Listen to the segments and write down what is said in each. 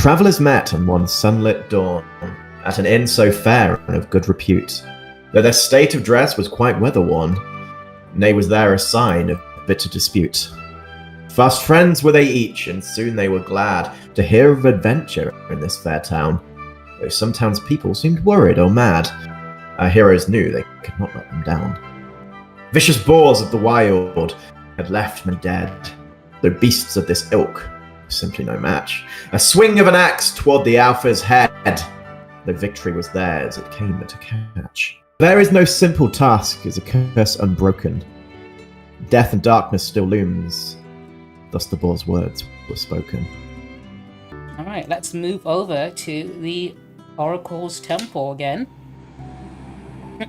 travellers met on one sunlit dawn at an inn so fair and of good repute, though their state of dress was quite weather-worn, nay was there a sign of bitter dispute. Fast friends were they each, and soon they were glad to hear of adventure in this fair town, though some townspeople seemed worried or mad. Our heroes knew they could not let them down. Vicious boars of the wild had left many dead, though beasts of this ilk were simply no match. A swing of an axe toward the Alpha's head, the victory was theirs, it came at a catch. There is no simple task, is a curse unbroken. Death and darkness still looms, thus the boar's words were spoken. Alright, let's move over to the Oracle's Temple again.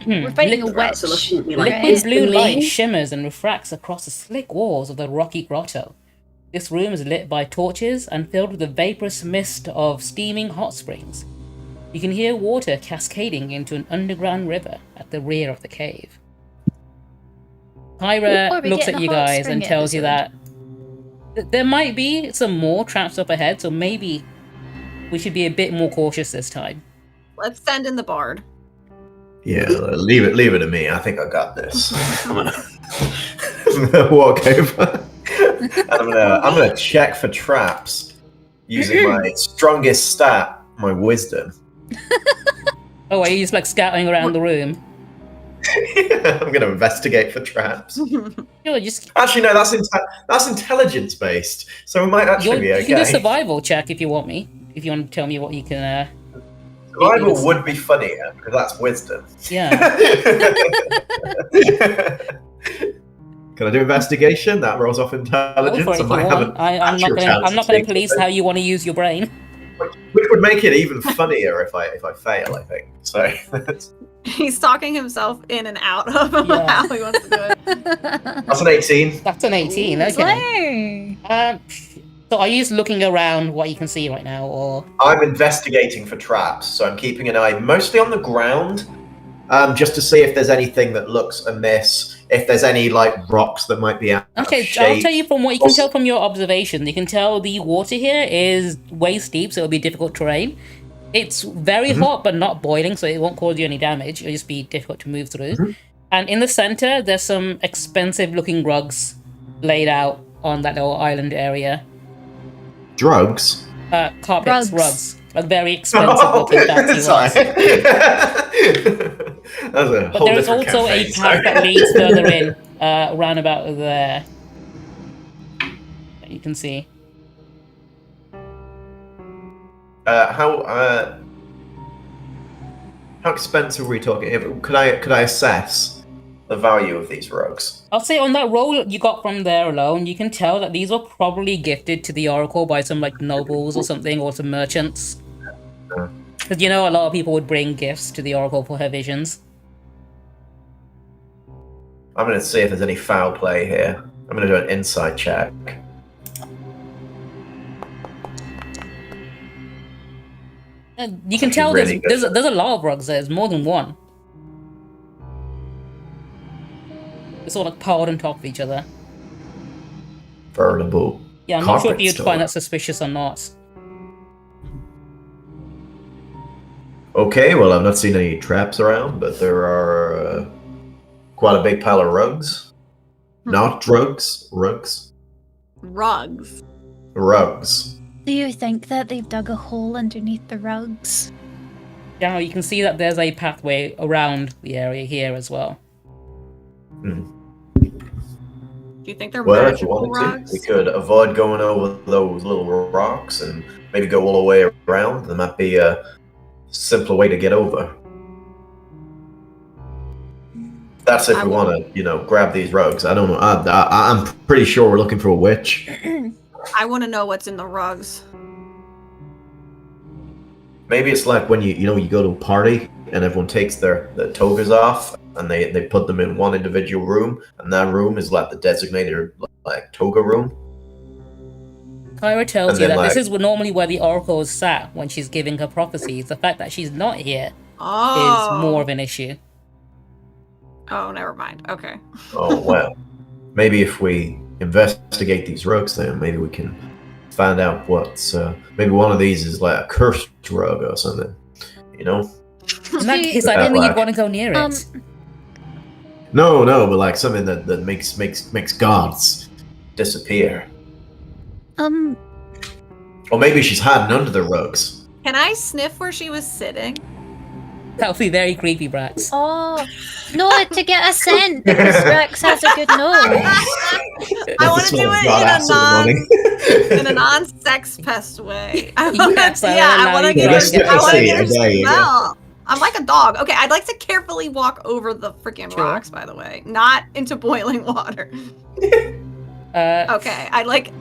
We're fighting a witch. Liquid blue light shimmers and refracts across the slick walls of the rocky grotto. This room is lit by torches and filled with a vaporous mist of steaming hot springs. You can hear water cascading into an underground river at the rear of the cave. Kyra looks at you guys and tells you that there might be some more traps up ahead, so maybe we should be a bit more cautious this time. Let's send in the bard. Yeah, leave it to me. I think I got this. I'm gonna walk over. And I'm gonna check for traps using my strongest stat, my wisdom. Oh, are you just like scouting around the room? Yeah, I'm gonna investigate for traps. Actually, no, that's intelligence based, so it might actually be okay. You can do a survival check if you want me. If you want to tell me what you can. Survival would be funnier because that's wisdom. Yeah. Can I do investigation? That rolls off intelligence. Go for it if you want. I'm not going to police how you want to use your brain. Which would make it even funnier if I fail, I think. So he's talking himself in and out of how he wants to do it. That's an 18. That's an 18. Okay. So are you just looking around what you can see right now, or? I'm investigating for traps, so I'm keeping an eye mostly on the ground, just to see if there's anything that looks amiss, if there's any like rocks that might be out of shape. I'll tell you from what you can tell from your observation. You can tell the water here is way steep, so it'll be difficult terrain. It's very hot, but not boiling, so it won't cause you any damage. It'll just be difficult to move through. And in the center, there's some expensive-looking rugs laid out on that little island area. Drugs? Carpets, rugs. Like very expensive-looking fancy rugs. But there is also a path that leads further in, around about there. That you can see. How expensive are we talking? Could I assess the value of these rugs? I'll say on that roll you got from there alone, you can tell that these were probably gifted to the Oracle by some like nobles or something, or some merchants. Because you know a lot of people would bring gifts to the Oracle for her visions. I'm going to see if there's any foul play here. I'm going to do an insight check. You can tell really there's a lot of rugs there. There's more than one. It's all like piled on top of each other. Veritable. Yeah, I'm not sure if you'd find that suspicious or not. Okay, well, I've not seen any traps around, but there are quite a big pile of rugs. Not drugs, rugs. Rugs. Rugs. Do you think that they've dug a hole underneath the rugs? Yeah, you can see that there's a pathway around the area here as well. Do you think they're magical rugs? We could avoid going over those little rocks and maybe go all the way around. There might be a simpler way to get over. That's if we want to, grab these rugs. I don't know. I'm pretty sure we're looking for a witch. I want to know what's in the rugs. Maybe it's like when you go to a party and everyone takes their togas off and they put them in one individual room, and that room is like the designated like toga room. Kyra tells you that this is normally where the Oracle is sat when she's giving her prophecies. The fact that she's not here is more of an issue. Oh, never mind. Okay. Oh, well. Maybe if we investigate these rugs, then maybe we can find out what maybe one of these is like a cursed rug or something. You know? In that case, I don't think you'd want to go near it. No, but like something that makes gods disappear. Or maybe she's hiding under the rugs. Can I sniff where she was sitting? That would be very creepy, Brax. Oh, no, to get a scent, because Rex has a good nose. I want to do it in a non-sex pest way. I want to get a smell. I'm like a dog. Okay, I'd like to carefully walk over the freaking rocks, by the way, not into boiling water. Okay, I'd like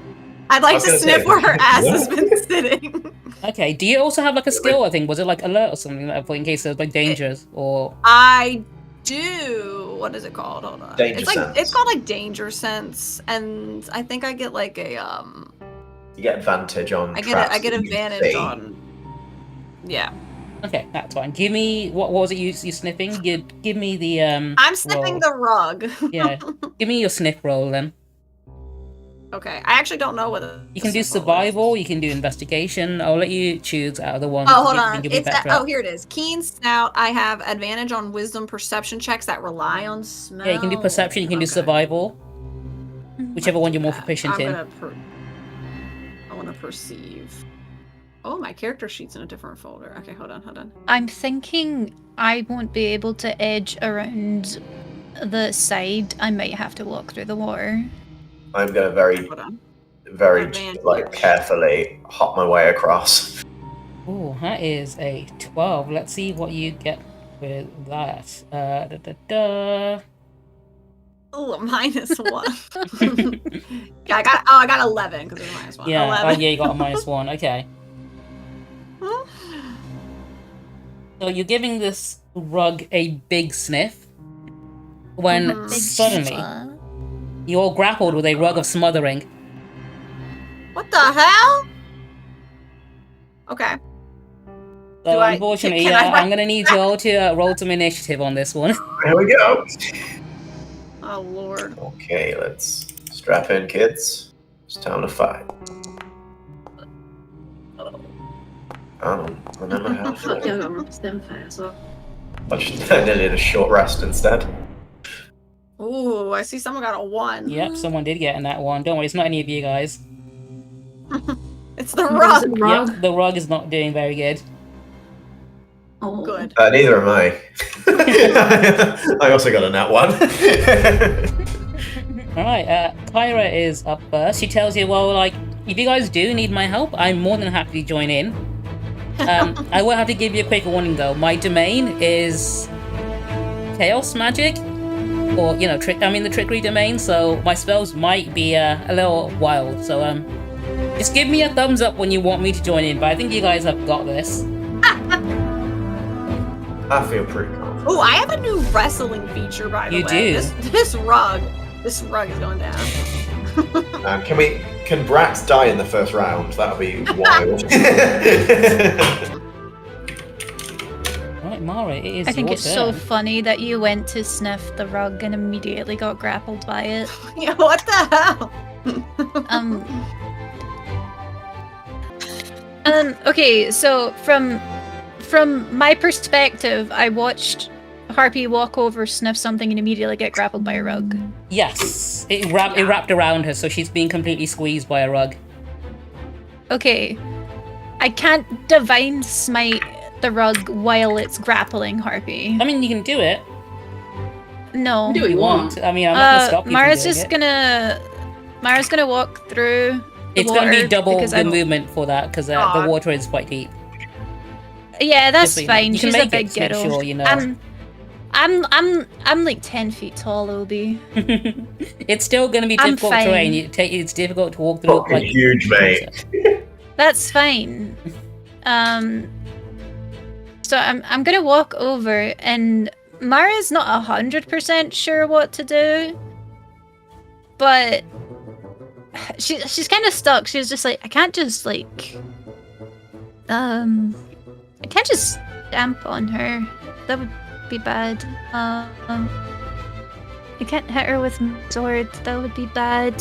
to sniff where her ass has been sitting. Okay, do you also have like a skill, I think? Was it like alert or something like that in case there's like dangers or... I do. What is it called? Hold on. Danger sense. It's called like danger sense, and I think I get like a You get advantage on I get advantage on... Yeah. Okay, that's fine. Give me... What was it you sniffing? Give me the... I'm sniffing the rug. Yeah. Give me your sniff roll then. Okay, I actually don't know whether you can do survival, you can do investigation. I'll let you choose out of the ones. Oh, hold on. Oh, here it is. Keen snout. I have advantage on wisdom perception checks that rely on smell. Yeah, you can do perception, you can do survival. Whichever one you're more proficient in. I want to perceive. Oh, my character sheet's in a different folder. Okay, hold on. I'm thinking I won't be able to edge around the side. I might have to walk through the water. I'm gonna very like carefully hop my way across. Oh, that is a 12. Let's see what you get with that. Oh, -1. Yeah, I got 11 because it's -1. Yeah, 11. oh yeah, you got a -1. Okay. So you're giving this rug a big sniff when suddenly you're grappled with a rug of smothering. What the hell? Okay. So unfortunately, I'm gonna need you all to roll some initiative on this one. Here we go. Oh lord. Okay, let's strap in, kids. It's time to fight. I don't remember how to. I needed a short rest instead. Ooh, I see someone got a 1. Yep, someone did get in that one. Don't worry, it's not any of you guys. It's the rug. Yep, the rug is not doing very good. Oh, good. Neither am I. I also got a nat 1. Alright, Kyra is up first. She tells you, well, like, if you guys do need my help, I'm more than happy to join in. I will have to give you a quick warning, though. My domain is chaos magic. Or, you know, the trickery domain, so my spells might be a little wild. So, just give me a thumbs up when you want me to join in, but I think you guys have got this. I feel pretty confident. Oh, I have a new wrestling feature, by the way. You do? This rug is going down. Can Brax die in the first round? That'll be wild. Right, Mara, it is I think your it's turn. so funny that you went to sniff the rug and immediately got grappled by it. Yeah, what the hell? Okay, so from my perspective, I watched Harpy walk over, sniff something, and immediately get grappled by a rug. Yes, it wrapped around her, so she's being completely squeezed by a rug. Okay, I can't divine smite the rug while it's grappling Harpy. I mean, you can do it. No. Do what you want. I mean, I'm not gonna stop you Mara's from doing just Mara's gonna walk through the It's water gonna be double because the movement for that, because the water is quite deep. Yeah, that's so fine. You can She's make a big it to make kiddo. sure, you know. I'm like 10 feet tall, Obi. It's still gonna be difficult terrain. It's difficult to walk through. Fucking huge, mate. That's fine. So I'm gonna walk over, and Mara's not 100% sure what to do, but she's kind of stuck. She's just like, I can't just like, I can't just stamp on her. That would be bad. I can't hit her with my sword. That would be bad.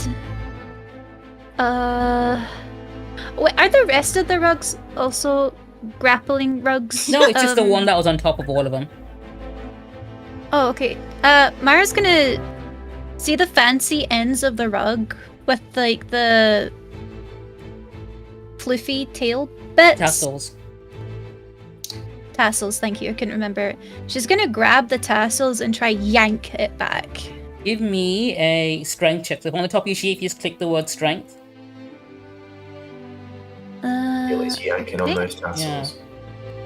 Wait, are the rest of the rugs also grappling rugs? No, it's just the one that was on top of all of them. Oh, okay. Mara's gonna see the fancy ends of the rug with like the fluffy tail bits. Tassels, thank you. I couldn't remember. She's gonna grab the tassels and try yank it back. Give me a strength check. So on the top of your sheet, you just click the word strength. He's yanking on those tassels.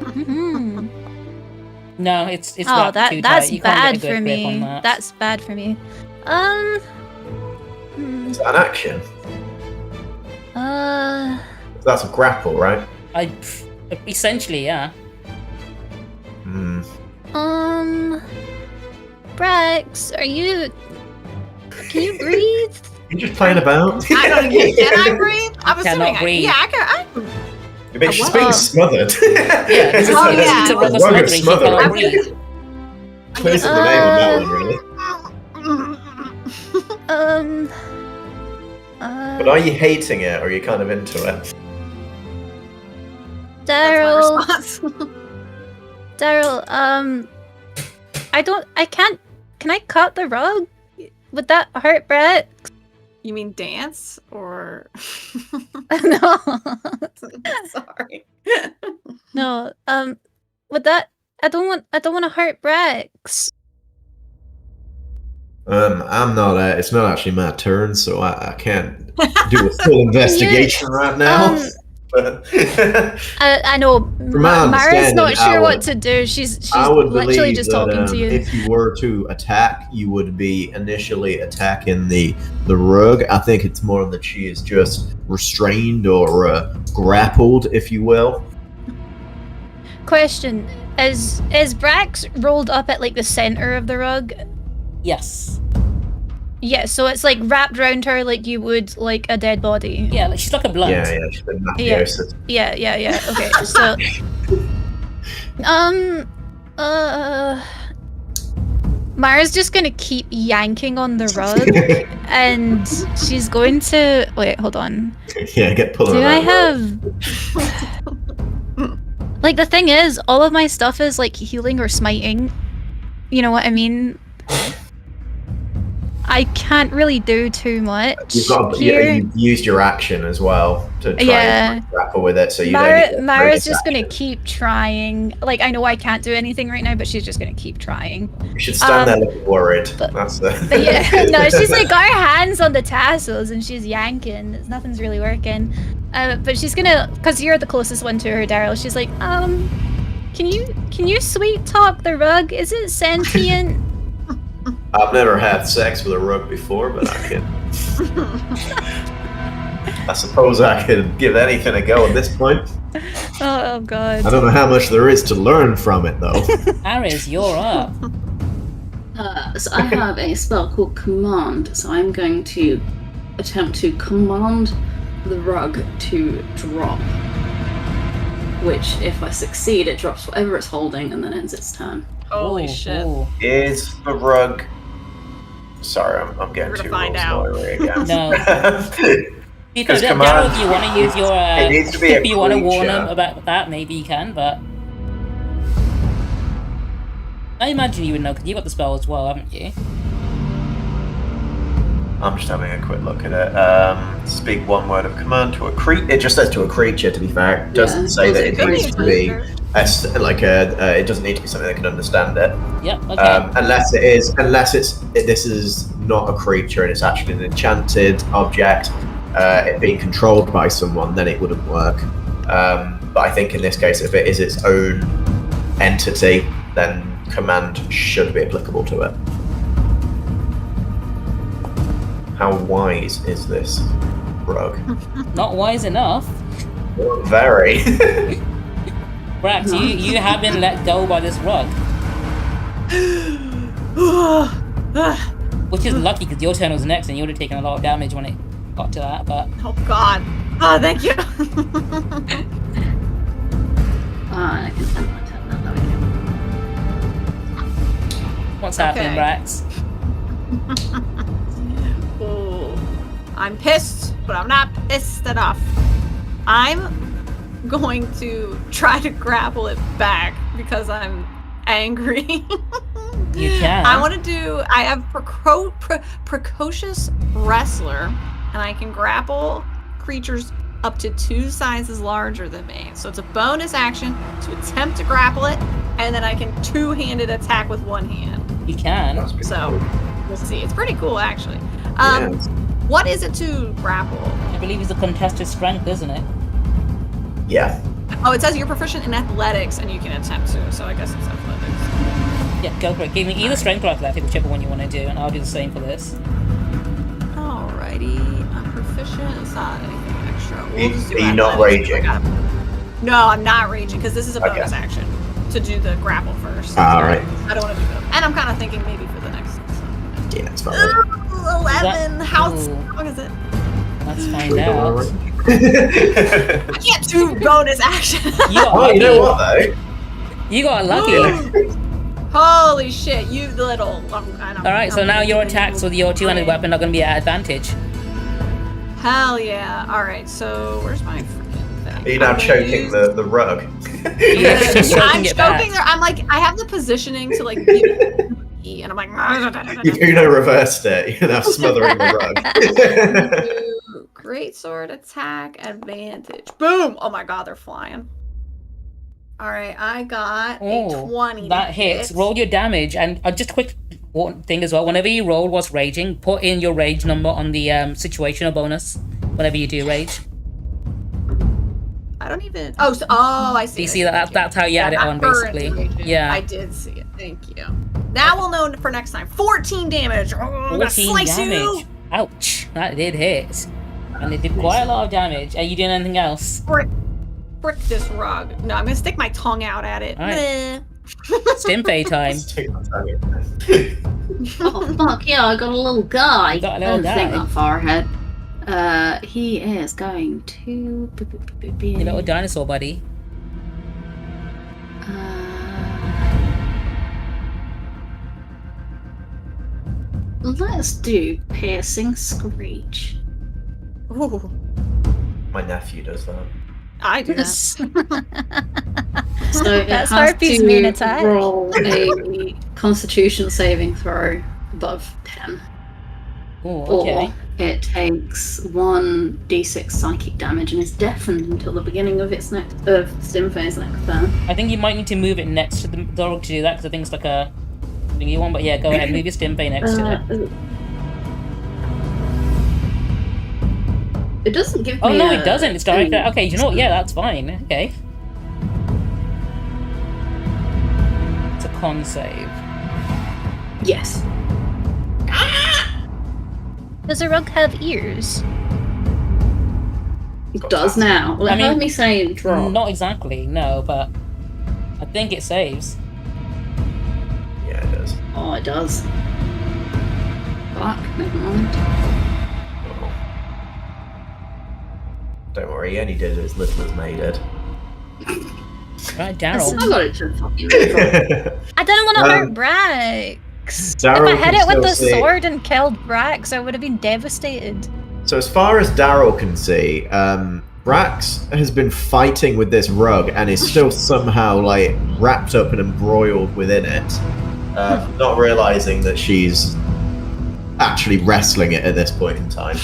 Yeah. No, it's oh, too that's tight. You can't bad get a good for grip me. on that. That's bad for me. Is that an action? That's a grapple, right? Essentially, yeah. Brex, are you? Can you breathe? You're just playing about. I don't know. Can I breathe? I'm assuming. Breathe. I can. She's being smothered. Yeah, this is Oh, yeah. it's a rug of Rug of smothering. She smothering. cannot breathe. Close to the name on that one, really. But are you hating it, or are you kind of into it? Daryl, That's my response. Daryl, can I cut the rug? Would that hurt Brett? You mean dance or? No. Sorry. No. Would that? I don't want to hurt Brex. I'm not. It's not actually my turn, so I can't do a full investigation right now. But I know. Mara's not sure what to do. She's literally just talking to you. If you were to attack, you would be initially attacking the rug. I think it's more that she is just restrained or grappled, if you will. Question: Is Brax rolled up at like the center of the rug? Yes. Yeah, so it's like wrapped around her like you would like a dead body. Yeah, like she's like a blunt. Yeah, she's been mafiosid. Yeah. Okay, so Mara's just gonna keep yanking on the rug, and she's going to wait. Hold on. Yeah, get pulling. Do I have? Like the thing is, all of my stuff is like healing or smiting. You know what I mean? I can't really do too much. You've used your action as well to try and grapple with it, so you Mara's just gonna keep trying. Like I know I can't do anything right now, but she's just gonna keep trying. You should stand there looking worried. That's the. Yeah, no, she's like got her hands on the tassels and she's yanking. Nothing's really working. But she's gonna, cause you're the closest one to her, Daryl. She's like, can you sweet talk the rug? Is it sentient? I've never had sex with a rug before, but I can. I suppose I could give anything a go at this point. Oh god. I don't know how much there is to learn from it, though. Aris, you're up. So I have a spell called Command, so I'm going to attempt to command the rug to drop. Which, if I succeed, it drops whatever it's holding and then ends its turn. Holy shit. Is the rug... Sorry, I'm getting too spoilery again. No. Because Daryl, if you want to use your... it needs to be if you want to warn creature. them about that, maybe you can, but... I imagine you would know, because you got the spell as well, haven't you? I'm just having a quick look at it. Speak one word of command to a creature. It just says to a creature, to be fair. It doesn't say that it needs to be... it doesn't need to be something that can understand it. Yeah, okay. Unless this is not a creature and it's actually an enchanted object, it being controlled by someone, then it wouldn't work. But I think in this case, if it is its own entity, then command should be applicable to it. How wise is this rug? Not wise enough. Very. Brax, you have been let go by this rug. Which is lucky because your turn was next and you would have taken a lot of damage when it got to that, but... Oh god. Oh, thank you. I can end my turn now, there we go. What's happening, Brax? Oh, I'm pissed, but I'm not pissed enough. I'm going to try to grapple it back because I'm angry. You can. I have precocious wrestler, and I can grapple creatures up to 2 sizes larger than me. So it's a bonus action to attempt to grapple it, and then I can 2-handed attack with 1 hand. You can. So we'll see. It's pretty cool, actually. Yes. What is it to grapple? I believe it's a contested strength, isn't it? Yeah. Oh, it says you're proficient in athletics, and you can attempt to. So I guess it's athletics. Yeah, go for it. Give me either strength or athletic, whichever one you want to do, and I'll do the same for this. Alrighty, I'm proficient. It's not anything extra. We'll just do Are you not athletics. raging? No, I'm not raging because this is a bonus action to do the grapple first. Alright. I don't want to do that. And I'm kind of thinking maybe for the next. Yeah, that's fine. 11. How Ooh. strong is it? Let's find out. I can't do bonus action. You got Oh, lucky. you know what though? You got lucky. Holy shit, you little. Alright, so now your attacks with your 2-handed weapon are going to be at advantage. Hell yeah. Alright, so where's my freaking thing? Are you now choking the rug? Yeah, just I'm choking it back. choking there. I'm like, I have the positioning to like give it E, and I'm like, You've Uno reversed it. You're now smothering the rug. great sword attack advantage. Boom! Oh my god, they're flying. Alright, I got a 20. That hits. Roll your damage, and just a quick thing as well. Whenever you roll what's raging, put in your rage number on the situational bonus. Whenever you do rage. I don't even. Oh, I see. Do you see that? That's how you add it on, basically. Yeah. I did see it. Thank you. Now we'll know for next time. 14 damage. Oh, I'm gonna 14 slice damage. you. Ouch. That did hit. And it did quite a lot of damage. Are you doing anything else? Frick this rug. No, I'm gonna stick my tongue out at it. Alright. Stimpay time. Oh fuck yeah! I got a little guy. You got a little I don't think guy. that far ahead. He is going to be Your little dinosaur buddy. Let's do piercing screech. Ooh, My nephew does that. I do that. So it That's has Harpy's to main attack. roll a Constitution saving throw above 10, Oh, okay. or it takes 1d6 psychic damage and is deafened until the beginning of its next Stimfay's next turn. I think you might need to move it next to the dog to do that, because I think it's like a thingy one. But yeah, go ahead, move your Stimpay next to it. It doesn't give me. Oh no, it doesn't. It's direct. Okay, you know what? Yeah, that's fine. Okay. It's a con save. Yes. Does a rug have ears? It does now. Well, I mean, heard me say drop. Not exactly, no, but I think it saves. Yeah, it does. Oh, it does. Fuck, never mind. Oh. Don't worry, he only did as little as May did. Right, I Daryl. got it to fucking drop. I didn't want to hurt Brax. Daryl If I hit can it with still the see- sword and killed Brax, I would have been devastated. So as far as Daryl can see, Brax has been fighting with this rug and is still somehow like wrapped up and embroiled within it, not realizing that she's actually wrestling it at this point in time.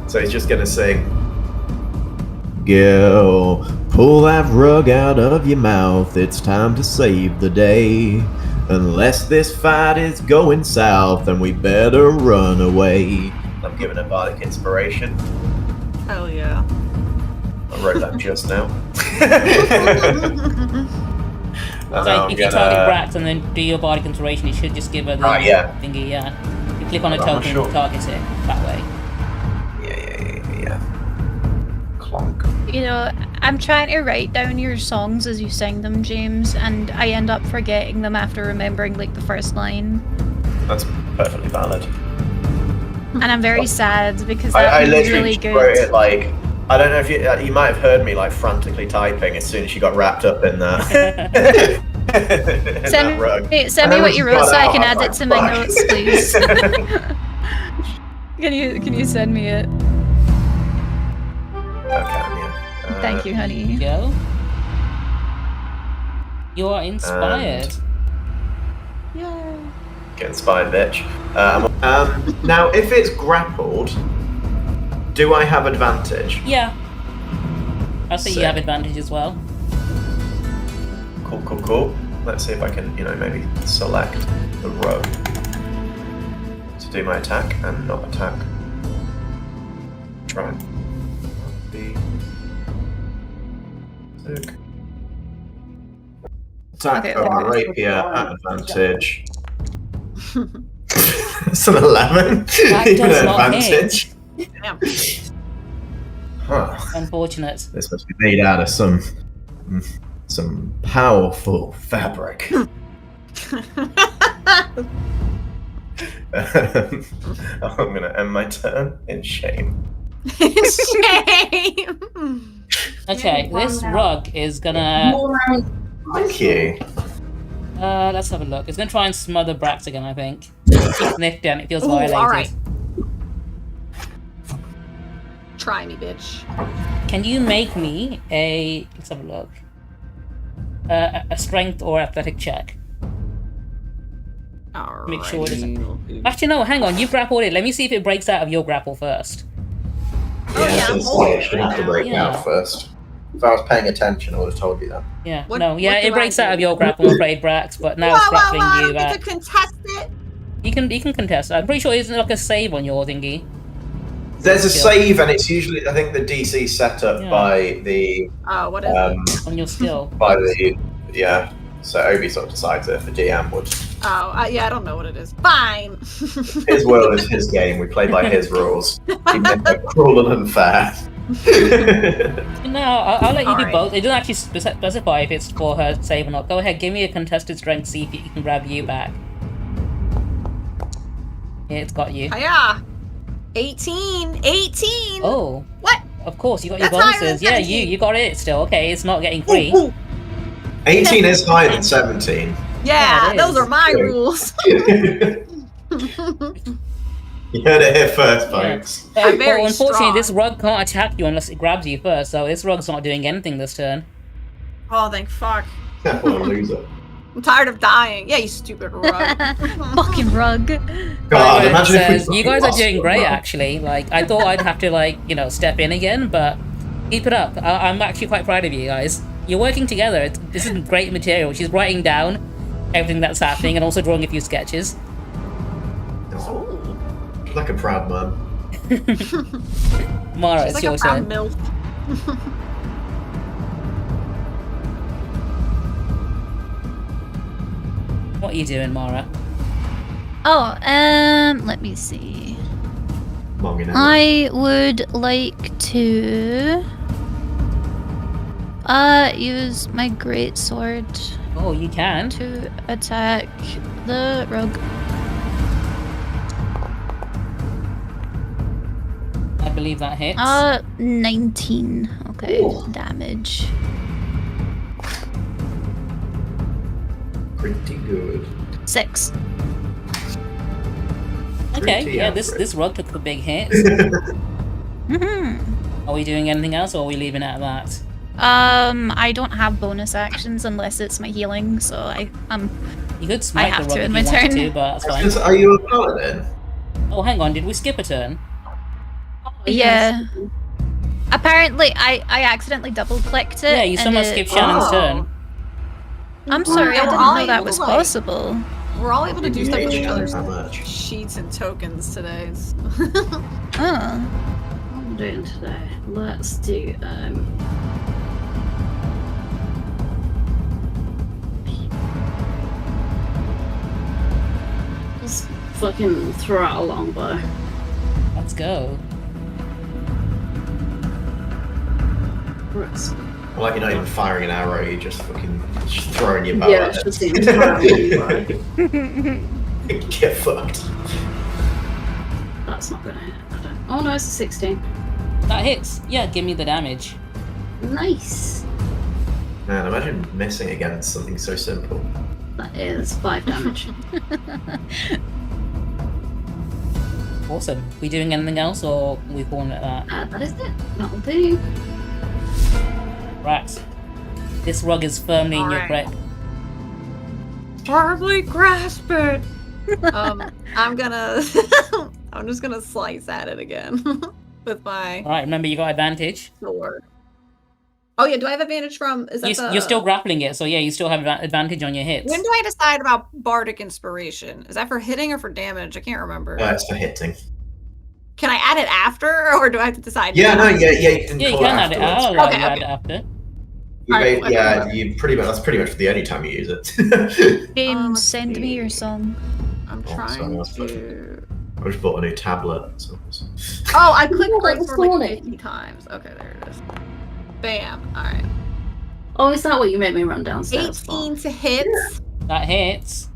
So he's just gonna sing, "Gil, pull that rug out of your mouth, it's time to save the day. Unless this fight is going south, then we better run away." I'm giving a bardic inspiration. Hell yeah. I wrote that just now. So if you target Brax and then do your bardic inspiration, you should just give her the yeah. thingy, yeah. You click on a I'm token sure. and target it that way. Yeah. Clonk. You know, I'm trying to write down your songs as you sing them, James, and I end up forgetting them after remembering like the first line. That's perfectly valid. And I'm very sad because I that was literally really just good. wrote it like, I don't know if you might have heard me like frantically typing as soon as she got wrapped up in that. in that rug. Send me what you wrote so I can add was it to like, my "Fuck." notes, please. Can you send me it? Thank you, honey. Go. You are inspired. Yay. Get inspired, bitch. Now, if it's grappled, do I have advantage? Yeah. I'll say you Sick. have advantage as well. Cool. Let's see if I can, maybe select the rogue to do my attack and not attack. Try. Be sick. Attack Okay, over okay. rapier at advantage. It's an 11. That Even does at not advantage. Damn. Huh. Unfortunate. This must be made out of some powerful fabric. I'm gonna end my turn in shame. Shame. Okay, this rug is gonna. Thank you. Let's have a look. It's gonna try and smother Brax again, I think. She's sniffed and it feels Ooh, violated. alright. Try me, bitch. Can you make me a. Let's have a look. A strength or athletic check. Alright. Make sure it doesn't. Actually, no, hang on. You grappled it. Let me see if it breaks out of your grapple first. Oh, yeah, I'm holding it should have to right break now. out first. If I was paying attention, I would have told you that. Yeah, What- no, yeah, what do it breaks I out do? of your grapple, I'm afraid, Brax, but now it's I grappling you don't think I back. could contest it. You can contest. I'm pretty sure it's like a save on your thingy. There's a Skill. save, and it's usually, I think, the DC set up Yeah. by the Oh, what is it? On your skill. yeah. So Obi sort of decides it. The DM would. Oh, yeah, I don't know what it is. Fine. His world is his game. We play by his rules. Even if they're cruel and unfair. No, I'll let you do Alright. both. It doesn't actually specify if it's for her save or not. Go ahead, give me a contested strength, see if it can grab you back. Yeah, it's got you. Hiya. 18. 18. Oh, What? of course, you got your That's higher than bonuses. Yeah, 17. you got it still. Okay, it's not getting free. Ooh, ooh. 18 is higher than 17. Yeah, Yeah, it those is. are my Good. rules. You heard it here first, Yeah. folks. I'm very Well, unfortunately, strong. this rug can't attack you unless it grabs you first, so this rug's not doing anything this turn. Oh, thank fuck. What a loser. I'm tired of dying. Yeah, you stupid rug. Fucking rug. God, It imagine if we says, you guys are lost doing the great, rug. actually. Like, I thought I'd have to, step in again, but keep it up. I'm actually quite proud of you guys. You're working together. This is great material. She's writing down everything that's happening and also drawing a few sketches. Oh, like a proud man. Mara, She's it's like your a proud turn. milf. What are you doing, Mara? Oh, let me see. Monging out. I would like to use my great sword Oh, you can. to attack the rogue. I believe that hits. 19. Okay, Ooh. damage. Pretty good. 6. Okay, pretty yeah, average. this rug took a big hit. Mm-hmm. Are we doing anything else, or are we leaving it at that? I don't have bonus actions unless it's my healing, so You could smite have the rug to if in you my wanted turn. to, but that's fine. Are you a paladin? Oh, hang on, did we skip a turn? yeah. Apparently, I accidentally double clicked it. Yeah, you and somehow it- skipped Shannon's Oh. turn. I'm sorry, I We're didn't all know that able was to, possible. We're all able to do stuff with each other's How much? sheets and tokens today. Oh. What am I doing today? Let's do just fucking throw out a longbow. Let's go. Brooks. Like you're not even firing an arrow, you're just fucking throwing your bow Yeah, at it's just the it. entire longbow. Get fucked. That's not gonna hit. I don't. Oh no, it's a 16. That hits. Yeah, give me the damage. Nice. Man, imagine missing against something so simple. That is 5 damage. Awesome. We doing anything else, or we calling it that? That is it. That'll do. Rax, this rug is firmly in your grip. Horribly grasp it. I'm gonna. I'm just gonna slice at it again with my. All right, remember you got advantage. Sword. Oh yeah, do I have advantage from? Is that You're still grappling it, so yeah, you still have advantage on your hits. When do I decide about bardic inspiration? Is that for hitting or for damage? I can't remember. It's for hitting. Can I add it after, or do I have to decide? Yeah, no, yeah, you can. Yeah, you call can it add it. afterwards. I'll allow Okay, you okay. add it after. You pretty much. That's pretty much the only time you use it. James, send me your song. I'm Oh, sorry, trying that's to. I just bought a new tablet. So. Oh, I clicked What right was for like morning? 50 times. Okay, there it is. Bam. All right. Oh, is that what you made me run downstairs 18 for? to hit. That hits.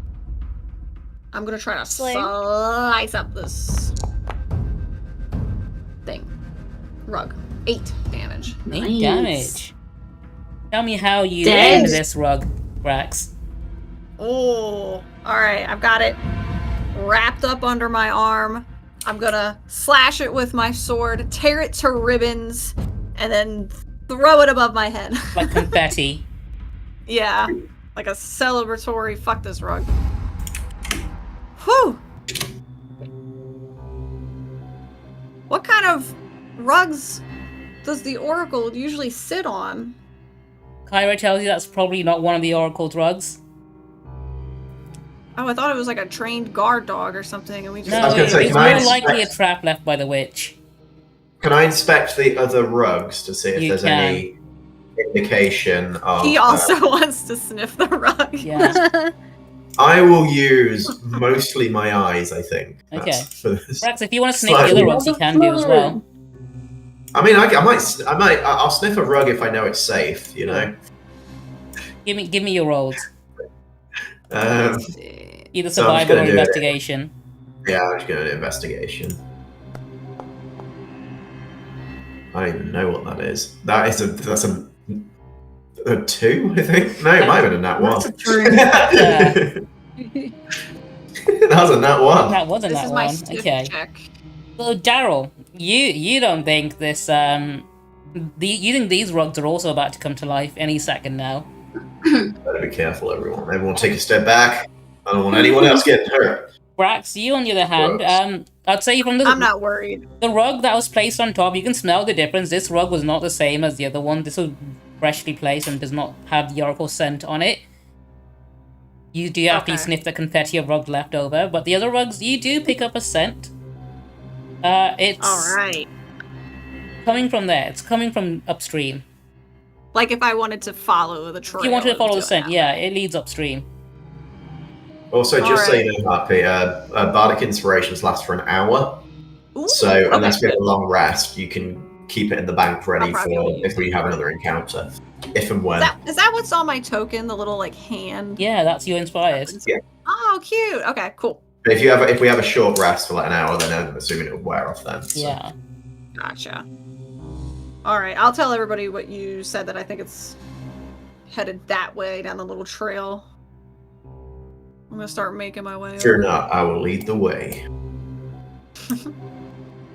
I'm gonna try to Slay. slice up this thing. Rug. 8 damage. 8 Nice. damage. Tell me how you Dead. end this rug, Rax. Oh, all right. I've got it wrapped up under my arm. I'm gonna slash it with my sword, tear it to ribbons, and then throw it above my head. Like confetti. Yeah, like a celebratory fuck this rug. Whew. What kind of rugs does the Oracle usually sit on? Kyra tells you that's probably not one of the Oracle drugs. Oh, I thought it was like a trained guard dog or something, and we just. No, I was gonna say, it's can I more likely a inspect- trap left by the witch. Can I inspect the other rugs to see if You there's can. any indication of? He also wants to sniff the rug. Yeah. I will use mostly my eyes. I think. Okay. For this. Rax, if you want to sniff the Slightly. other rugs, you can do as well. I mean, I'll sniff a rug if I know it's safe. You know. Give me your rolls. Um, Either So I'm just survival or gonna do it. investigation. yeah, I'm just gonna do investigation. I don't even know what that is. That's a 2, I think. No, it might have been a nat 1. That's a 3. That was a nat 1. That wasn't This that is my one. stiff Okay. check. So Daryl, you don't think this you think these rugs are also about to come to life any second now? Better be careful, everyone. Everyone take a step back. I don't want anyone else getting hurt. Brax, you on the other hand, I'd say from I'm not worried. the rug that was placed on top, you can smell the difference. This rug was not the same as the other one. This was freshly placed and does not have the Oracle scent on it. You do have to Okay. sniff the confetti of rug left over, but the other rugs, you do pick up a scent. It's All right. coming from there. It's coming from upstream. Like if I wanted to follow the trail. If you wanted to follow the until scent, it yeah, it leads upstream. Also, just so Alright. you know, Happy, Bardic Inspirations last for an hour. happened. Ooh, So okay, unless we have good. a long rest, you can keep it in the bank ready I'll for probably use if we have another encounter. If and when. Is that what's on my token? The little like hand. Yeah, that's you inspired. Oh, cute. Okay, cool. But if we have a short rest for like an hour, then I'm assuming it'll wear off then. So. Yeah. Gotcha. All right, I'll tell everybody what you said. That I think it's headed that way down the little trail. I'm gonna start making my way. Fear over. not, I will lead the way.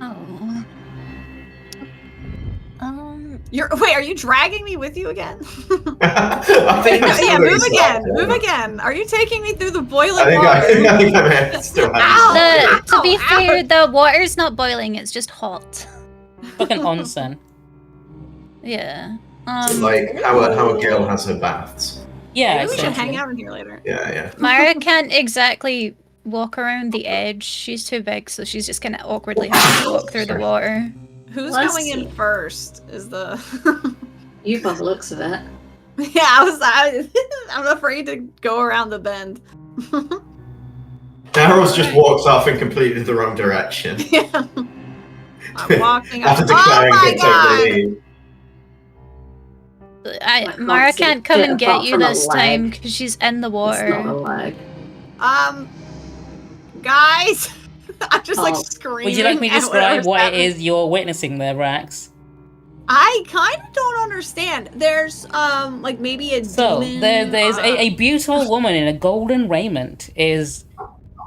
Oh. Wait, are you dragging me with you again? I think I'm still Yeah, doing move again. stuff, Move yeah. again. Are you taking me through the boiling I think water? I'm still Ow! having To be Ow, fair, ow. the water's not boiling, it's just hot. Fucking onsen. Yeah. like how a girl has her baths. Yeah, Maybe we should hang essentially. out in here later. Yeah. Mara can't exactly walk around the edge. She's too big, so she's just kind of awkwardly having to walk through the water. Who's Let's going in see. first? Is the You by the looks of it. yeah? I'm afraid to go around the bend. Daryl's just walked off in completely the wrong direction. Yeah. I'm walking. After Oh declaring my to take the god! lead. Mara Let's see. can't come and get Apart you from a this leg. time because she's in the It's not a water. leg. Guys, I'm just like Oh. screaming. Would you like me to at describe whatever's what it happening. is you're witnessing there, Rax? I kind of don't understand. There's like maybe a So demon. there's a beautiful woman in a golden raiment is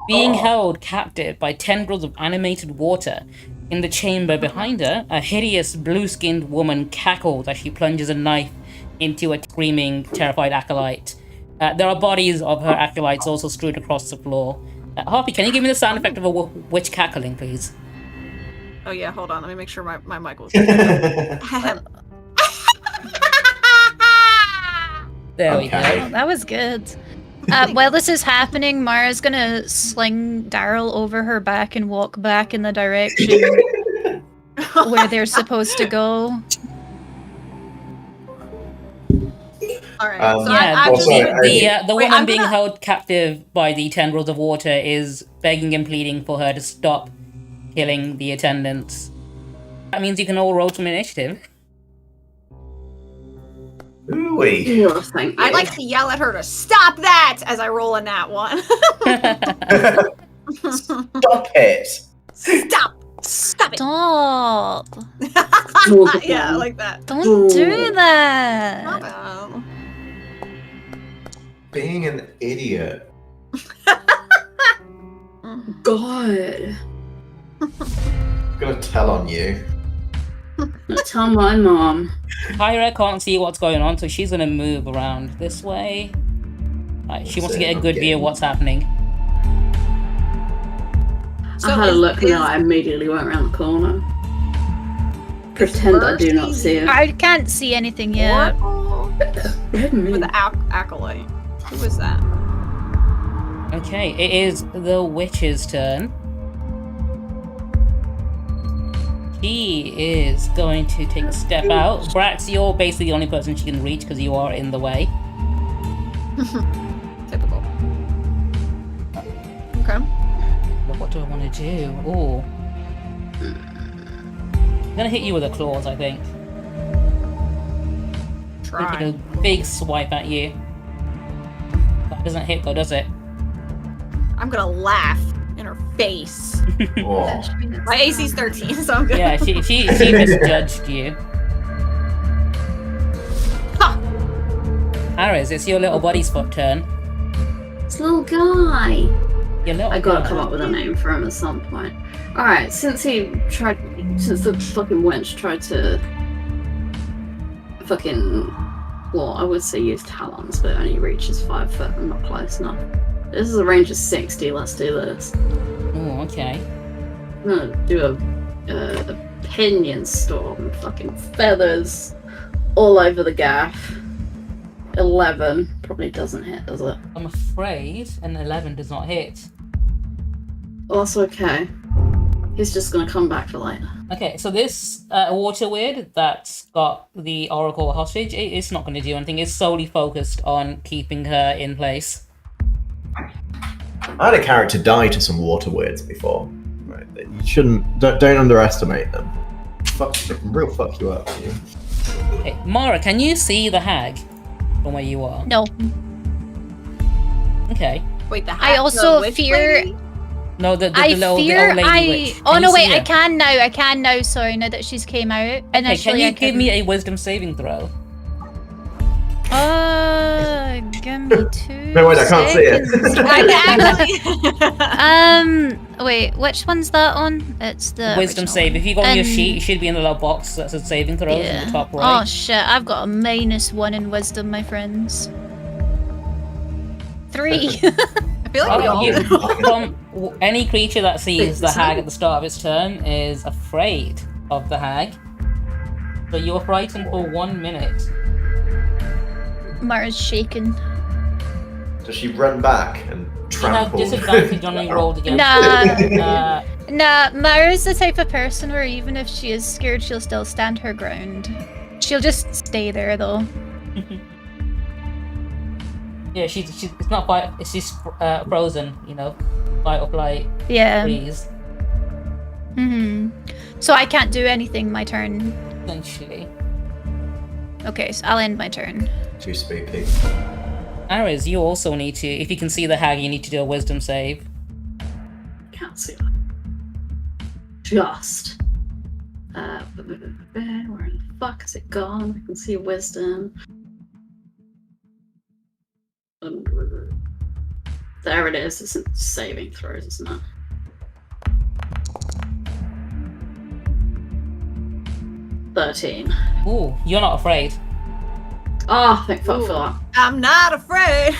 being held captive by tendrils of animated water. In the chamber behind her, a hideous blue-skinned woman cackles as she plunges a knife into a screaming, terrified acolyte. There are bodies of her acolytes also strewn across the floor. Harpy, can you give me the sound effect of a witch cackling, please? Oh yeah, hold on. Let me make sure my mic was. There we go. Oh, that was good. While this is happening, Mara's gonna sling Daryl over her back and walk back in the direction where they're supposed to go. Alright, so the woman being held captive by the tendrils of water is begging and pleading for her to stop killing the attendants. That means you can all roll some initiative. Ooh-wee. No, thank you. I'd like to yell at her to stop that as I roll a nat one. Stop it! Stop! Stop it! Stop! Yeah, I like that. Don't do that! Stop it. Being an idiot. God. I'm gonna tell on you. Tell my mom. Kyra can't see what's going on, so she's gonna move around this way. Right, she wants to get a good view of what's happening. I had a look and I immediately went around the corner. Pretend I do not see it. I can't see anything yet. With the acolyte. Who was that? Okay, it is the witch's turn. She is going to take a step out. Brax, you're basically the only person she can reach because you are in the way. Typical. Okay. But what do I want to do? Ooh. I'm gonna hit you with a claws, I think. Try. Take a big swipe at you. That doesn't hit though, does it? I'm gonna laugh in her face. Oh. My AC's 13, so I'm good. Yeah, she misjudged you. Aris, it's your little body spot turn. This little guy. Your little I gotta guy. come up with a name for him at some point. Alright, since the fucking wench tried to well, I would say use talons, but it only reaches 5 foot. I'm not close enough. This is a range of 60, let's do this. Oh, okay. I'm gonna do a pinion storm, fucking feathers all over the gaff. 11 probably doesn't hit, does it? I'm afraid an 11 does not hit. Well, that's okay. He's just gonna come back for later. Okay, so this water weird that's got the Oracle hostage, it's not going to do anything. It's solely focused on keeping her in place. I had a character die to some water weirds before. Right, you shouldn't. Don't underestimate them. Fuck, they can real fuck you up. You. Okay, Mara, can you see the hag from where you are? No. Okay. Wait, I also fear. lady? No, the I old fear lady witch. Oh Can no, you see wait! her? I can now. Sorry, now that she's came out. Okay, Initially, can you I give me a wisdom saving throw? Give me 2 No, wait, I can't see it. seconds. Wait, which one's that on? It's the Wisdom original save. one. If you go on your sheet, it should be in the little box that says saving throws in the top right. Oh shit! I've got a -1 in wisdom, my friends. 3. I feel like we all do. From any creature that sees the hag at the start of its turn is afraid of the hag. So you're frightened for 1 minute. Mara's shaking. Does she run back and You have trample? disadvantage on your roll to get. Nah, Mara's the type of person where even if she is scared, she'll still stand her ground. She'll just stay there though. Yeah, she's it's not fight. She's frozen. You know, fight or flight. Yeah. Freeze. So I can't do anything my turn. Essentially. Okay, so I'll end my turn. Too spooky. Aris, you also need to. If you can see the hag, you need to do a wisdom save. Can't see that. Just. Where in the fuck is it gone? I can see wisdom. There it is. It's saving throws, isn't it? (13). Ooh, you're not afraid. Oh, thank fuck for that. I'm not afraid.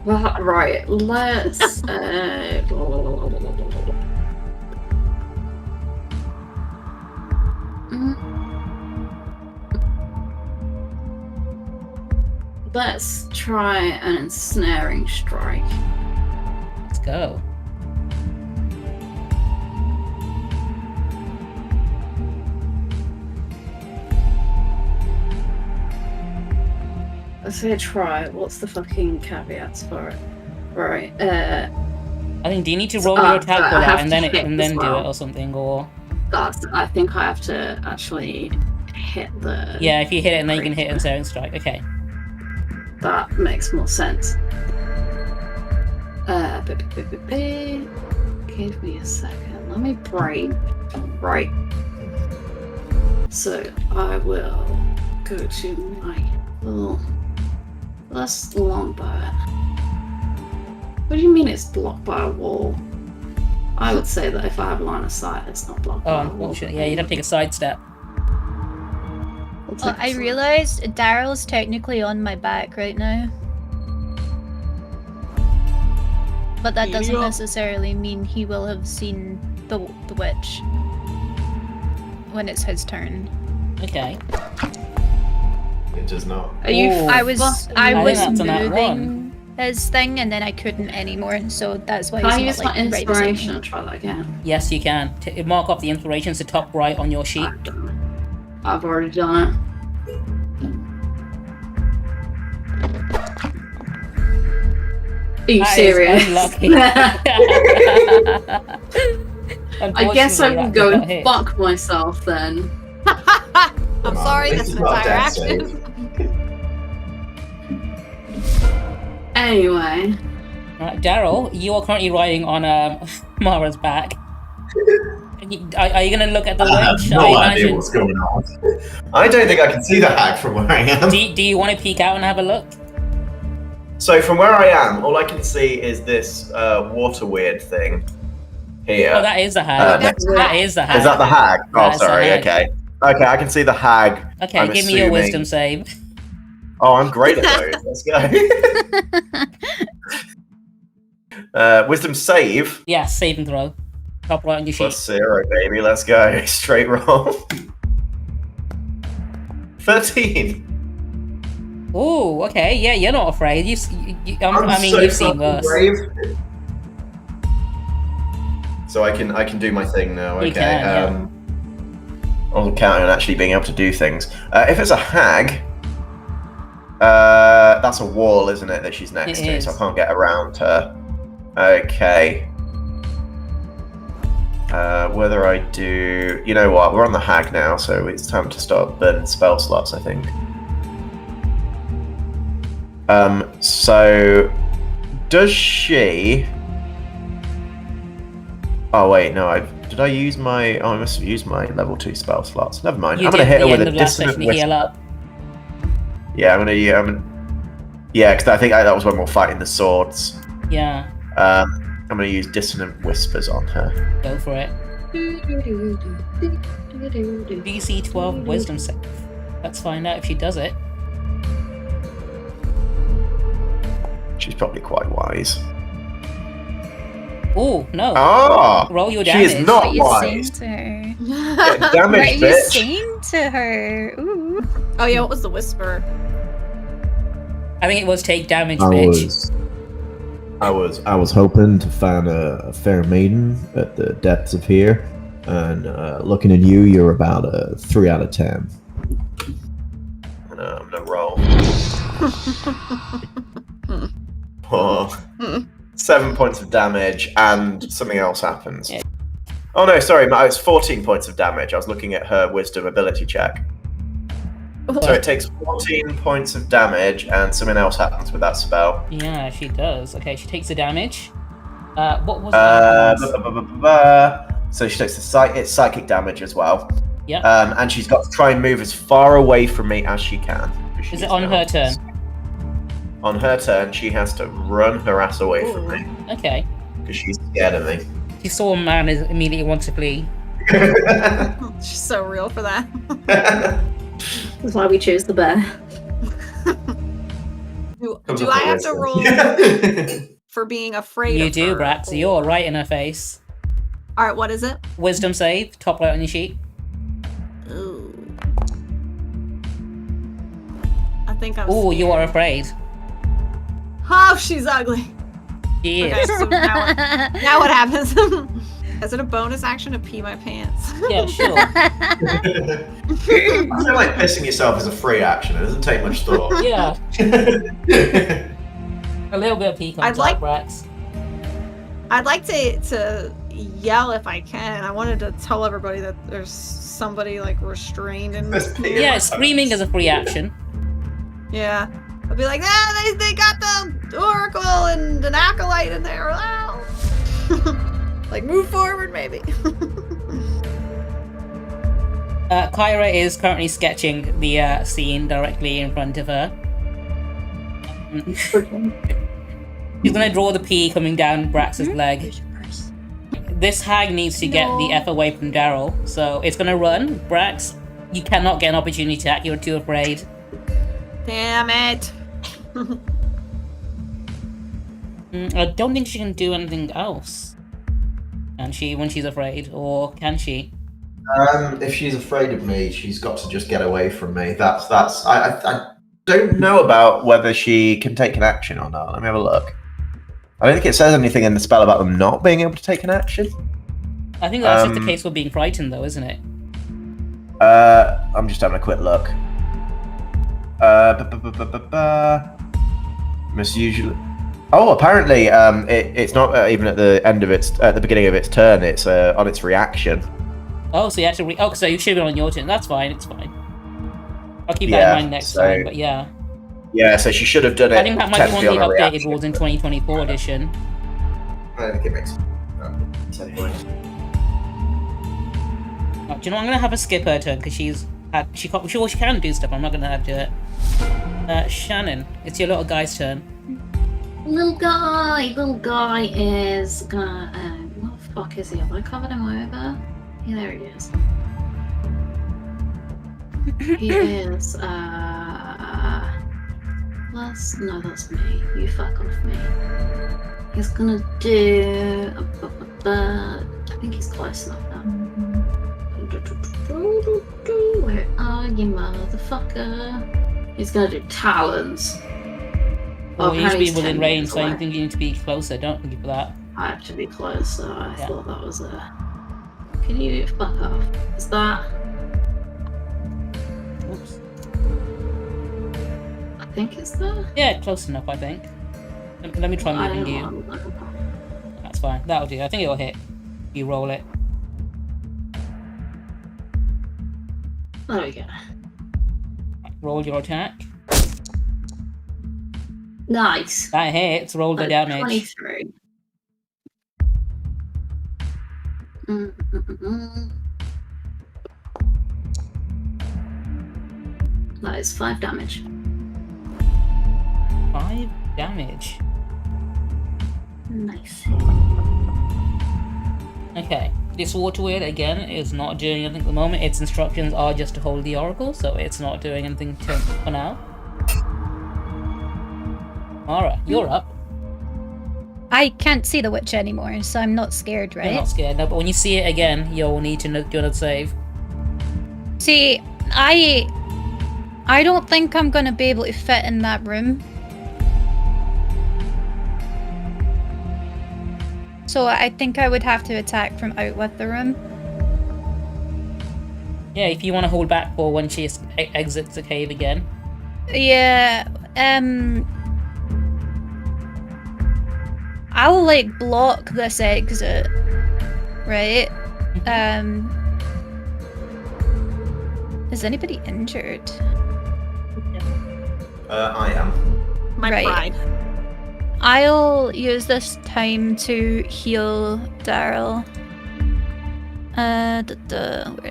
Right, let's. Let's try an ensnaring strike. Let's go. I say try. What's the fucking caveats for it? Right. I think, do you need to roll your attack for that and then do it or something, or? I think I have to actually hit the. Yeah, if you hit it and then you can hit ensnaring strike. Okay. That makes more sense. Give me a second. Let me brain. Right. So I will go to my little less longbow. What do you mean it's blocked by a wall? I would say that if I have line of sight, it's not blocked by a wall. Unfortunately, yeah, you'd have to take a sidestep. Oh, I realized Daryl's technically on my back right now. But that doesn't necessarily mean he will have seen the witch when it's his turn. Okay. It does not. I was moving his thing and then I couldn't anymore, so that's why Can I he's use not, my like, right inspiration beside and try that again? Yes, you can. Mark off the inspirations to top right on your sheet. I've already done it. Are you serious? I guess I will go and fuck myself then. I'm sorry, this entire action. Anyway. Right, Daryl, you are currently riding on Mara's back. Are you going to look at the witch? I have no idea what's going on. I don't think I can see the hag from where I am. Do you want to peek out and have a look? So from where I am, all I can see is this water weird thing here. Oh, that is the hag. That is the hag. Is that the hag? Oh, sorry. Okay. Okay, I can see the hag. Okay, give me your wisdom save. Oh, I'm great at those. Let's go. Wisdom save? Yeah, save and throw. Top right on your sheet. +0, baby. Let's go. Straight roll. 13. Oh, okay. Yeah, you're not afraid. You've seen worse. Brave. So I can do my thing now. Okay. You can, yeah. I'm counting on actually being able to do things. If it's a hag, that's a wall, isn't it, that she's next to? So I can't get around her. Okay. Whether I do... You know what? We're on the hag now, so it's time to start burning spell slots, I think. So... Does she... Oh, wait, no, did I use my... Oh, I must have used my level 2 spell slots. Never mind. I'm going to hit her with a dissonant whisper. Yeah, I'm going to... Yeah, because I think that was when we were fighting the swords. Yeah. I'm going to use dissonant whispers on her. Go for it. DC 12 wisdom save. Let's find out if she does it. She's probably quite wise. Oh, no. Ah! Roll your damage. She is not what you wise. saying to her? Get damage, What are you bitch. saying to her? Ooh. Oh yeah, what was the whisper? I think it was take damage, bitch. I was hoping to find a fair maiden at the depths of here, and looking at you, you're about a 3 out of 10. I'm gonna roll. Oh, 7 points of damage, and something else happens. Yeah. Oh no, sorry, it's 14 points of damage. I was looking at her wisdom ability check. So it takes 14 points of damage, and something else happens with that spell. Yeah, she does. Okay, she takes the damage. What was So she takes it's psychic damage as well. Yeah. And she's got to try and move as far away from me as she can. Is it on her turn? On her turn, she has to run her ass away from me. Okay. Because she's scared of me. She saw a man immediately wants to flee. She's so real for that. That's why we chose the bear. Do I have to roll for being afraid You of do, her? Brax. You're right in her face. Alright, what is it? Wisdom save, top right on your sheet. Ooh. I think I'm Ooh, you scared. are afraid. Oh, she's ugly. She is. Okay, so now what happens? Is it a bonus action to pee my pants? Yeah, sure. I feel like pissing yourself is a free action. It doesn't take much thought. Yeah. A little bit of pee comes out, Brax. I'd like to yell if I can. I wanted to tell everybody that there's somebody like restrained in this. Yeah, screaming is a free action. Yeah. I'd be like, they got the oracle and an acolyte in there. Wow. Like, move forward, maybe. Kyra is currently sketching the scene directly in front of her. She's gonna draw the pea coming down Brax's leg. This hag needs to get the F away from Daryl, so it's gonna run. Brax, you cannot get an opportunity attack, you're too afraid. Damn it. I don't think she can do anything else. Can she, when she's afraid? Or can she? If she's afraid of me, she's got to just get away from me. I don't know about whether she can take an action or not. Let me have a look. I don't think it says anything in the spell about them not being able to take an action. I think that's just the case for being frightened, though, isn't it? I'm just having a quick look. Must usually. Oh, apparently, it's not even at the beginning of its turn. It's on its reaction. Oh, so you have to so you should be on your turn. That's fine. It's fine. I'll keep that in mind next time. But yeah. Yeah, so she should have done it. I think that might be one of the updated rules in 2024 edition. I think it makes sense. Do you know what? I'm gonna have her skip her turn because she can do stuff. I'm not gonna have to do it. Shannon, it's your little guy's turn. Little guy is gonna. What the fuck is he? Have I covered him over? Yeah, there he is. He is. No, that's me. You fuck off me. He's gonna do. I think he's close enough now. Where are you, motherfucker? He's gonna do talons. Oh, you need to be within range, so I think you need to be closer, don't you, for that? I have to be closer. I thought that was a. Can you fuck off? Is that? Oops. I think it's that. Yeah, close enough, I think. Let me try moving you. That's fine. That'll do. I think it'll hit. You roll it. There we go. Roll your attack. Nice. That hits. Roll the damage. 23. That is 5 damage. 5 damage. Nice. Okay. This water weird, again, is not doing anything at the moment. Its instructions are just to hold the oracle, so it's not doing anything for now. Mara, you're up. I can't see the witch anymore, so I'm not scared, right? You're not scared, no, but when you see it again, you'll need to do another save. See, I don't think I'm gonna be able to fit in that room. So I think I would have to attack from out with the room. Yeah, if you want to hold back for when she exits the cave again. Yeah, I'll like block this exit, right? Is anybody injured? I am. My pride. I'll use this time to heal Daryl. Where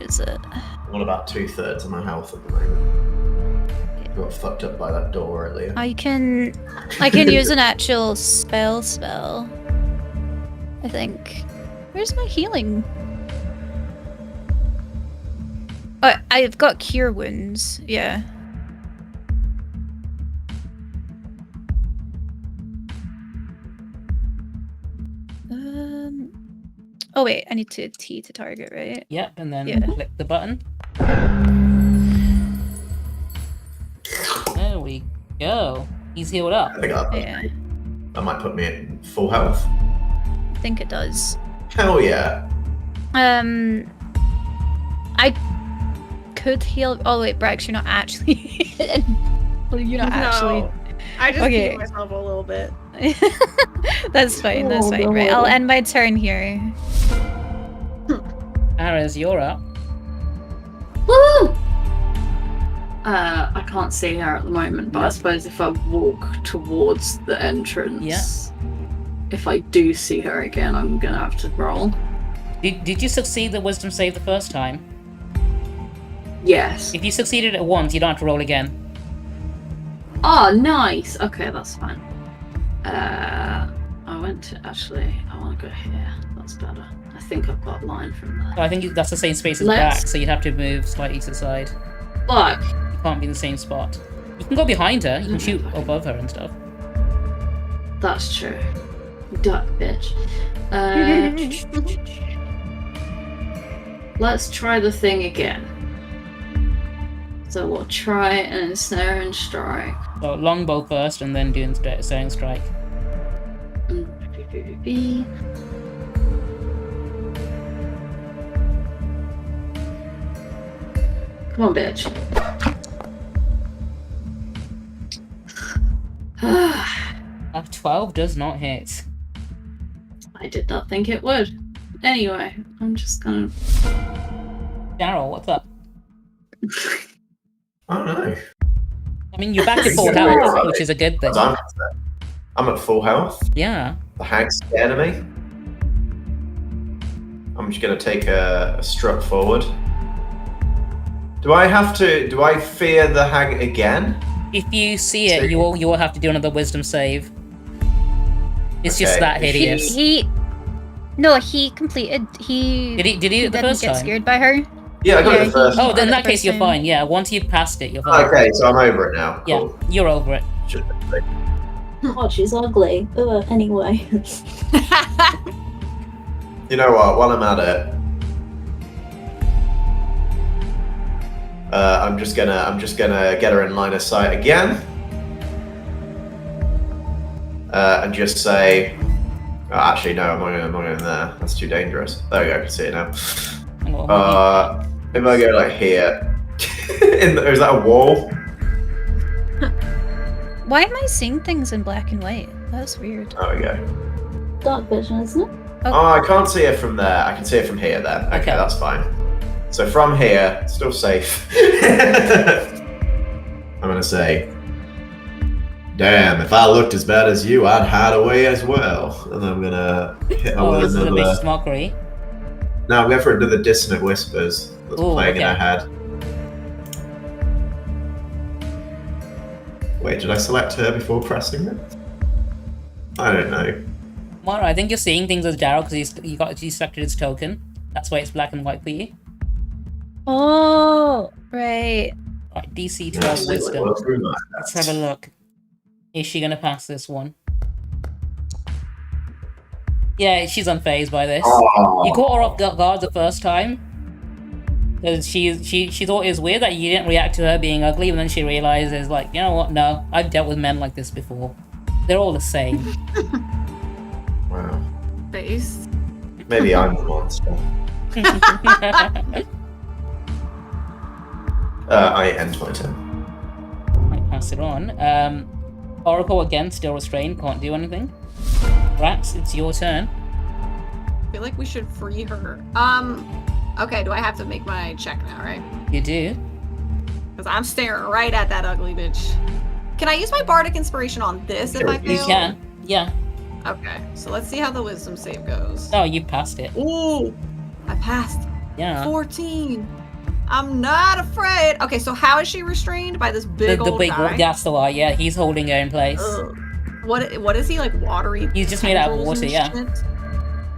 is it? I'm on about 2/3 of my health at the moment. Got fucked up by that door earlier. I can use an actual spell. I think. Where's my healing? I've got cure wounds. Yeah. Oh wait, I need to T to target, right? Yep, and then click the button. There we go. He's healed up. I think that might put me in full health. I think it does. Hell yeah. I could heal. Oh wait, Brax, you're not actually. You're not actually. I just healed myself a little bit. That's fine. That's fine. Right, I'll end my turn here. Ares, you're up. Woo! I can't see her at the moment, but I suppose if I walk towards the entrance, if I do see her again, I'm gonna have to roll. Did you succeed the wisdom save the first time? Yes. If you succeeded it once, you don't have to roll again. Oh, nice. Okay, that's fine. I want to go here. That's better. I think I've got a line from there. I think that's the same space as back, so you'd have to move slightly to the side. Fuck. You can't be in the same spot. You can go behind her. You can shoot above her and stuff. That's true. Duck, bitch. Let's try the thing again. So we'll try and ensnare and strike. So longbow first, and then do ensnare and strike. Come on, bitch. A 12 does not hit. I did not think it would. Anyway, I'm just gonna... Daryl, what's up? I don't know. I mean, you're back to full health, which is a good thing. I'm at full health. Yeah. The hag's the enemy. I'm just going to take a strut forward. Do I fear the hag again? If you see it, you will have to do another wisdom save. It's just that hideous. He completed. Did he do it the first get time? Scared by her. Yeah, I got it the first time. Oh, then in that case, you're fine. Yeah, once you've passed it, you're fine. Okay, so I'm over it now. Cool. Yeah, you're over it. Oh, she's ugly. Anyway. You know what? While I'm at it, I'm just gonna get her in line of sight again, and just say, oh, actually no, I'm not going in there. That's too dangerous. There we go. I can see it now. If I go like here, is that a wall? Why am I seeing things in black and white? That's weird. There we go. Dark vision, isn't it? Oh, I can't see it from there. I can see it from here then. Okay, that's fine. So from here, still safe. I'm gonna say, damn, if I looked as bad as you, I'd hide away as well. And I'm gonna hit her with another... vicious mockery. No, I'm going for another Dissonant Whispers that's playing in her head. Wait, did I select her before pressing it? I don't know. Mara, I think you're seeing things as Daryl because he selected his token. That's why it's black and white for you. Oh, right. Right, DC 12 Wisdom. Let's have a look. Is she going to pass this one? Yeah, she's unfazed by this. Oh. You caught her off guard the first time. Because she thought it was weird that you didn't react to her being ugly, and then she realizes, like, you know what, no, I've dealt with men like this before. They're all the same. Wow. Face. Maybe I'm the monster. I end my turn. I pass it on. Oracle again, still restrained, can't do anything. Rats, it's your turn. I feel like we should free her. Okay, do I have to make my check now, right? You do. Because I'm staring right at that ugly bitch. Can I use my bardic inspiration on this if I fail? You can, yeah. Okay, so let's see how the wisdom save goes. Oh, you passed it. Ooh, I passed. Yeah. 14. I'm not afraid. Okay, so how is she restrained? By this big old guy? That's the why, yeah. He's holding her in place. Ugh. What is he, like, watery? He's just made out of water, yeah.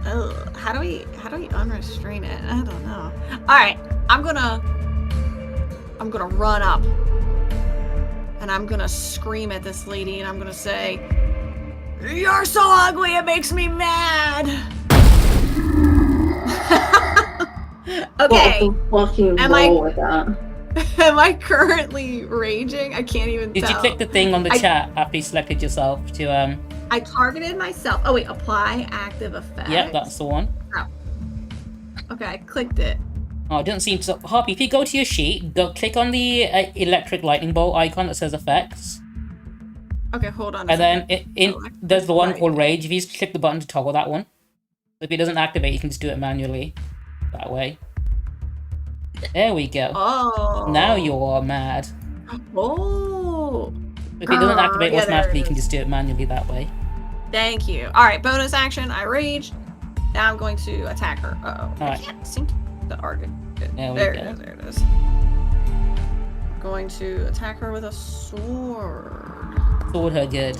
Ugh. How do we unrestrain it? I don't know. All right, I'm gonna I'm gonna run up. And I'm gonna scream at this lady and I'm gonna say, "You're so ugly, it makes me mad." Okay. Am I currently raging? I can't even tell. Did you click the thing on the chat after you selected yourself to I targeted myself. Oh wait, apply active effect. Yep, that's the one. Oh. Okay, I clicked it. Oh, it doesn't seem to... Harpy, if you go to your sheet, click on the electric lightning bolt icon that says effects. Okay, hold on. And then there's the one called Rage. If you just click the button to toggle that one. If it doesn't activate, you can just do it manually. That way. There we go. Oh. Now you're mad. Oh. If it doesn't activate automatically, you can just do it manually that way. Thank you. Alright, bonus action. I raged. Now I'm going to attack her. Uh-oh. I can't seem to... The target. There it is. There it is. I'm going to attack her with a sword. Sword her good.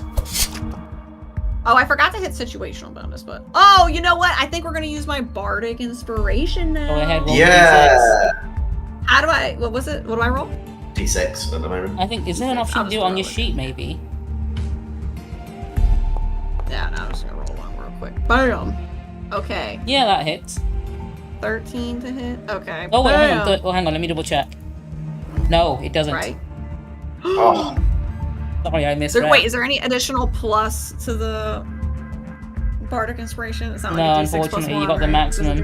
Oh, I forgot to hit situational bonus, but oh, you know what? I think we're gonna use my bardic inspiration now. Go ahead, roll Yeah. How do I? What was it? What do I roll? D6 at the moment. I think is there an option to do it on your sheet maybe? Yeah, no, I'm just gonna roll one real quick. Bam. Okay. Yeah, that hits. 13 to hit. Okay. Oh wait, hang on. Let me double check. No, it doesn't. Right. Oh. Sorry, I missed. Wait, is there any additional plus to the bardic inspiration? It's not no, like a D6 unfortunately, plus you got the maximum.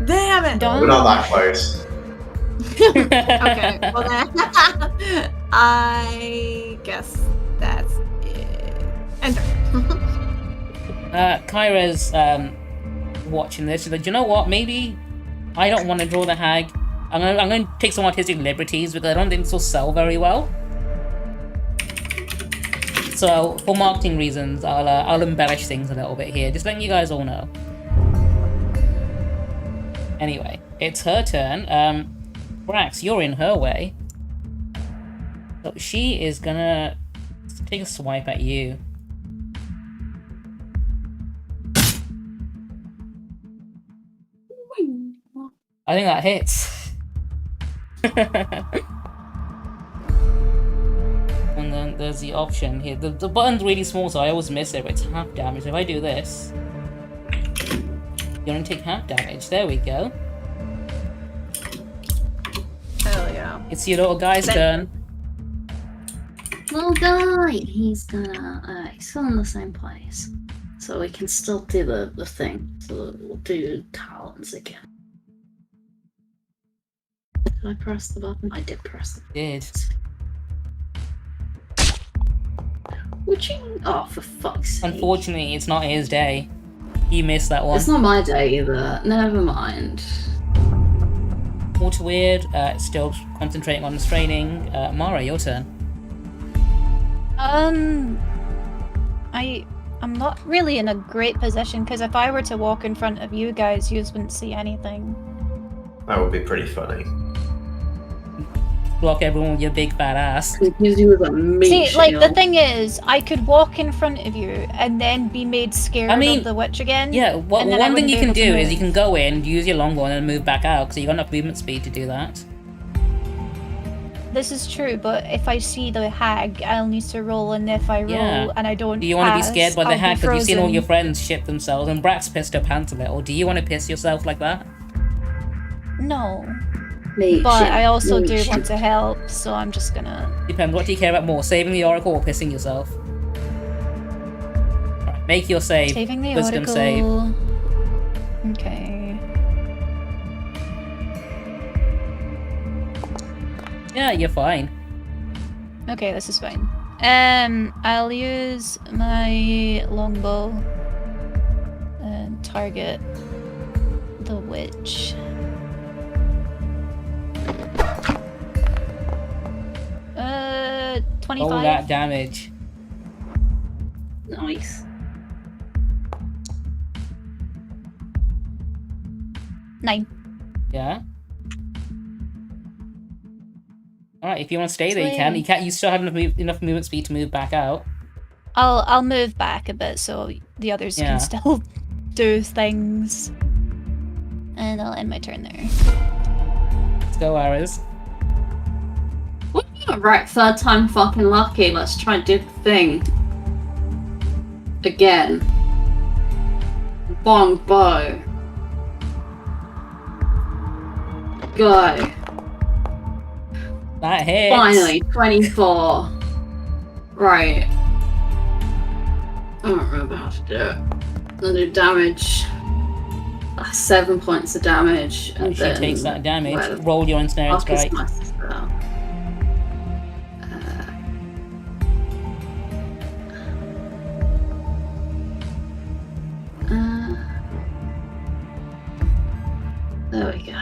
Damn it! We're not that close. Okay, well then, I guess that's it. Enter. Kyra's watching this. She's like, you know what? Maybe I don't want to draw the hag. I'm going to take some artistic liberties because I don't think this will sell very well. So for marketing reasons, I'll embellish things a little bit here, just letting you guys all know. Anyway, it's her turn. Brax, you're in her way. So she is gonna take a swipe at you. I think that hits. And then there's the option here. The button's really small, so I always miss it, but it's half damage. If I do this, you're gonna take half damage. There we go. Hell yeah. It's your little guy's turn. Little guy, he's gonna, he's still in the same place. So we can still do the thing. So we'll do talons again. Did I press the button? I did press the button. Did. Oh, for fuck's sake. Unfortunately, it's not his day. He missed that one. It's not my day either. Never mind. Water weird, still concentrating on straining. Mara, your turn. I'm not really in a great position because if I were to walk in front of you guys, you wouldn't see anything. That would be pretty funny. Block everyone with your big fat ass. Confuse you with a meat See, like, the thing is, I could walk in front of you and then be made scared of the witch again. Yeah, one thing you can do is you can go in, use your longbow, and then move back out, so you got enough movement speed to do that. This is true, but if I see the hag, I'll need to roll, and if I roll and I don't Do you want to be pass, scared by the I'll hag be because you've seen all frozen. your friends shit themselves, and Brax pissed her pants a little. Do you want to piss yourself like that? No. Meat But shit. I also Meat do shit. want to help, so I'm just gonna... Depends, what do you care about more, saving the oracle or pissing yourself? Alright, make your save. Saving the Wisdom oracle. save. Okay. Yeah, you're fine. Okay, this is fine. I'll use my longbow and target the witch. Uh, 25. All that damage. Nice. 9. Yeah. Alright, if you want to stay there, you can. You still have enough movement speed to move back out. I'll move back a bit so the others can still do things. And I'll end my turn there. Let's go, Ares. Right, third time fucking lucky. Let's try and do the thing. Again. Bong bow. Go. That hits. Finally, 24. Right. I don't remember how to do it. I'll do damage. 7 points of damage. And she takes that damage. Roll your ensnaring strike. There we go.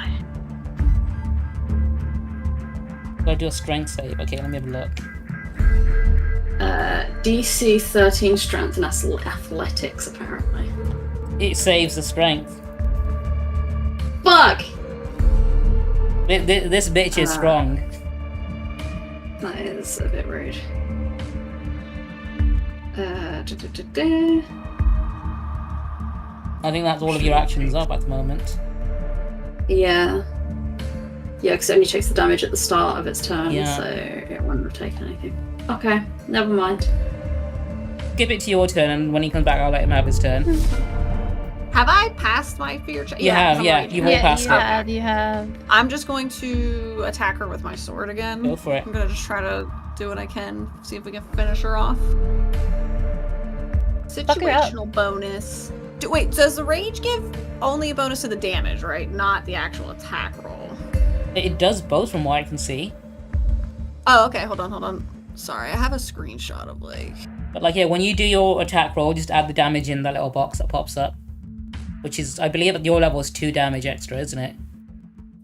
Gotta do a strength save. Okay, let me have a look. DC 13 strength, and that's athletics, apparently. It saves the strength. Fuck! This bitch is strong. That is a bit rude. I think that's all of your actions up at the moment. Yeah. Yeah, because it only takes the damage at the start of its turn, Yeah. so it wouldn't have taken anything. Okay, never mind. Give it to your turn, and when he comes back, I'll let him have his turn. Have I passed my fear check? You have, yeah. You've all passed it. You have. I'm just going to attack her with my sword again. Go for it. I'm gonna just try to do what I can, see if we can finish her off. Situational bonus. Wait, does the rage give only a bonus to the damage, right? Not the actual attack roll. It does both from what I can see. Oh, okay, hold on. Sorry, I have a screenshot of like... But like, yeah, when you do your attack roll, just add the damage in that little box that pops up. Which is, I believe at your level is 2 damage extra, isn't it?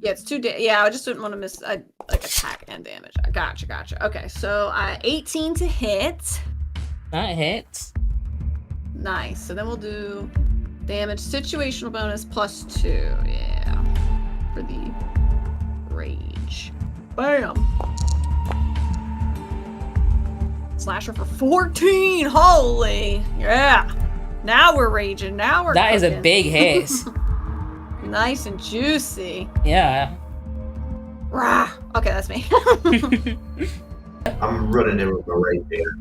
Yeah, it's 2 yeah, I just didn't want to miss, like, attack and damage. Gotcha. Okay, so 18 to hit. That hits. Nice, so then we'll do damage situational bonus plus 2, yeah. For the rage. Bam! Slasher for 14! Holy! Yeah! Now we're raging, now we're That cooking. is a big hit. Nice and juicy. Yeah. Rah! Okay, that's me. I'm running in with my rapier.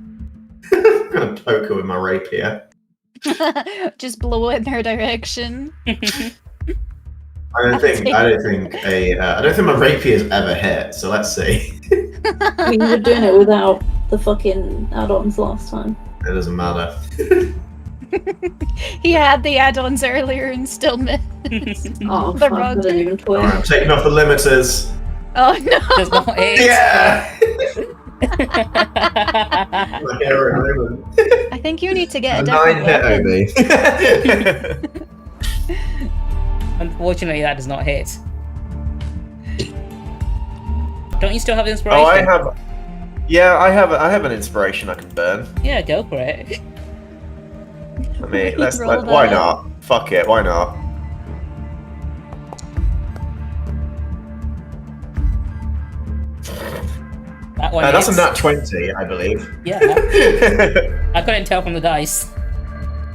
I'm gonna poke her with my rapier. Just blow it in her direction. I don't think my rapier's ever hit. So let's see. I mean, you were doing it without the fucking add-ons last time. It doesn't matter. He had the add-ons earlier and still missed. Oh, The fuck, rod. I didn't even twitch. Alright, I'm taking off the limiters. Oh no! Does not hit. Yeah. My hero moment. I think you need to get a A different 9 hit weapon. Obi. Unfortunately, that does not hit. Don't you still have inspiration? Oh, I have. Yeah, I have an inspiration I can burn. Yeah, go for it. I mean, Roll why that. not? Fuck it, why not? That one That's a hits. nat 20, I believe. Yeah. I couldn't tell from the dice.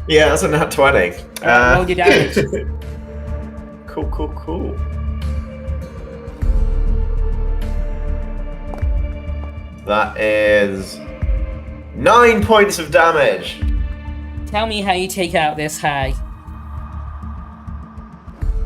Yeah, that's a nat 20. Roll your damage. Cool. That is 9 points of damage. Tell me how you take out this hag.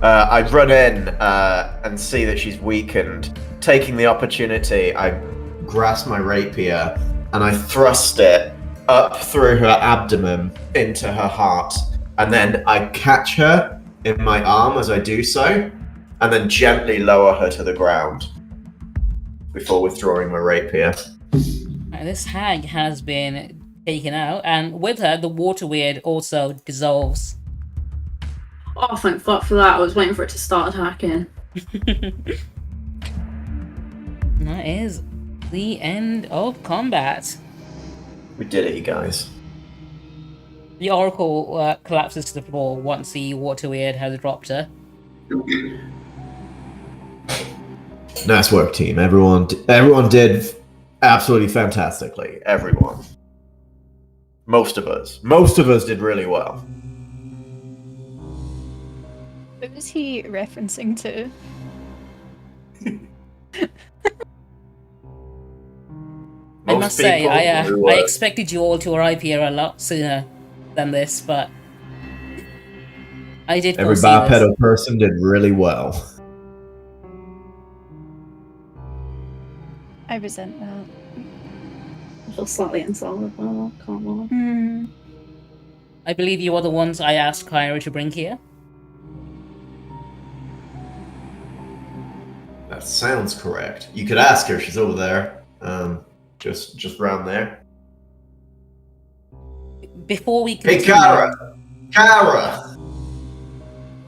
I run in and see that she's weakened. Taking the opportunity, I grasp my rapier and I thrust it up through her abdomen into her heart. And then I catch her in my arm as I do so, and then gently lower her to the ground before withdrawing my rapier. Now, this hag has been taken out, and with her, the water weird also dissolves. Oh, thank fuck for that. I was waiting for it to start attacking. And that is the end of combat. We did it, you guys. The Oracle collapses to the floor once the water weird has dropped her. Nice work, team. Everyone did absolutely fantastically. Everyone. Most of us did really well. Who is he referencing to? I must say, I expected you all to arrive here a lot sooner than this, but I did. Every bipedal person did really well. I resent that. I feel slightly insulted, but I can't lie. I believe you are the ones I asked Kyra to bring here. That sounds correct. You could ask her. She's over there. Just round there. Before we continue... Hey, Kyra!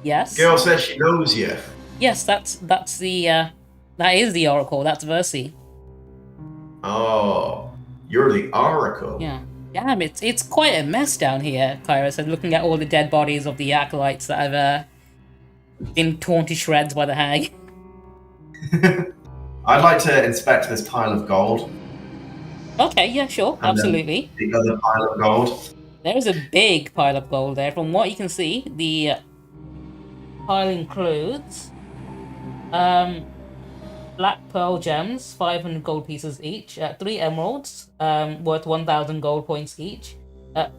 Yes? Girl says she knows you. Yes, that's the, that is the Oracle. That's Versi. Oh, you're the Oracle. Yeah. Damn, it's quite a mess down here, Kyra said, looking at all the dead bodies of the acolytes that have been torn to shreds by the hag. I'd like to inspect this pile of gold. Okay, yeah, sure, and absolutely. The other pile of gold. There is a big pile of gold there. From what you can see, the pile includes black pearl gems, 500 gold pieces each, 3 emeralds, worth 1,000 gold points each, a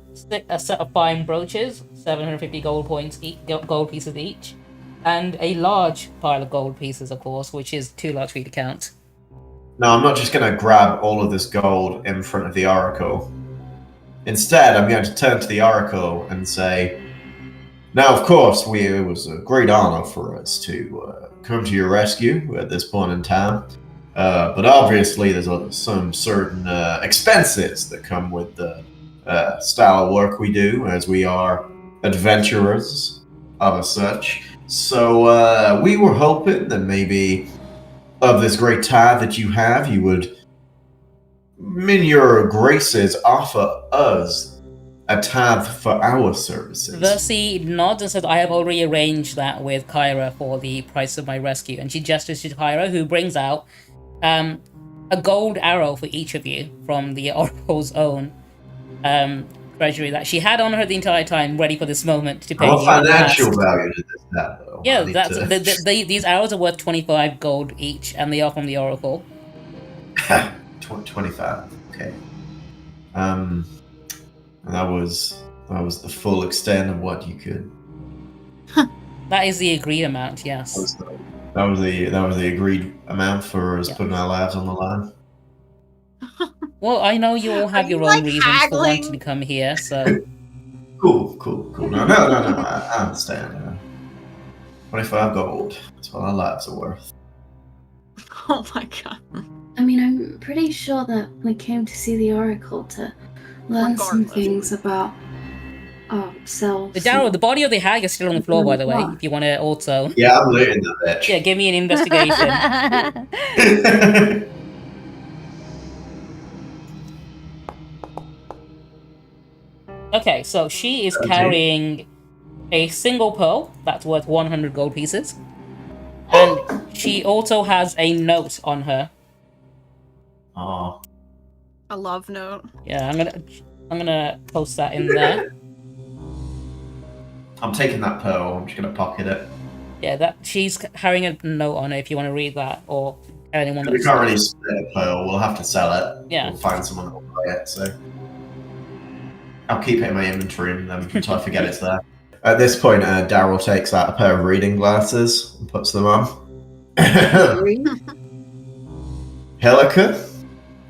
set of fine brooches, 750 gold points gold pieces each, and a large pile of gold pieces, of course, which is too large for you to count. No, I'm not just going to grab all of this gold in front of the Oracle. Instead, I'm going to turn to the Oracle and say, now, of course, it was a great honor for us to come to your rescue at this point in time. But obviously, there's some certain expenses that come with the style of work we do, as we are adventurers of such. So we were hoping that maybe of this great tithe that you have, you would, in your graces, offer us a tithe for our services. Versi nods and says, I have already arranged that with Kyra for the price of my rescue. And she gestures to Kyra, who brings out a gold arrow for each of you from the Oracle's own treasury that she had on her the entire time, ready for this moment to pay. What financial value to this have, though? Yeah, these arrows are worth 25 gold each, and they are from the Oracle. 25. Okay. That was the full extent of what you could. That is the agreed amount. Yes. That was the agreed amount for us putting our lives on the line. Well, I know you all have your own reasons for wanting to come here, so. Cool. No, I understand. 25 gold. That's what our lives are worth. Oh my god. I mean, I'm pretty sure that we came to see the Oracle to learn some things about ourselves. The body of the hag is still on the floor, by the way, if you want to also... Yeah, I'm looting that bitch. Yeah, give me an investigation. Okay, so she is carrying a single pearl that's worth 100 gold pieces. And she also has a note on her. Oh. A love note. Yeah, I'm gonna post that in there. I'm taking that pearl. I'm just gonna pocket it. Yeah, that she's carrying a note on it. If you want to read that, or anyone. We can't really split a pearl. We'll have to sell it. Yeah. We'll find someone that will buy it. So I'll keep it in my inventory until I forget it's there. At this point, Daryl takes out a pair of reading glasses and puts them on. Helica,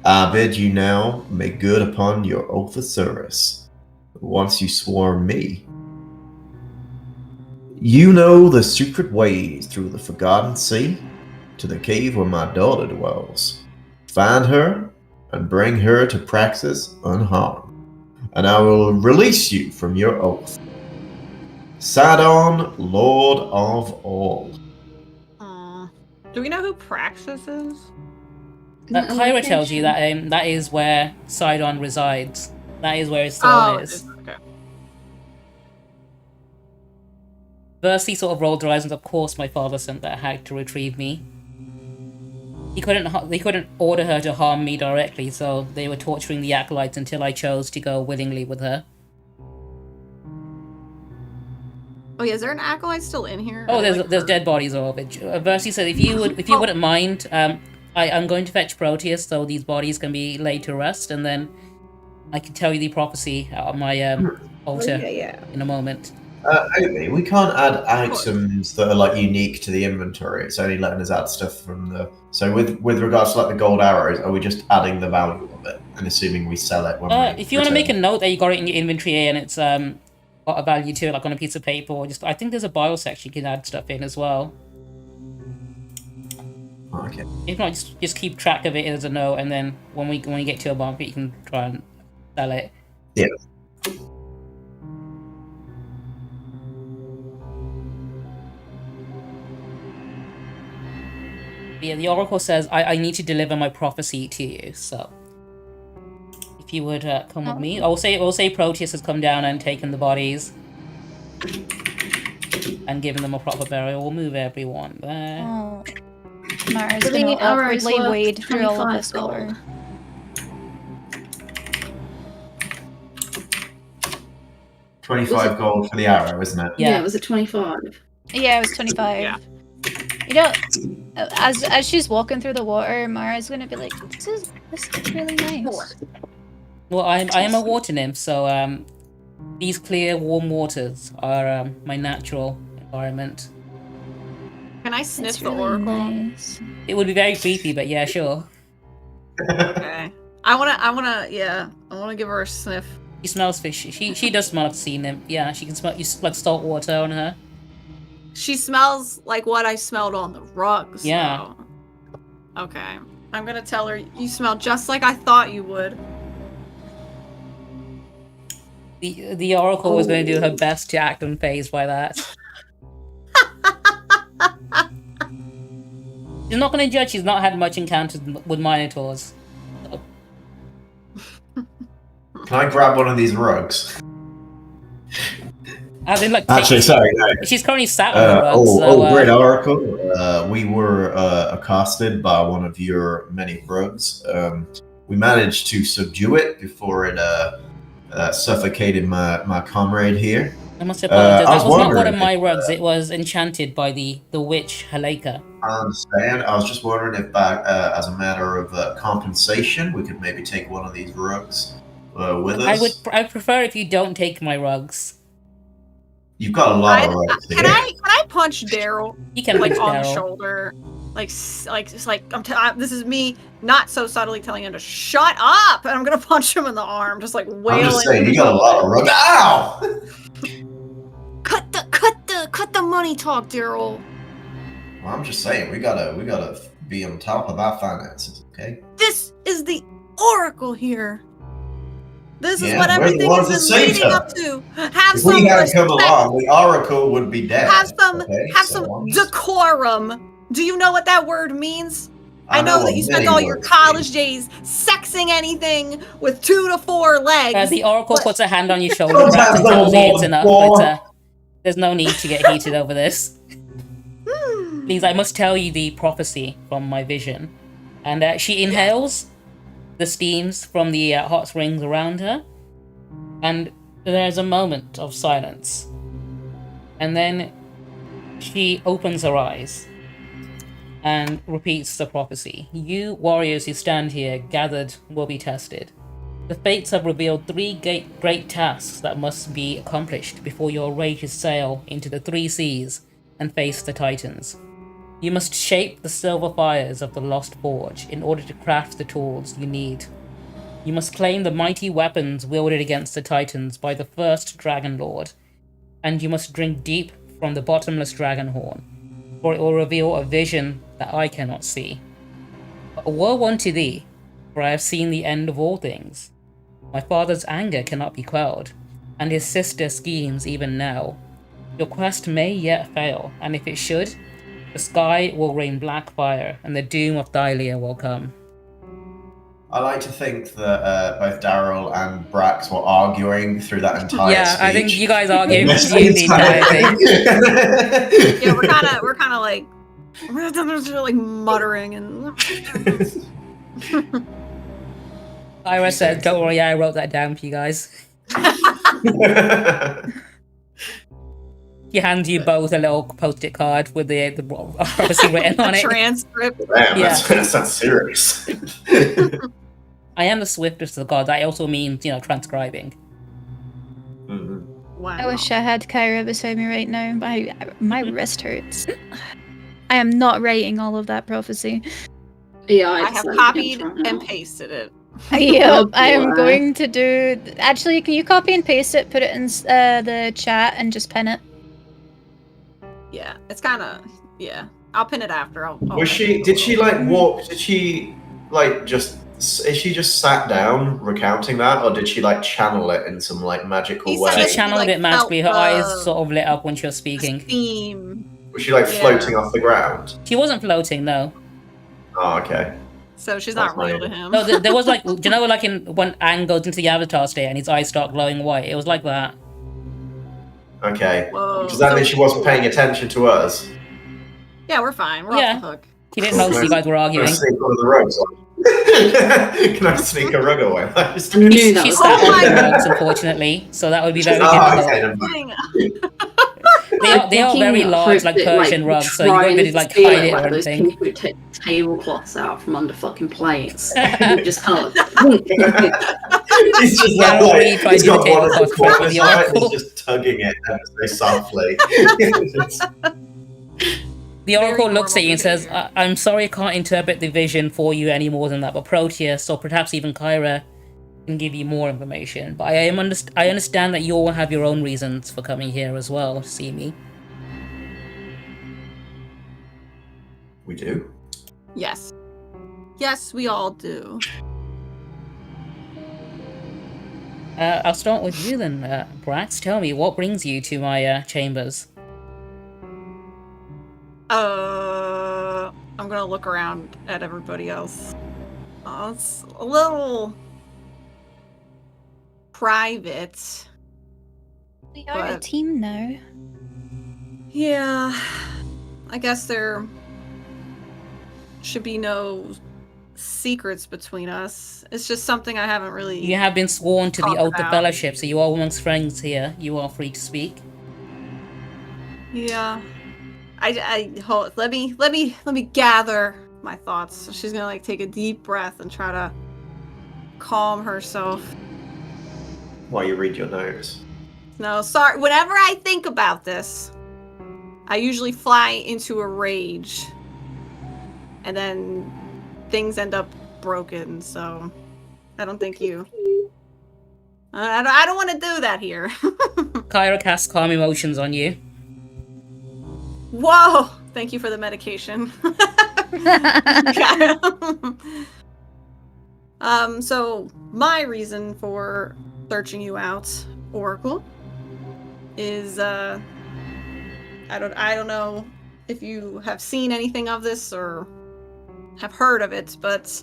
I bid you now make good upon your oath of service. Once you swore me, you know the secret ways through the forgotten sea to the cave where my daughter dwells. Find her and bring her to Praxis unharmed, and I will release you from your oath. Sidon, Lord of all. Do we know who Praxis is? Kyra tells you that that is where Sidon resides. That is where his soul is. Okay. Versi sort of rolled her eyes and, of course, my father sent that hag to retrieve me. He couldn't order her to harm me directly, so they were torturing the acolytes until I chose to go willingly with her. Oh yeah, is there an acolyte still in here? Oh, there's dead bodies all of it. Versi said if you wouldn't mind, I'm going to fetch Proteus so these bodies can be laid to rest, and then I can tell you the prophecy out of my altar in a moment. Obi, we can't add items that are like unique to the inventory. It's only letting us add stuff from the. So with regards to like the gold arrows, are we just adding the value of it and assuming we sell it when we if you want to make a note that you got it in your inventory and it's got a value to it, like on a piece of paper, or just I think there's a bio section you can add stuff in as well. Okay. If not, just keep track of it as a note, and then when you get to a market, you can try and sell it. Yeah. Yeah, the Oracle says, I need to deliver my prophecy to you, so if you would come with me. I'll say Proteus has come down and taken the bodies and given them a proper burial. We'll move everyone there. Oh. Mara's gonna awkwardly wade through all of this water. $25 gold for the arrow, isn't it? Yeah, it was at 25. Yeah, it was 25. Yeah. You know, as she's walking through the water, Mara's gonna be like, this is really nice. Well, I am a water nymph, so these clear, warm waters are my natural environment. Can I sniff That's the really oracle? nice. It would be very creepy, but yeah, sure. Okay. I wanna give her a sniff. She smells fishy. She does smell like a sea nymph. Yeah, she can smell like salt water on her. She smells like what I smelled on the rugs. Yeah. So. Okay. I'm gonna tell her you smell just like I thought you would. The Oracle was going to do her best to act unfazed by that. She's not going to judge. She's not had much encounters with Minotaurs. So. Can I grab one of these rugs? As in, like, Actually, sorry, no. She's currently sat on the rug. Great Oracle. We were accosted by one of your many rugs. We managed to subdue it before it suffocated my comrade here. I must apologize. That was not one of my rugs. It was enchanted by the witch Haleka. I understand. I was just wondering if, as a matter of compensation, we could maybe take one of these rugs with us. I prefer if you don't take my rugs. You've got a lot of rugs here. Can I punch Daryl? You can like punch on the Daryl. shoulder, this is me not so subtly telling him to shut up, and I'm gonna punch him in the arm, just like wailing. I'm just saying, you got a lot of rugs. Ow! Cut the money talk, Daryl. Well, I'm just saying, we gotta be on top of our finances, okay? This is the Oracle here. This is what we're the everything ones has that been saved leading her. up to. Have If some we hadn't come respect. along, the Oracle would be dead. Have some I'm just- decorum. Do you know what that word means? I know that you spent all your college days sexing anything with 2 to 4 legs. The Oracle puts a hand on your shoulder Don't perhaps, have and no tells you more it's than enough, four. but there's no need to get heated over this. Please, I must tell you the prophecy from my vision. And she inhales the steams from the hot springs around her, and there's a moment of silence. And then she opens her eyes and repeats the prophecy. You warriors who stand here gathered will be tested. The fates have revealed 3 great tasks that must be accomplished before you are ready to sail into the 3 seas and face the Titans. You must shape the silver fires of the Lost Forge in order to craft the tools you need. You must claim the mighty weapons wielded against the Titans by the first Dragonlord, and you must drink deep from the bottomless dragon horn, for it will reveal a vision that I cannot see. But woe unto thee, for I have seen the end of all things. My father's anger cannot be quelled, and his sister schemes even now. Your quest may yet fail, and if it should, the sky will rain black fire, and the doom of Thylia will come. I like to think that both Daryl and Brax were arguing through that entire speech. I think you guys argued the entire thing. Yeah, we're kind of like muttering and. Ira said, "Don't worry, I wrote that down for you guys." He hands you both a little post-it card with the prophecy written on it. Transcript. Damn, Yeah. that's serious. I am the swiftest of the gods. That also means, transcribing. Wow. I wish I had Kyra beside me right now. My wrist hurts. I am not writing all of that prophecy. Yeah, I have copied and pasted it. Yep, I am going to do... Actually, can you copy and paste it, put it in the chat, and just pin it? Yeah, it's kind of... Yeah, I'll pin it after. Did she just sat down recounting that, or did she channel it in some magical way? She channeled it magically. Her eyes sort of lit up when she was speaking. Theme. Was she floating off the ground? She wasn't floating, no. Oh, okay. So she's not real to him. No, there was do you know when Aang goes into the Avatar state and his eyes start glowing white? It was like that. Okay. Whoa. Does that mean she wasn't paying attention to us? Yeah, we're fine. We're off the hook. He didn't notice you guys were arguing. Can I sneak one of the rugs on? Can I sneak a rug away? She sat on the rugs, unfortunately, so that would be very difficult. They are very large, Persian rugs, so you won't really hide it or anything. People who take tablecloths out from under fucking plates. Just kind of. He's just he's got one of the corners out and he's just tugging it ever so softly. The Oracle looks at you and says, I'm sorry I can't interpret the vision for you any more than that, but Proteus, or perhaps even Kyra, can give you more information. But I understand that you all have your own reasons for coming here as well to see me. We do? Yes. Yes, we all do. I'll start with you then, Bratz. Tell me, what brings you to my chambers? I'm gonna look around at everybody else. It's a little private. We are a team now. Yeah, I guess there should be no secrets between us. It's just something I haven't really. You have been sworn to the oath of fellowship, so you are amongst friends here. You are free to speak. Yeah. I hold. Let me gather my thoughts. So she's gonna take a deep breath and try to calm herself. While you read your notes. No, sorry. Whenever I think about this, I usually fly into a rage, and then things end up broken. So I don't think you. I don't want to do that here. Kyra casts calm emotions on you. Whoa! Thank you for the medication. So my reason for searching you out, Oracle, is I don't know if you have seen anything of this or have heard of it, but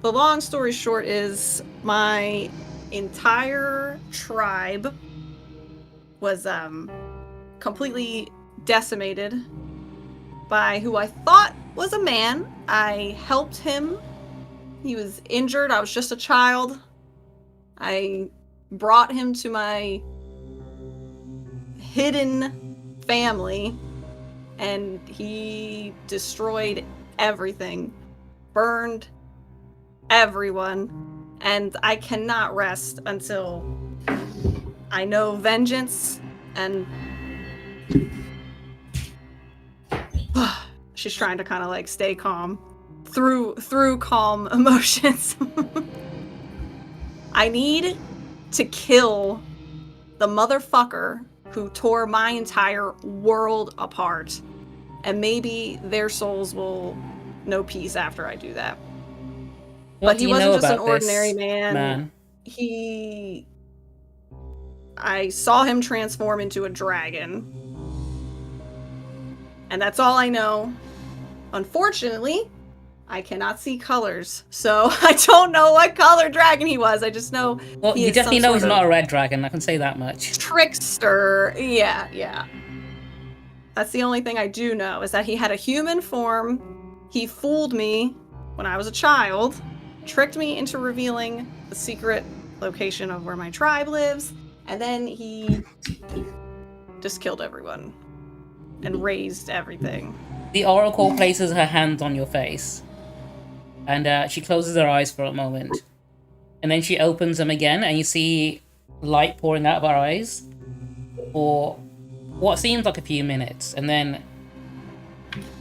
the long story short is my entire tribe was completely decimated by who I thought was a man. I helped him. He was injured. I was just a child. I brought him to my hidden family, and he destroyed everything, burned everyone, and I cannot rest until I know vengeance. And she's trying to kind of stay calm through calm emotions. I need to kill the motherfucker who tore my entire world apart, and maybe their souls will know peace after I do that. What but he wasn't just an about ordinary this man. I saw him transform into a dragon. And that's all I know. Unfortunately, I cannot see colors, so I don't know what color dragon he was. I just know. Well, you definitely know he's not a red dragon. I can say that much. Trickster. Yeah. That's the only thing I do know, is that he had a human form. He fooled me when I was a child, tricked me into revealing the secret location of where my tribe lives, and then he just killed everyone and raised everything. The Oracle places her hands on your face, and she closes her eyes for a moment, and then she opens them again, and you see light pouring out of her eyes for what seems like a few minutes, and then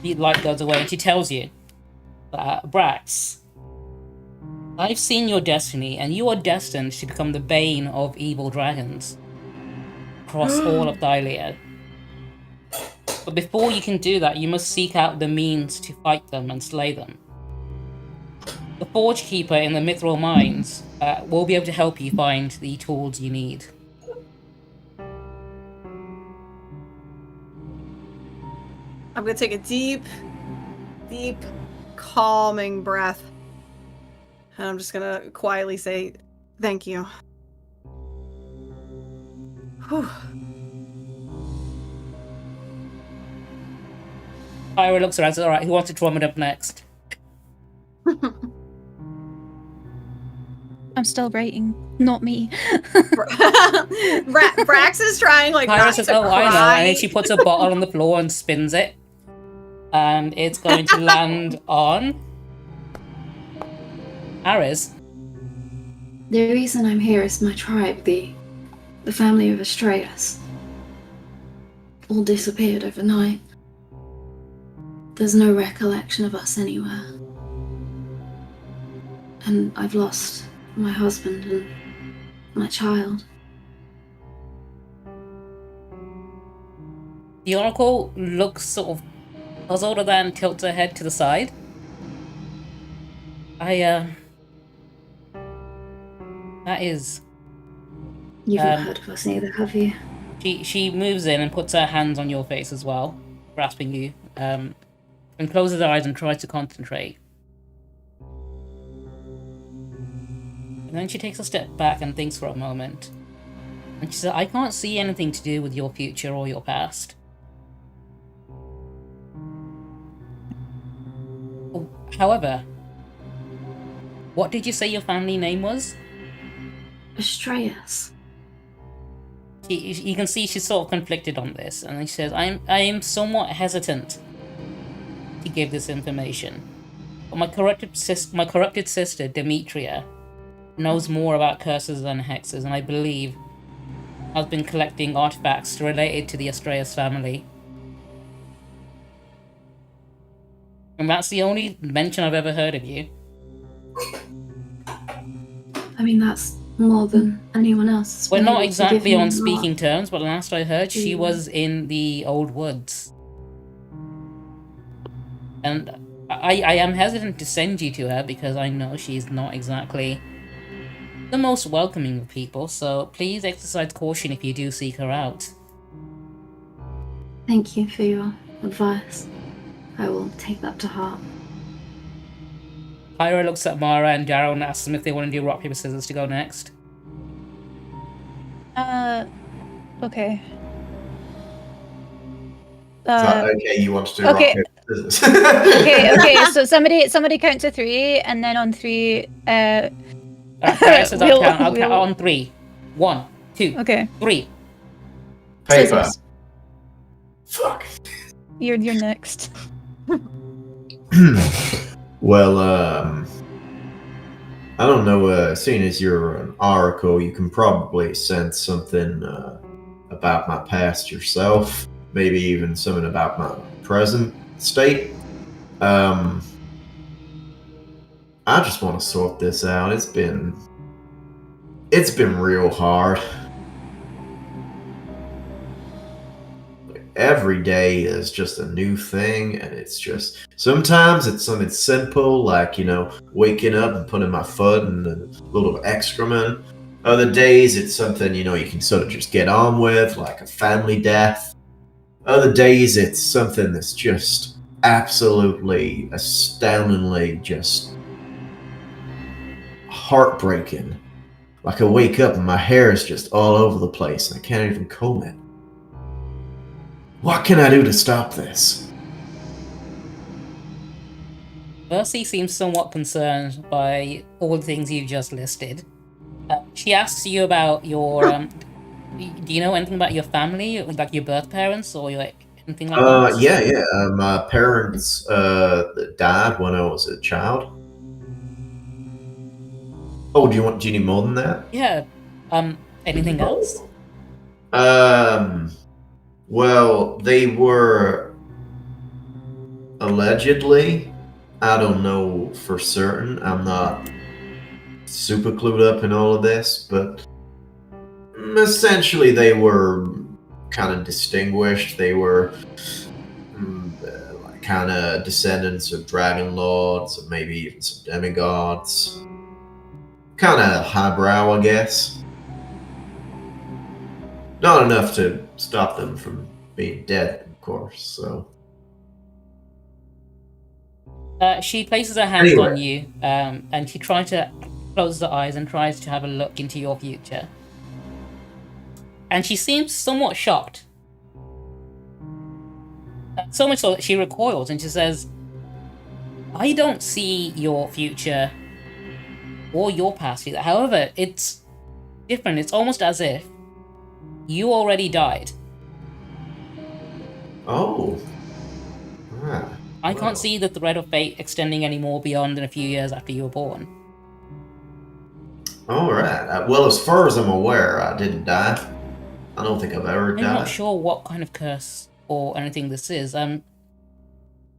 the light goes away, and she tells you, Brax, I've seen your destiny, and you are destined to become the bane of evil dragons across all of Lair. But before you can do that, you must seek out the means to fight them and slay them. The Forge Keeper in the Mithril Mines will be able to help you find the tools you need. I'm gonna take a deep, calming breath. And I'm just gonna quietly say, thank you. Whew. Ira looks around and says, alright, who wants to drum it up next? I'm still writing, not me. Brax is trying like Ira not says, to oh, cry. I know, and then she puts a bottle on the floor and spins it. And it's going to land on Ares. The reason I'm here is my tribe, the family of Astraeus. All disappeared overnight. There's no recollection of us anywhere. And I've lost my husband and my child. The Oracle looks sort of puzzled and then tilts her head to the side. That is... You've not heard of us either, have you? She moves in and puts her hands on your face as well, grasping you, and closes her eyes and tries to concentrate. And then she takes a step back and thinks for a moment. And she says, I can't see anything to do with your future or your past. However, what did you say your family name was? Astraeus. You can see she's sort of conflicted on this, and then she says, I am somewhat hesitant to give this information. But my corrupted sister, Demetria, knows more about curses than hexes, and I believe has been collecting artifacts related to the Astraeus family. And that's the only mention I've ever heard of you. I mean, that's more than anyone else. We're not exactly on speaking terms, but last I heard, she was in the Old Woods. And I am hesitant to send you to her because I know she's not exactly the most welcoming of people, so please exercise caution if you do seek her out. Thank you for your advice. I will take that to heart. Pyra looks at Mara and Darrow and asks them if they want to do rock, paper, scissors to go next. Okay. Is that okay? You want to do okay. rock, paper, scissors? okay. So somebody count to 3, and then on 3, I'll count on 3. 1, 2, okay. 3. Paper. Scissors. Fuck. You're next. Well, I don't know, seeing as you're an oracle, you can probably sense something about my past yourself, maybe even something about my present state. I just want to sort this out. It's been real hard. Every day is just a new thing, and it's just sometimes it's something simple like, waking up and putting my foot in a little excrement. Other days it's something, you can sort of just get on with, like a family death. Other days it's something that's just absolutely, astoundingly just heartbreaking. Like I wake up and my hair is just all over the place and I can't even comb it. What can I do to stop this? Mercy seems somewhat concerned by all the things you've just listed. She asks you about your Do you know anything about your family, like your birth parents, or your anything like that? Yeah. My parents died when I was a child. Oh, do you need more than that? Yeah. Anything else? Well, they were allegedly. I don't know for certain. I'm not super clued up in all of this, but essentially they were kind of distinguished. They were kind of descendants of Dragonlords, and maybe even some demigods. Kind of highbrow, I guess. Not enough to stop them from being dead, of course, so. She places her hands on you, and she tries to close her eyes and tries to have a look into your future. And she seems somewhat shocked. So much so that she recoils and she says, I don't see your future or your past either. However, it's different. It's almost as if you already died. Oh. Ah, I can't see the thread of fate extending any more beyond than a few years after you were born. All right. Well, as far as I'm aware, I didn't die. I don't think I've ever died. I'm not sure what kind of curse or anything this is.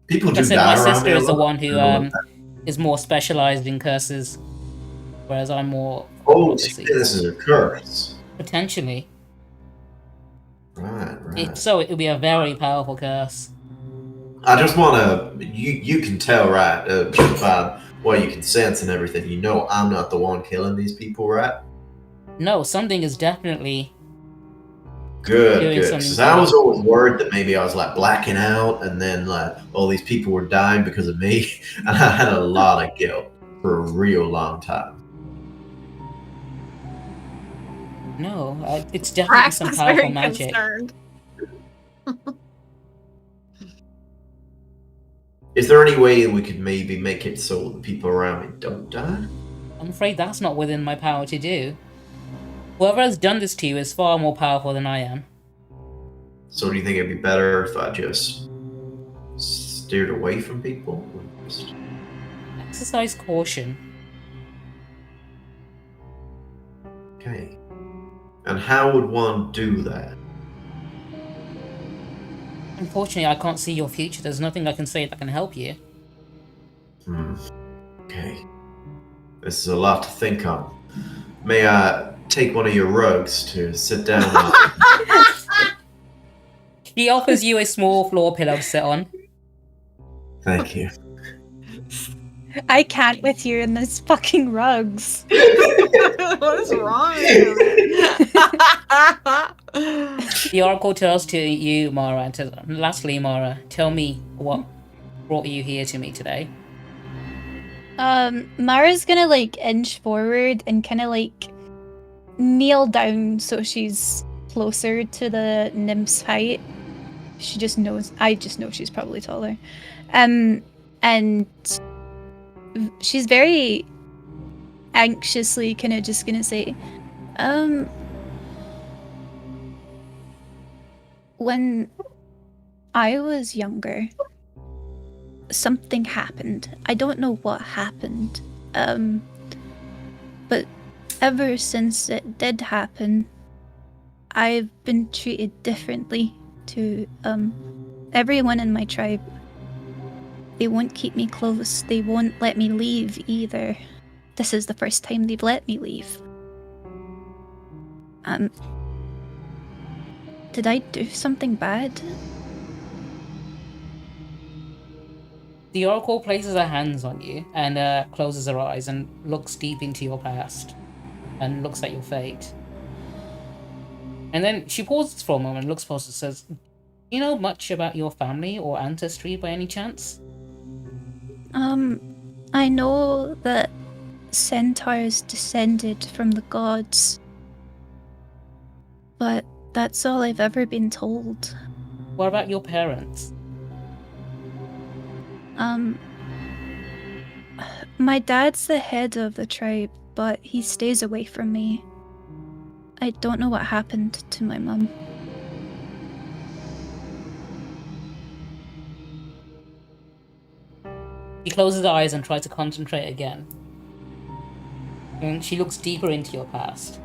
People like do I said, die my around sister me a is the lot. one who is more specialized in curses, whereas I'm more. Oh, this is a curse. Potentially. Right. So it would be a very powerful curse. I just want to. You can tell, right? By what you can sense and everything. You know, I'm not the one killing these people, right? No, something is definitely. Good. Because I was always worried that maybe I was like blacking out, and then like all these people were dying because of me, and I had a lot of guilt for a real long time. No, it's definitely some powerful magic. Concerned. Is there any way we could maybe make it so the people around me don't die? I'm afraid that's not within my power to do. Whoever has done this to you is far more powerful than I am. So do you think it'd be better if I just steered away from people? Exercise caution. Okay. And how would one do that? Unfortunately, I can't see your future. There's nothing I can say that can help you. Okay. This is a lot to think on. May I take one of your rugs to sit down on? He offers you a small floor pillow to sit on. Thank you. I can't with you in those fucking rugs. What is wrong with you? The oracle tells to you, Mara, and says, lastly, Mara, tell me what brought you here to me today. Mara's gonna like inch forward and kind of like kneel down so she's closer to the nymph's height. She just knows. I just know she's probably taller. And she's very anxiously kind of just gonna say, when I was younger, something happened. I don't know what happened. But ever since it did happen, I've been treated differently to everyone in my tribe. They won't keep me close. They won't let me leave either. This is the first time they've let me leave. Did I do something bad? The oracle places her hands on you and closes her eyes and looks deep into your past and looks at your fate. And then she pauses for a moment and looks past and says, do you know much about your family or ancestry by any chance? I know that centaurs descended from the gods, but that's all I've ever been told. What about your parents? My dad's the head of the tribe, but he stays away from me. I don't know what happened to my mum. She closes her eyes and tries to concentrate again. And she looks deeper into your past.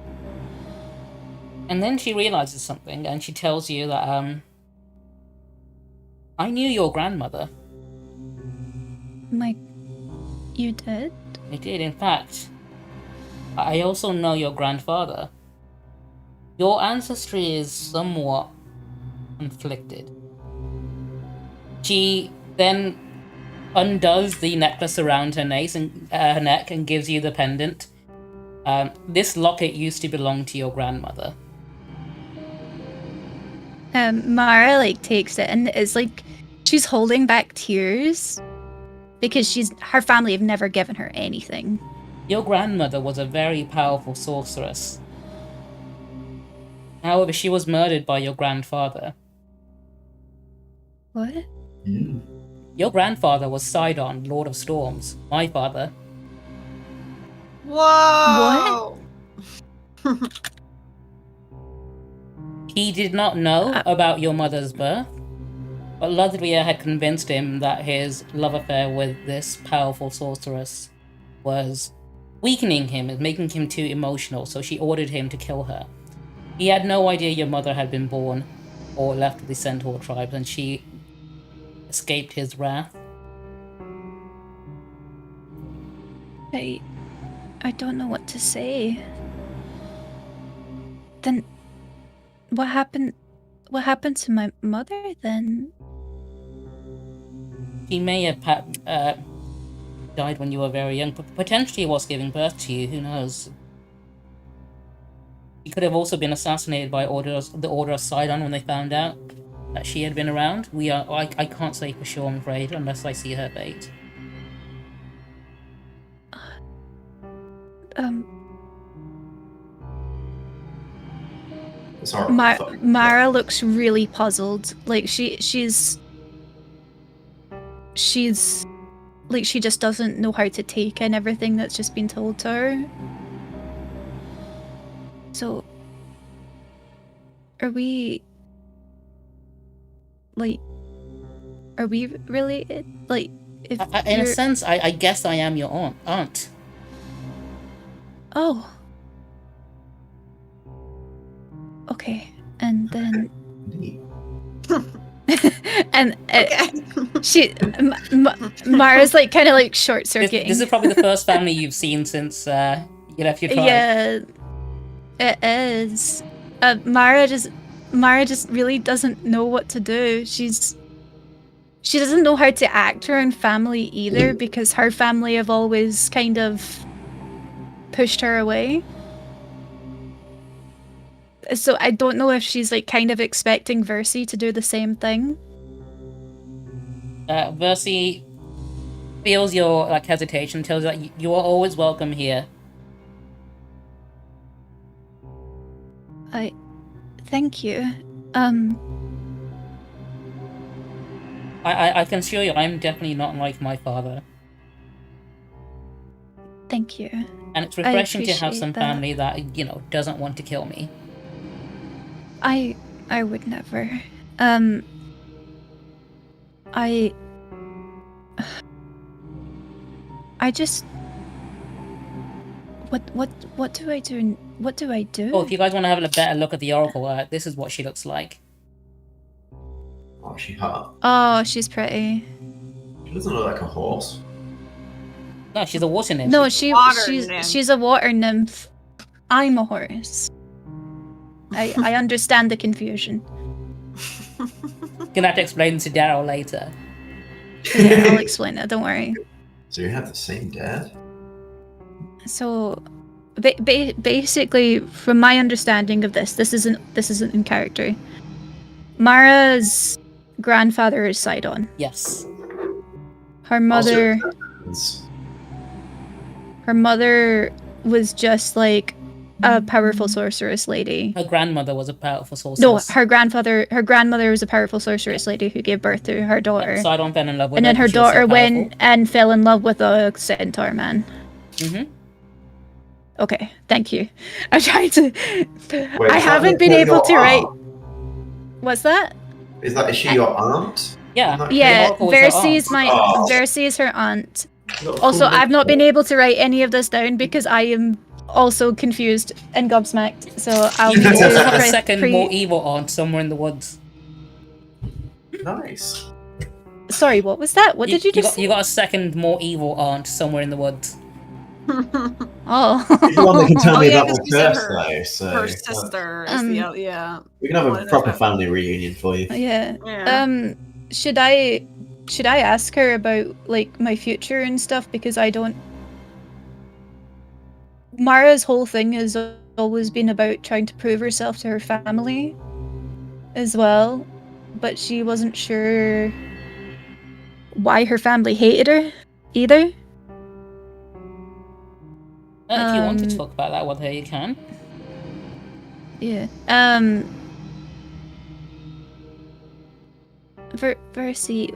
And then she realizes something, and she tells you that, I knew your grandmother. You did? I did, in fact. I also know your grandfather. Your ancestry is somewhat conflicted. She then undoes the necklace around her neck and gives you the pendant. This locket used to belong to your grandmother. Mara takes it and is she's holding back tears because her family have never given her anything. Your grandmother was a very powerful sorceress. However, she was murdered by your grandfather. What? Your grandfather was Sidon, Lord of Storms, my father. Whoa! What? He did not know about your mother's birth, but Ludwig had convinced him that his love affair with this powerful sorceress was weakening him and making him too emotional, so she ordered him to kill her. He had no idea your mother had been born or left with the Centaur tribes, and she escaped his wrath. I don't know what to say. Then what happened to my mother then? She may have died when you were very young, but potentially was giving birth to you, who knows? She could have also been assassinated by the Order of Sidon when they found out that she had been around. I can't say for sure, I'm afraid, unless I see her fate. Mara looks really puzzled. She's she just doesn't know how to take in everything that's just been told to her. So, are we related? If in a sense, I guess I am your aunt. Oh. Okay, and then and Mara's kind of short circuiting. This is probably the first family you've seen since you left your tribe. Yeah, it is. Mara just really doesn't know what to do. She doesn't know how to act her own family either, because her family have always kind of pushed her away. So I don't know if she's kind of expecting Versi to do the same thing. Versi feels your hesitation, tells you that you are always welcome here. Thank you. I can assure you, I'm definitely not like my father. Thank you. And it's refreshing to have some family that doesn't want to kill me. I would never. I just. What do I do? What do I do? Oh, if you guys want to have a better look at the Oracle, this is what she looks like. Oh, she hot. Oh, she's pretty. She doesn't look like a horse. No, she's a water nymph. No, she's a water nymph. I'm a horse. I understand the confusion. Gonna have to explain to Daryl later. Yeah, I'll explain it. Don't worry. So you have the same dad? So, basically, from my understanding of this isn't in character. Mara's grandfather is Sidon. Yes. Her mother was just a powerful sorceress lady. Her grandmother was a powerful sorceress. No, her grandmother was a powerful sorceress lady who gave birth to her daughter. Sidon fell in love with her. And then her daughter went and fell in love with a centaur man. Mm-hmm. Okay, thank you. I'm trying to. Wait, I haven't been able to write. What's that? Is she your aunt? Yeah. Yeah, Oracle is her aunt. Versi is her aunt. Also, I've not been able to write any of this down because I am also confused and gobsmacked. So I'll You need also to have a second, more evil aunt somewhere in the woods. Nice. Sorry, what was that? What did you just say? You got a second, more evil aunt somewhere in the woods. Oh. You're the one that can tell me about because my you said first life, so her sister is the yeah. we can have a proper family reunion for you. Yeah. Yeah. Should I ask her about like my future and stuff, because I don't. Mara's whole thing has always been about trying to prove herself to her family as well, but she wasn't sure why her family hated her either. If you want to talk about that with her, you can. Yeah. Versi,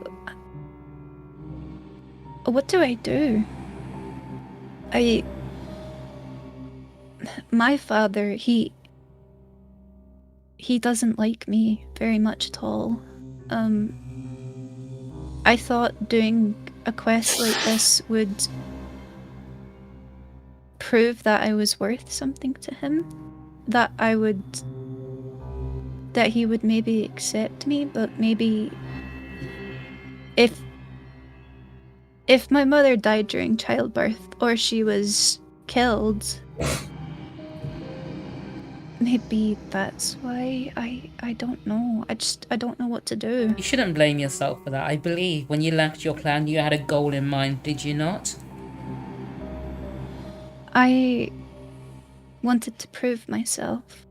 what do I do? My father, he doesn't like me very much at all. I thought doing a quest like this would prove that I was worth something to him, that he would maybe accept me, but maybe if my mother died during childbirth or she was killed, maybe that's why. I don't know. I don't know what to do. You shouldn't blame yourself for that. I believe when you left your clan, you had a goal in mind, did you not? I wanted to prove myself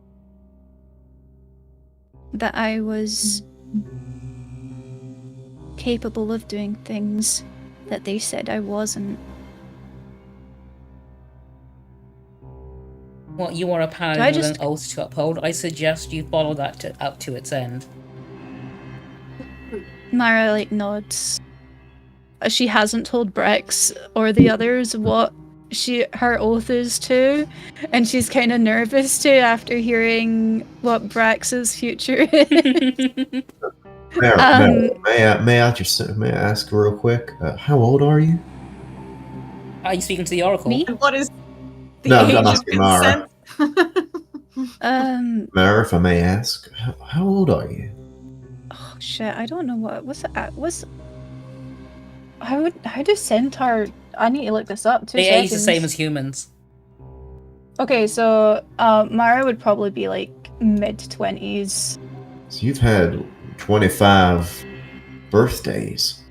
that I was capable of doing things that they said I wasn't. Well, you are a paladin with an oath to uphold. I suggest you follow that up to its end. Mara nods. She hasn't told Brex or the others what her oath is to, and she's kind of nervous too after hearing what Brax's future is. May I ask real quick? How old are you? Are you speaking to the Oracle? Me? What is the No, age that must of be Mara. consent? Mara, if I may ask, how old are you? Oh shit! I don't know how does centaur? I need to look this up. They age the same as humans. Okay, so Mara would probably be mid-20s. So you've had 25 birthdays,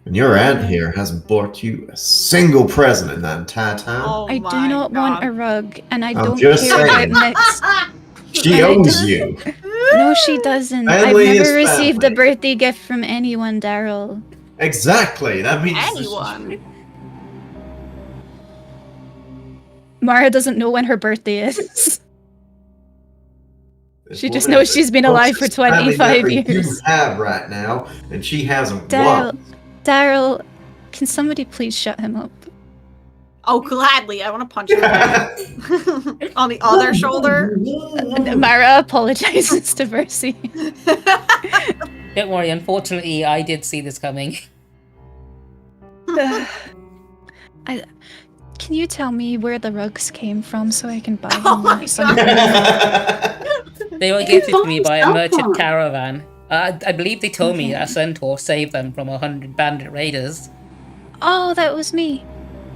and your aunt here hasn't bought you a single present in that entire time. Oh I do not want a rug, and I don't just care about saying. mix. She owes you. No, she doesn't. Family I've is never received a family. birthday gift from anyone, Daryl. Exactly. That means Anyone. Mara doesn't know when her birthday is. This She just woman knows is she's been the alive for closest family 25 member years. You have right now, and she hasn't won. Daryl, can somebody please shut him up? Oh, gladly. I want to punch him on the other shoulder. Mara apologizes to Versi. Don't worry, unfortunately, I did see this coming. Can you tell me where the rugs came from so I can buy them something? They were gifted to me by a merchant caravan. I believe they told me that a centaur saved them from 100 bandit raiders. Oh, that was me.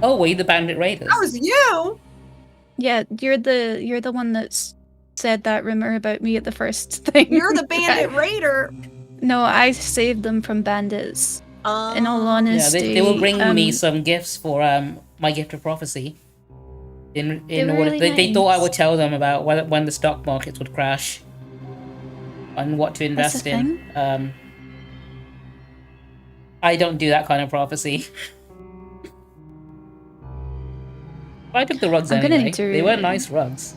Oh, were you the bandit raiders? That was you. Yeah, you're the one that said that rumor about me at the first thing. You're the bandit raider. No, I saved them from bandits. In all honesty, yeah, they were bringing me some gifts for my gift of prophecy. In order, really they thought I nice. would tell them about when the stock markets would crash and what to invest in. I don't do that kind of prophecy. I took the rugs anyway. They were nice rugs.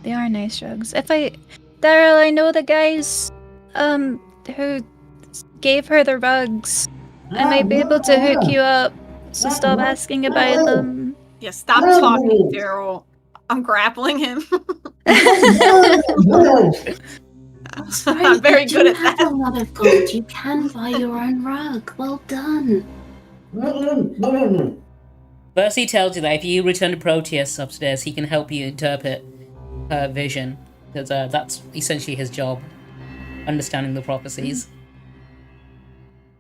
They are nice rugs. Daryl, I know the guys who gave her the rugs. I might be able to hook you up, so stop asking about them. Yeah, stop talking, Daryl. I'm grappling him. I'm very good at that. A lot of gold. You can buy your own rug. Well done. Percy tells you that if you return to Proteus upstairs, he can help you interpret her vision, because that's essentially his job, understanding the prophecies.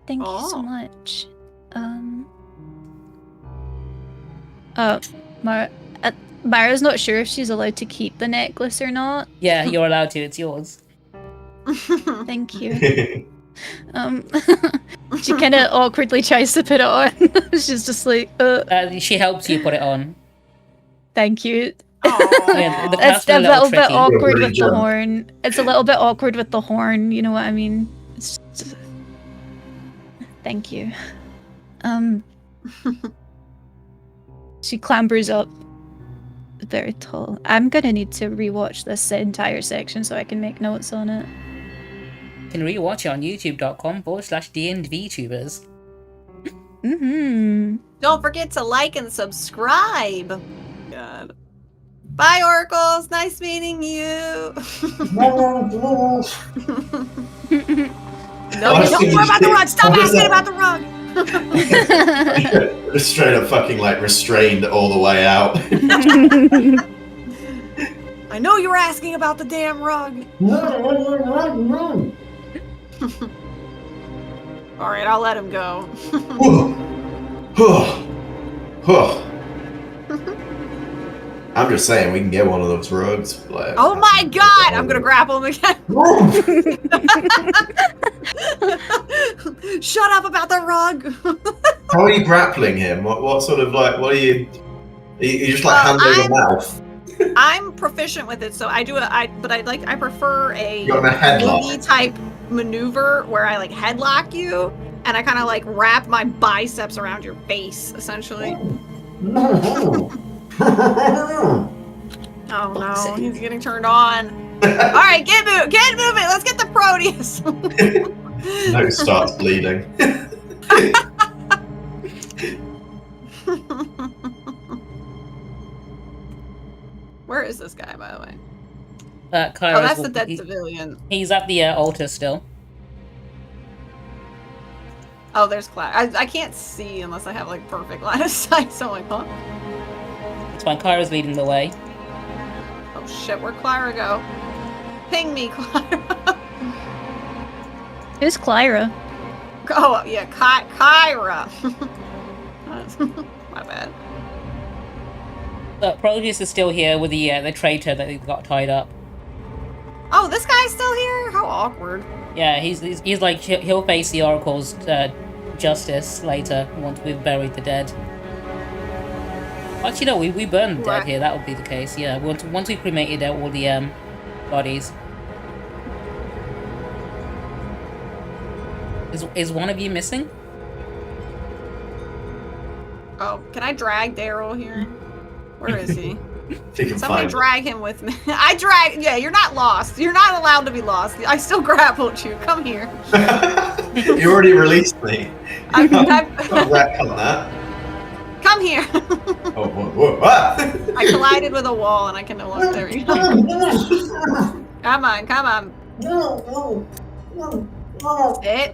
Thank you so much. Mara's not sure if she's allowed to keep the necklace or not. Yeah, you're allowed to. It's yours. Thank you. She kind of awkwardly tries to put it on. She's just like, She helps you put it on. Thank you. Yeah, it's a little bit awkward really with the horn. It's a little bit awkward with the horn, you know what I mean? It's just... Thank you. She clambers up very tall. I'm gonna need to rewatch this entire section so I can make notes on it. You can rewatch it on youtube.com/DNVTubers. Don't forget to like and subscribe. God. Bye, Oracles. Nice meeting you. No, don't worry about the rug. Stop asking about the rug. Just straight up fucking like restrained all the way out. I know you were asking about the damn rug. All right, I'll let him go. I'm just saying we can get one of those rugs. Like, oh my god! I'm gonna grapple him again. Shut up about the rug. How are you grappling him? What sort of like? What are you? You just like hand over your mouth. I'm proficient with it, so I do it. But I prefer a headlock type maneuver where I like headlock you, and I kind of like wrap my biceps around your face, essentially. Oh no, he's getting turned on. All right, get moving. Let's get the Proteus. Nose starts bleeding. Where is this guy, by the way? Kyra's, that's the dead civilian. He's at the altar still. Oh, there's Clara. I can't see unless I have like perfect line of sight, so I'm like, huh? It's fine, Kyra's leading the way. Oh shit, where'd Clara go? Ping me, Clara. Who's Clara? Oh, yeah, Kyra. My bad. Proteus is still here with the traitor that got tied up. Oh, this guy's still here? How awkward. Yeah, he's like, he'll face the Oracle's justice later once we've buried the dead. Actually, no, we burned the dead here. That would be the case. Yeah, once we cremated out all the bodies. Is one of you missing? Oh, can I drag Daryl here? Where is he? Somebody drag him with me. Yeah, you're not lost. You're not allowed to be lost. I still grappled you. Come here. You already released me. I'm wreck on that. Come here. Whoa. Ah! I collided with a wall and I can no longer. There you go. Come on.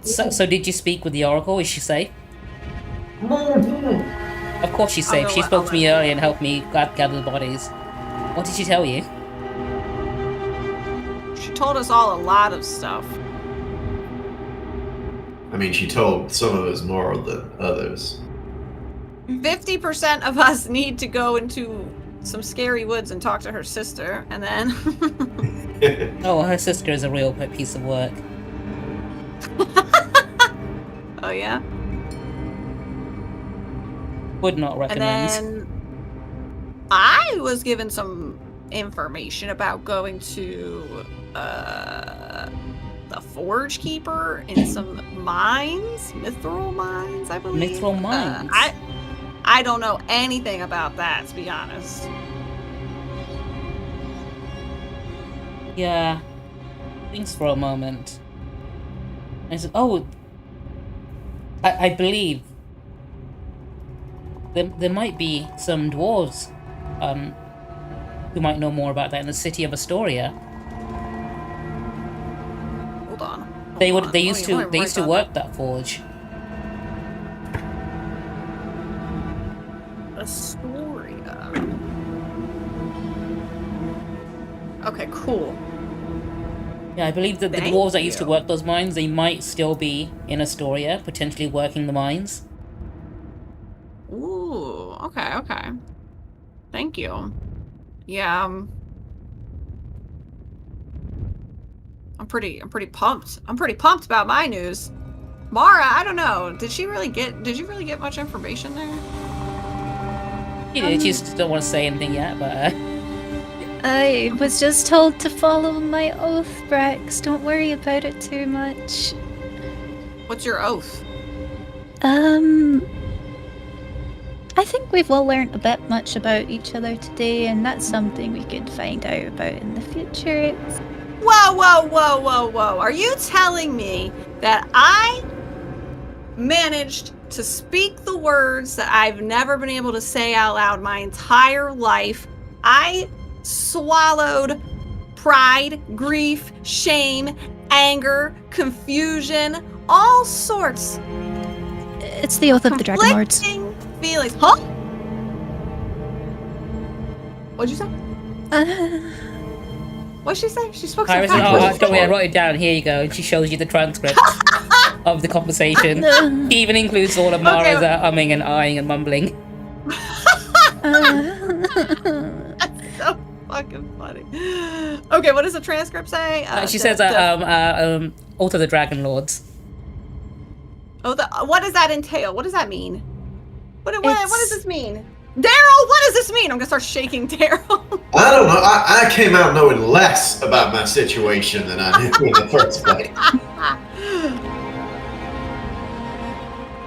So did you speak with the Oracle? Is she safe? Of course she's safe. She spoke to me earlier and helped me gather the bodies. What did she tell you? She told us all a lot of stuff. I mean, she told some of us more than others. 50% of us need to go into some scary woods and talk to her sister, and then... Oh, her sister is a real piece of work. Oh, yeah? Would not recommend. And then I was given some information about going to the Forge Keeper in some mines, mithril mines, I believe. Mithril mines? I don't know anything about that, to be honest. Yeah. Thinks for a moment. I said, oh, I believe there might be some dwarves who might know more about that in the city of Astoria. Hold on. They used to work that forge. Astoria. Okay, cool. Yeah, I believe that the Thank dwarves that used to you. work those mines, they might still be in Astoria, potentially working the mines. Ooh, okay. Thank you. Yeah, I'm pretty pumped. I'm pretty pumped about my news. Mara, I don't know. Did you really get much information there? She just don't want to say anything yet, but I was just told to follow my oath, Brax. Don't worry about it too much. What's your oath? I think we've all learned a bit much about each other today, and that's something we could find out about in the future. Whoa. Are you telling me that I managed to speak the words that I've never been able to say out loud my entire life? I swallowed pride, grief, shame, anger, confusion, all sorts. It's the oath of the Dragonlords. Conflicting feelings. Huh? What'd you say? What'd she say? She spoke so Iris fast. don't worry, I wrote it down. Here you go. And she shows you the transcript of the conversation. She even includes all of Mara's umming and eyeing and mumbling. That's so fucking funny. Okay, what does the transcript say? She says, Oath of the Dragonlords. What does that entail? What does that mean? What does this mean? Daryl, what does this mean? I'm gonna start shaking Daryl. I don't know. I came out knowing less about my situation than I knew in the first place.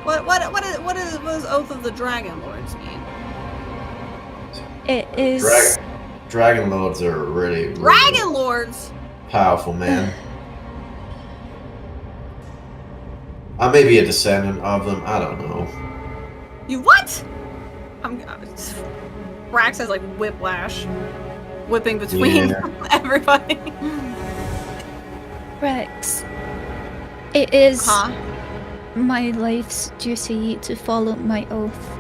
What does Oath of the Dragonlords mean? It is... Dragonlords are really Dragonlords? powerful, man. I may be a descendant of them. I don't know. You what? Brax has like whiplash, whipping between everybody. Rex, it is my life's duty to follow my oath,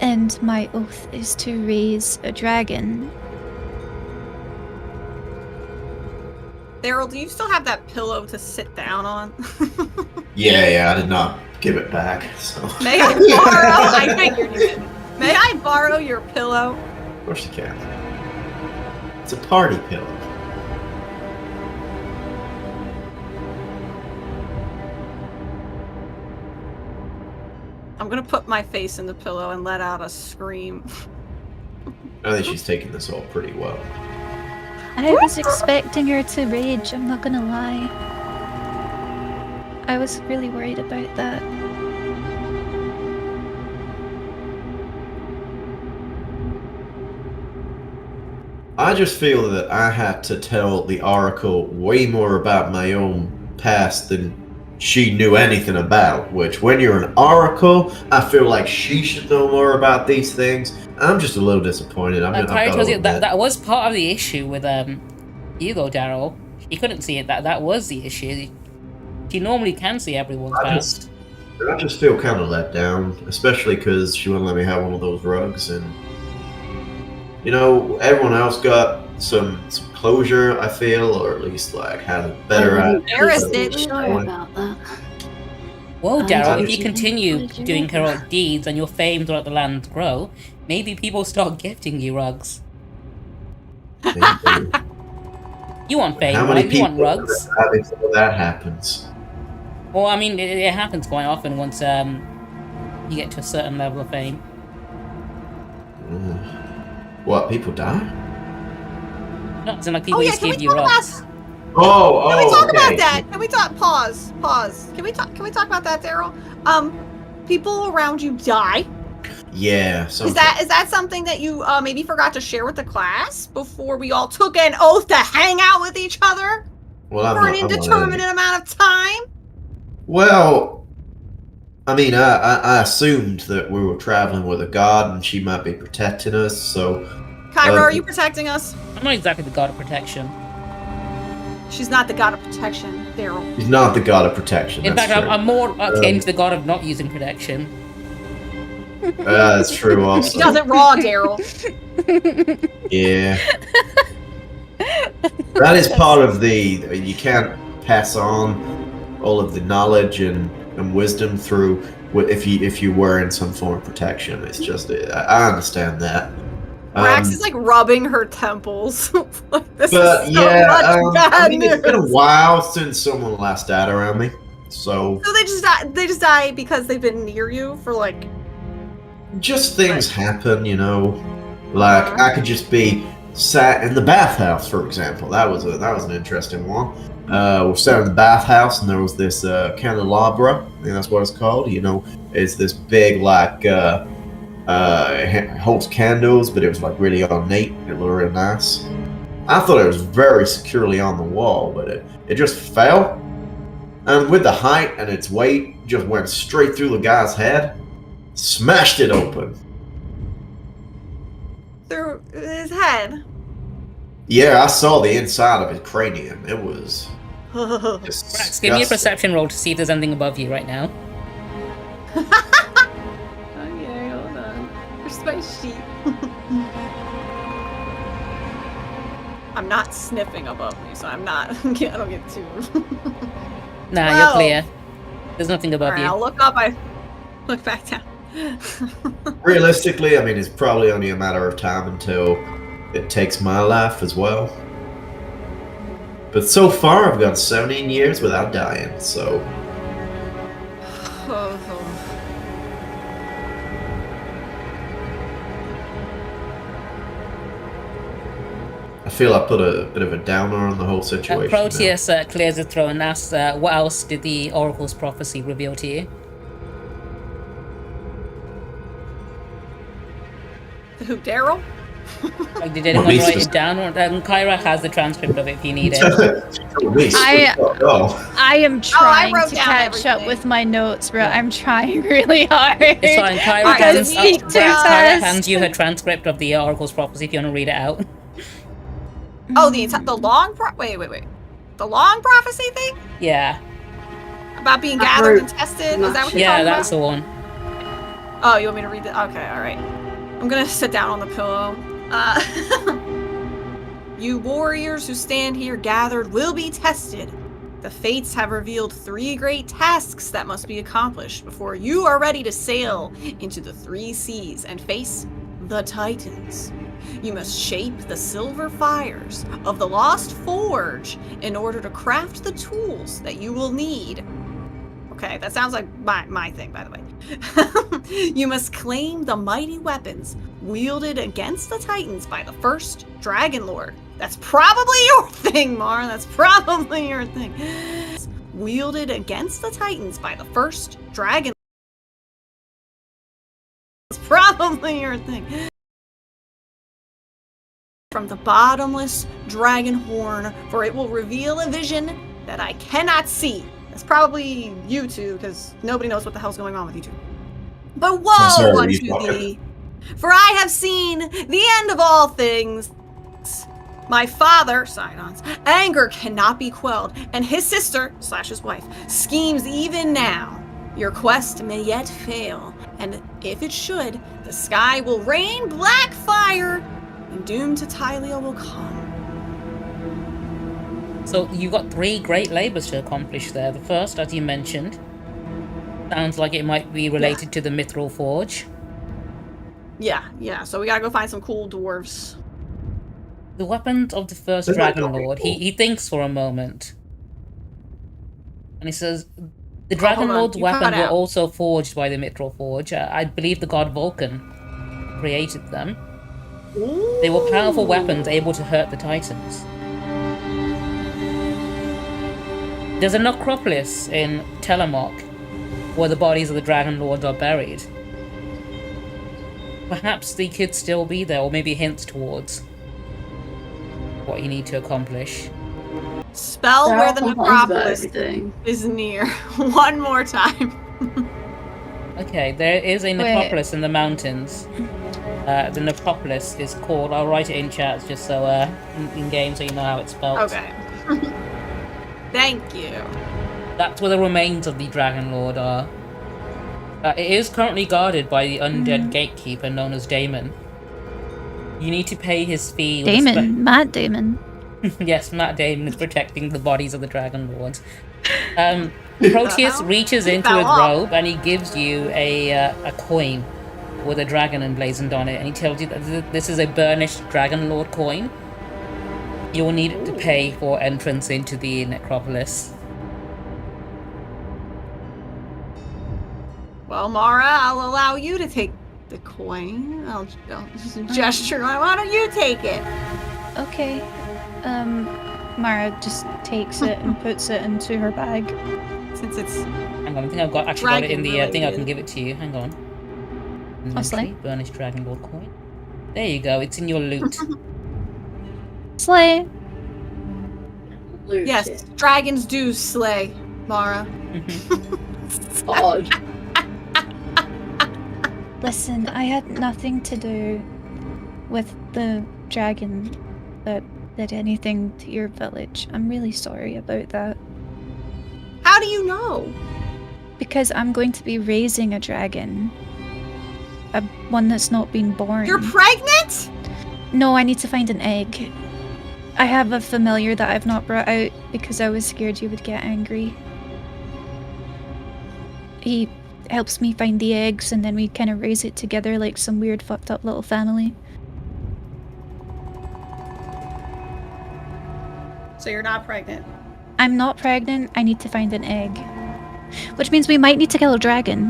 and my oath is to raise a dragon. Daryl, do you still have that pillow to sit down on? Yeah, I did not give it back. So. May I borrow? I figured you did. May I borrow your pillow? Of course you can. It's a party pillow. I'm gonna put my face in the pillow and let out a scream. I think she's taking this all pretty well. I was expecting her to rage, I'm not gonna lie. I was really worried about that. I just feel that I had to tell the Oracle way more about my own past than she knew anything about, which when you're an Oracle, I feel like she should know more about these things. I'm just a little disappointed. That was part of the issue with you though, Daryl. She couldn't see it. That was the issue. She normally can see everyone's past. I just feel kind of let down, especially because she wouldn't let me have one of those rugs, and you know, everyone else got some closure, I feel, or at least like had a better Eris didn't. Sure about that. Well, Daryl, if you continue doing heroic deeds and your fame throughout the land grow, maybe people start gifting you rugs. You want fame, right? You want rugs. Before that happens. Well, I mean, it happens quite often once you get to a certain level of fame. What, people die? No, it's like people just give you rugs. Can we talk about that? Can we talk? Pause. Can we talk about that, Daryl? People around you die. Yeah. Is that something that you maybe forgot to share with the class before we all took an oath to hang out with each other for an indeterminate amount of time? Well, I mean, I assumed that we were traveling with a god and she might be protecting us, so... Kyra, are you protecting us? I'm not exactly the god of protection. She's not the god of protection, Daryl. She's not the god of protection. In that's fact, true. I'm more akin to the god of not using protection. That's true also. She does it raw, Daryl. Yeah. That is part of the... You can't pass on all of the knowledge and wisdom through if you were in some form of protection. It's just... I understand that. Rax is like rubbing her temples. Like, this But is so much bad I mean, it's been a news. while since someone last died around me, so So they just die because they've been near you for like... just things happen, you know. Like I could just be sat in the bathhouse, for example. That was an interesting one. We sat in the bathhouse, and there was this candelabra. I think that's what it's called. You know, it's this big like it holds candles, but it was like really ornate. It looked really nice. I thought it was very securely on the wall, but it just fell, and with the height and its weight, just went straight through the guy's head, smashed it open. Through his head. Yeah, I saw the inside of his cranium. It was Rax, give me a perception roll to see if there's anything above you right now. Okay, hold on. Where's my sheet? I'm not sniffing above me, so I'm not. I don't get too. Nah, you're clear. There's nothing above Alright, you. I'll look up. I look back down. Realistically, I mean, it's probably only a matter of time until it takes my life as well. But so far, I've gone 17 years without dying, so... I feel I put a bit of a downer on the whole situation. Proteus clears his throat and asks, what else did the Oracle's prophecy reveal to you? Who, Daryl? Like, did anyone write it down? Or, Kyra has the transcript of it if you need it. I am trying wrote to down catch up everything. with my notes, bro. I'm trying really hard. It's fine. Kyra Alright, hands, speak to Kyra us. hands you her transcript of the Oracle's prophecy if you want to read it out. Oh, the long wait. The long prophecy thing? Yeah. About being gathered and tested? Is that what you're Yeah, talking that's about? the one. Oh, you want me to read it? Okay, alright. I'm gonna sit down on the pillow. You warriors who stand here gathered will be tested. The fates have revealed 3 great tasks that must be accomplished before you are ready to sail into the 3 seas and face the Titans. You must shape the silver fires of the Lost Forge in order to craft the tools that you will need. Okay, that sounds like my thing, by the way. You must claim the mighty weapons wielded against the Titans by the first Dragonlord. That's probably your thing, Mar. That's probably your thing. Wielded against the Titans by the first Dragonlord. That's probably your thing. From the bottomless dragon horn, for it will reveal a vision that I cannot see. That's probably you two, because nobody knows what the hell's going on with you two. But woe unto thee, for I have seen the end of all things. My father, Sidon's, anger cannot be quelled, and his sister, / his wife, schemes even now. Your quest may yet fail, and if it should, the sky will rain black fire, and doom to Tylea will come. So you've got 3 great labors to accomplish there. The first, as you mentioned, sounds like it might be related to the Mithril Forge. Yeah, so we gotta go find some cool dwarves. The weapons of the first Dragonlord, he thinks for a moment. And he says, the Dragonlord's weapons were also forged by the Mithril Forge. I believe the god Vulcan created them. Ooh. They were powerful weapons able to hurt the Titans. There's a necropolis in Telemach where the bodies of the Dragonlords are buried. Perhaps they could still be there, or maybe hints towards what you need to accomplish. Spell where the necropolis is near. One more time. Okay, there is a necropolis in the mountains. The necropolis is called, I'll write it in chat just so in game so you know how it's spelled. Okay. Thank you. That's where the remains of the Dragonlord are. It is currently guarded by the undead gatekeeper known as Damon. You need to pay his fee. Matt Damon. Yes, Matt Damon is protecting the bodies of the Dragonlords. Proteus reaches into his robe and he gives you a coin with a dragon emblazoned on it, and he tells you that this is a burnished Dragonlord coin. You will need it to pay for entrance into the necropolis. Well, Mara, I'll allow you to take the coin. I'll just gesture. Why don't you take it? Okay. Mara just takes it and puts it into her bag. Since it's Hang on, I think I've got it in the thing. I can give it to you. Hang on. Slay. Burnished Dragonlord coin. There you go. It's in your loot. Slay. Loot yes, it. dragons do slay, Mara. Odd. Listen, I had nothing to do with the dragon that did anything to your village. I'm really sorry about that. How do you know? Because I'm going to be raising a dragon. One that's not been born. You're pregnant? No, I need to find an egg. I have a familiar that I've not brought out because I was scared you would get angry. He helps me find the eggs and then we kind of raise it together like some weird fucked up little family. So you're not pregnant? I'm not pregnant, I need to find an egg. Which means we might need to kill a dragon.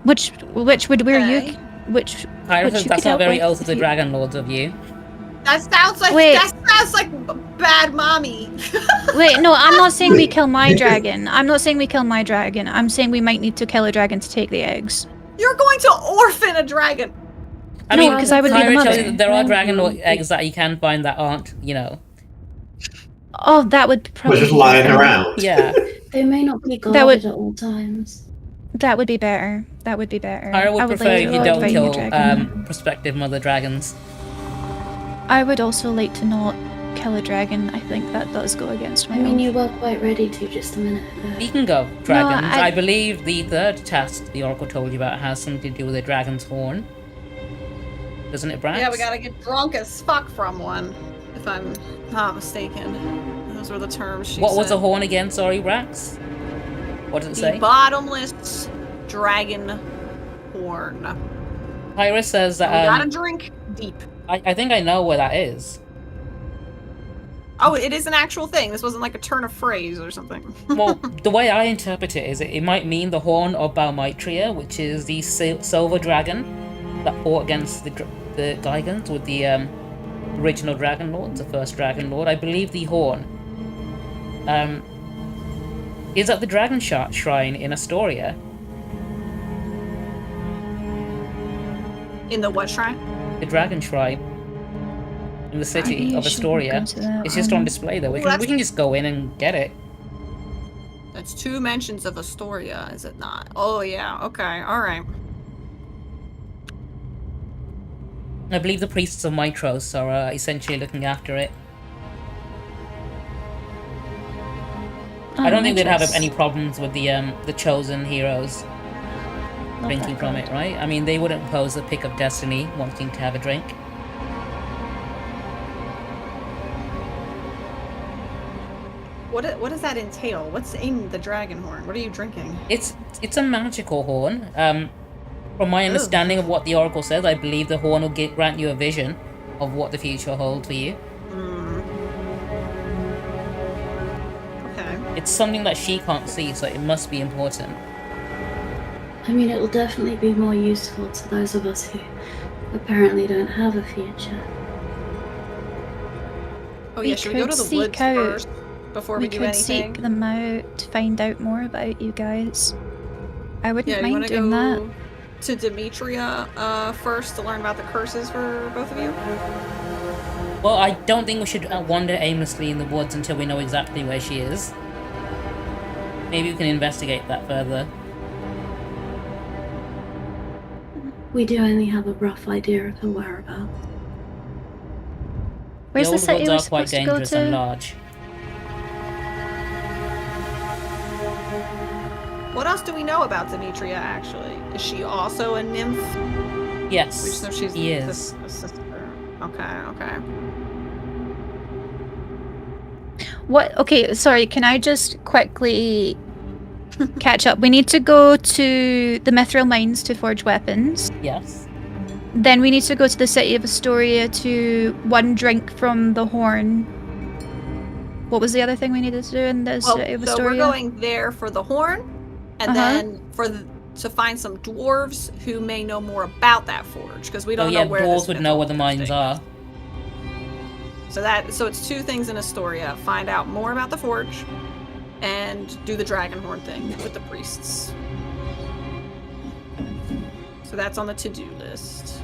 Which would wear you... Which Iris, you that's could not help very with Oath of the if you- Dragonlords of you. That sounds like Wait. bad mommy. Wait, no, I'm not saying we kill my dragon. I'm not saying we kill my dragon. I'm saying we might need to kill a dragon to take the eggs. You're going to orphan a dragon. I No, mean, 'cause I would be the Kyra tells mother. you that there are Dragonlord eggs that you can find that aren't, Oh, that would probably We're just be lying better. around. Yeah. They may not be That would- guarded at all times. That would be better. That would be better. Kyra would prefer if you don't find a kill dragon. prospective mother dragons. I would also like to not kill a dragon. I think that does go against my I mean, oath. you were quite ready to just a minute ago. You can go dragons. I- I believe the third task the Oracle told you about has something to do with a dragon's horn. Doesn't it, Brax? Yeah, we gotta get drunk as fuck from one, if I'm not mistaken. Those were the terms she What was said. the horn again? Sorry, Brax? What does it The say? bottomless dragon horn. Kyra says We that gotta drink deep. I think I know where that is. Oh, it is an actual thing. This wasn't like a turn of phrase or something. Well, the way I interpret it is it might mean the horn of Balmitria, which is the silver dragon that fought against the Gigans with the original Dragonlords, the first Dragonlord. I believe the horn is at the Dragon Shrine in Astoria. In the what shrine? The Dragon Shrine in the city Maybe of you shouldn't Astoria. go to that It's just on one. display there. We Ooh, can just go in and get it. That's 2 mentions of Astoria, is it not? Oh yeah, okay, alright. I believe the priests of Mitros are essentially looking after it. I don't think they'd have any problems with the chosen heroes drinking from it, right? I mean, they wouldn't pose the pick of destiny wanting to have a drink. What does that entail? What's in the dragon horn? What are you drinking? It's a magical horn. From my understanding of what the Oracle says, I believe the horn will grant you a vision of what the future holds for you. Okay. It's something that she can't see, so it must be important. I mean, it will definitely be more useful to those of us who apparently don't have a future. Oh We yeah, should we go could to the seek woods out- first before we do could anything? seek them out to find out more about you guys. I wouldn't Yeah, you mind wanna doing go that. to Demetria first to learn about the curses for both of you? Well, I don't think we should wander aimlessly in the woods until we know exactly where she is. Maybe we can investigate that further. We do only have a rough idea of her whereabouts. Where's the the old city woods we're are quite supposed to go dangerous and to? large. What else do we know about Demetria, actually? Is she also a nymph? Yes, We just know she's he the is. sister. Okay. What? Okay, sorry. Can I just quickly catch up? We need to go to the Mithril Mines to forge weapons. Yes. Then we need to go to the city of Astoria to one drink from the horn. What was the other thing we needed to do in the city of Astoria? So we're going there for the horn, and then to find some dwarves who may know more about that forge, because we don't know where dwarves would know where the mines are. So it's two things in Astoria: find out more about the forge, and do the Dragonhorn thing with the priests. So that's on the to-do list.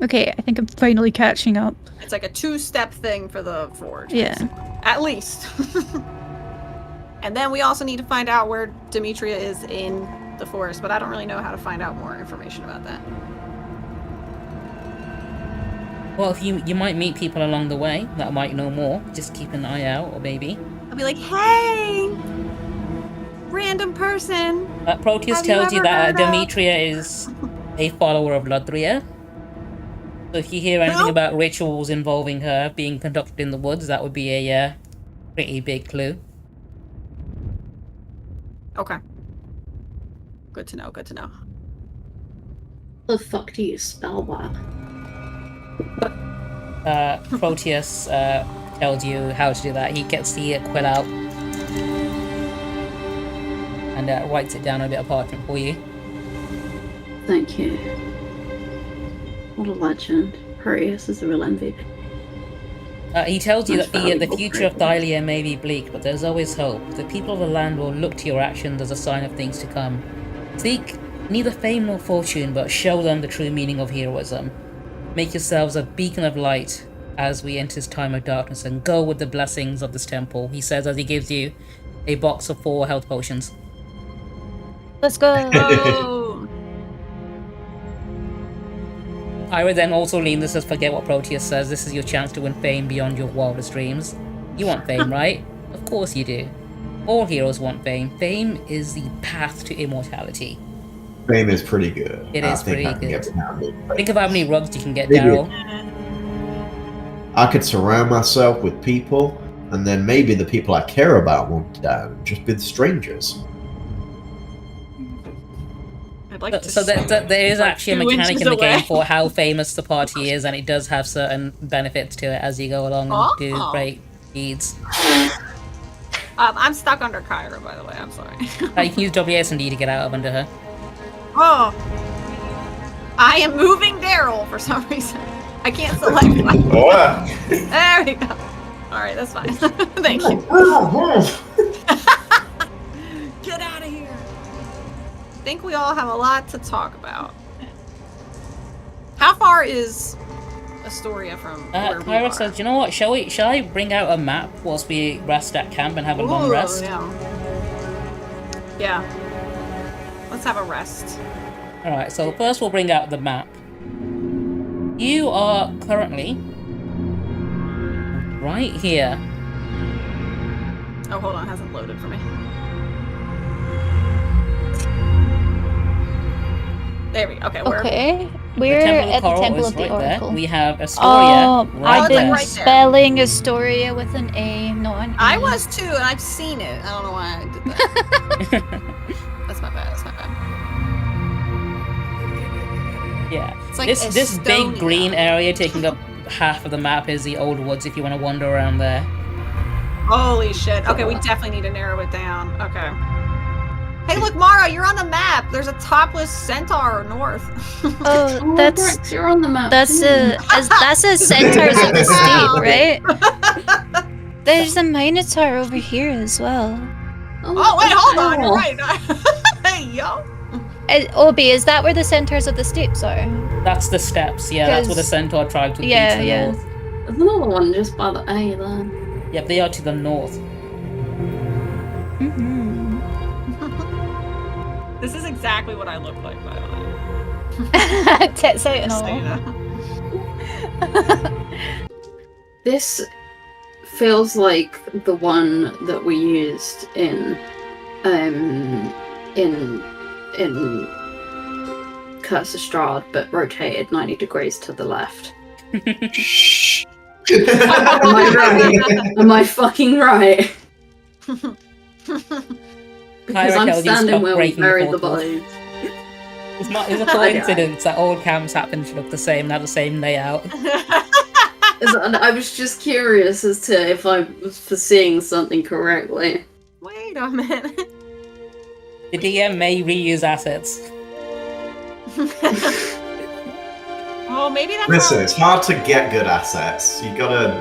Okay, I think I'm finally catching up. It's like a 2-step thing for the forge. Yeah. At least. And then we also need to find out where Demetria is in the forest, but I don't really know how to find out more information about that. Well, if you might meet people along the way that might know more. Just keep an eye out, or maybe. I'll be like, hey, random person. Proteus tells you that Demetria is a follower of Lodria. So if you hear anything about rituals involving her being conducted in the woods, that would be a pretty big clue. Okay. Good to know. The fuck do you spell that? Proteus tells you how to do that. He gets the quill out and writes it down on a bit of parchment for you. Thank you. What a legend. Proteus is the real MVP. He tells you that the future of Thylia may be bleak, but there's always hope. The people of the land will look to your actions as a sign of things to come. Seek neither fame nor fortune, but show them the true meaning of heroism. Make yourselves a beacon of light as we enter this time of darkness, and go with the blessings of this temple, he says as he gives you a box of 4 health potions. Let's go! Ira then also leans and says, forget what Proteus says, this is your chance to win fame beyond your wildest dreams. You want fame, right? Of course you do. All heroes want fame. Fame is the path to immortality. Fame is pretty good. It is pretty good. Think of how many rugs you can get, Maybe Daryl. I could surround myself with people, and then maybe the people I care about won't die, and just be the strangers. So there is actually a mechanic in the game for how famous the party is, and it does have certain benefits to it as you go along and do great deeds. I'm stuck under Kyra, by the way. I'm sorry. You can use WSD to get out of under her. Oh, I am moving Daryl for some reason. I can't select one. There we go. All right, that's fine. Thank you. Get out of here. I think we all have a lot to talk about. How far is Astoria from where we Kyra are? says, you know what, shall I bring out a map whilst we rest at camp and have a long rest? Yeah. Let's have a rest. Alright, so first we'll bring out the map. You are currently right here. Oh, hold on, it hasn't loaded for me. There we go. Okay, we're at the Temple of the right Oracle. There. We have Astoria I've been right spelling Astoria with an A, not an E. I was too, and I've seen it. I don't know why I did that. That's my bad. Yeah. It's like this big green area taking up half of the map is the Old Woods if you want to wander around there. Holy shit. Okay, we definitely need to narrow it down. Okay. Hey, look, Mara, you're on the map. There's a topless centaur north. Oh, that's you're on the map. that's a Centaurs of the Steep, right? There's a Minotaur over here as well. Oh wait, hold on. You're right. Hey, yo. Obi, is that where the Centaurs of the Steeps are? That's the steps. Yeah, that's where the centaur tribes would be to the north. There's another one just by the A there. Yep, they are to the north. This is exactly what I look like, by the way. Tits out and Just so all. you know. This feels like the one that we used in Curse of Strahd, but rotated 90 degrees to the left. Shh. Am I right? Am I fucking right? Because I'm standing where we buried the bodies. It's a coincidence that all camps happen to look the same and have the same layout. I was just curious as to if I was foreseeing something correctly. Wait a minute. The DM may reuse assets. Oh, maybe that's Listen, it's hard to get good assets. You gotta.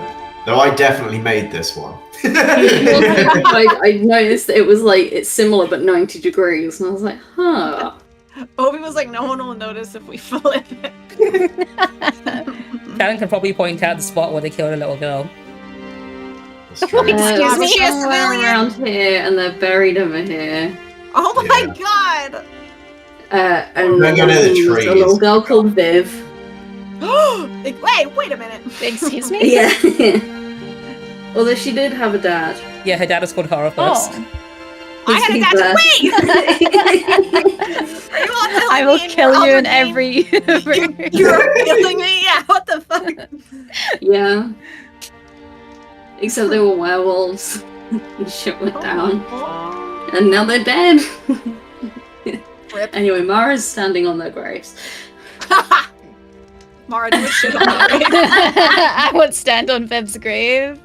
No, I definitely made this one. I noticed that it was like it's similar but 90 degrees, and I was like, huh. Obi was like, no one will notice if we flip it. Karen can probably point out the spot where they killed a little girl. That's true. Excuse me, she a somewhere civilian? around here, and they're buried over here. Oh my god! And Don't go near the there's a trees. little girl called Viv. Wait a minute. Excuse me? Yeah. Although she did have a dad. Yeah, her dad is called Horrorfirst. Oh. I had a He's dad. blessed. Wait! Are you all killing I will me in kill your you in other game? every universe. You're killing me? Yeah, what the fuck? Yeah. Except they were werewolves. And shit went down. Oh. And now they're dead. Rip. Anyway, Mara's standing on their graves. Mara, do a shit on my grave. I would stand on Viv's grave.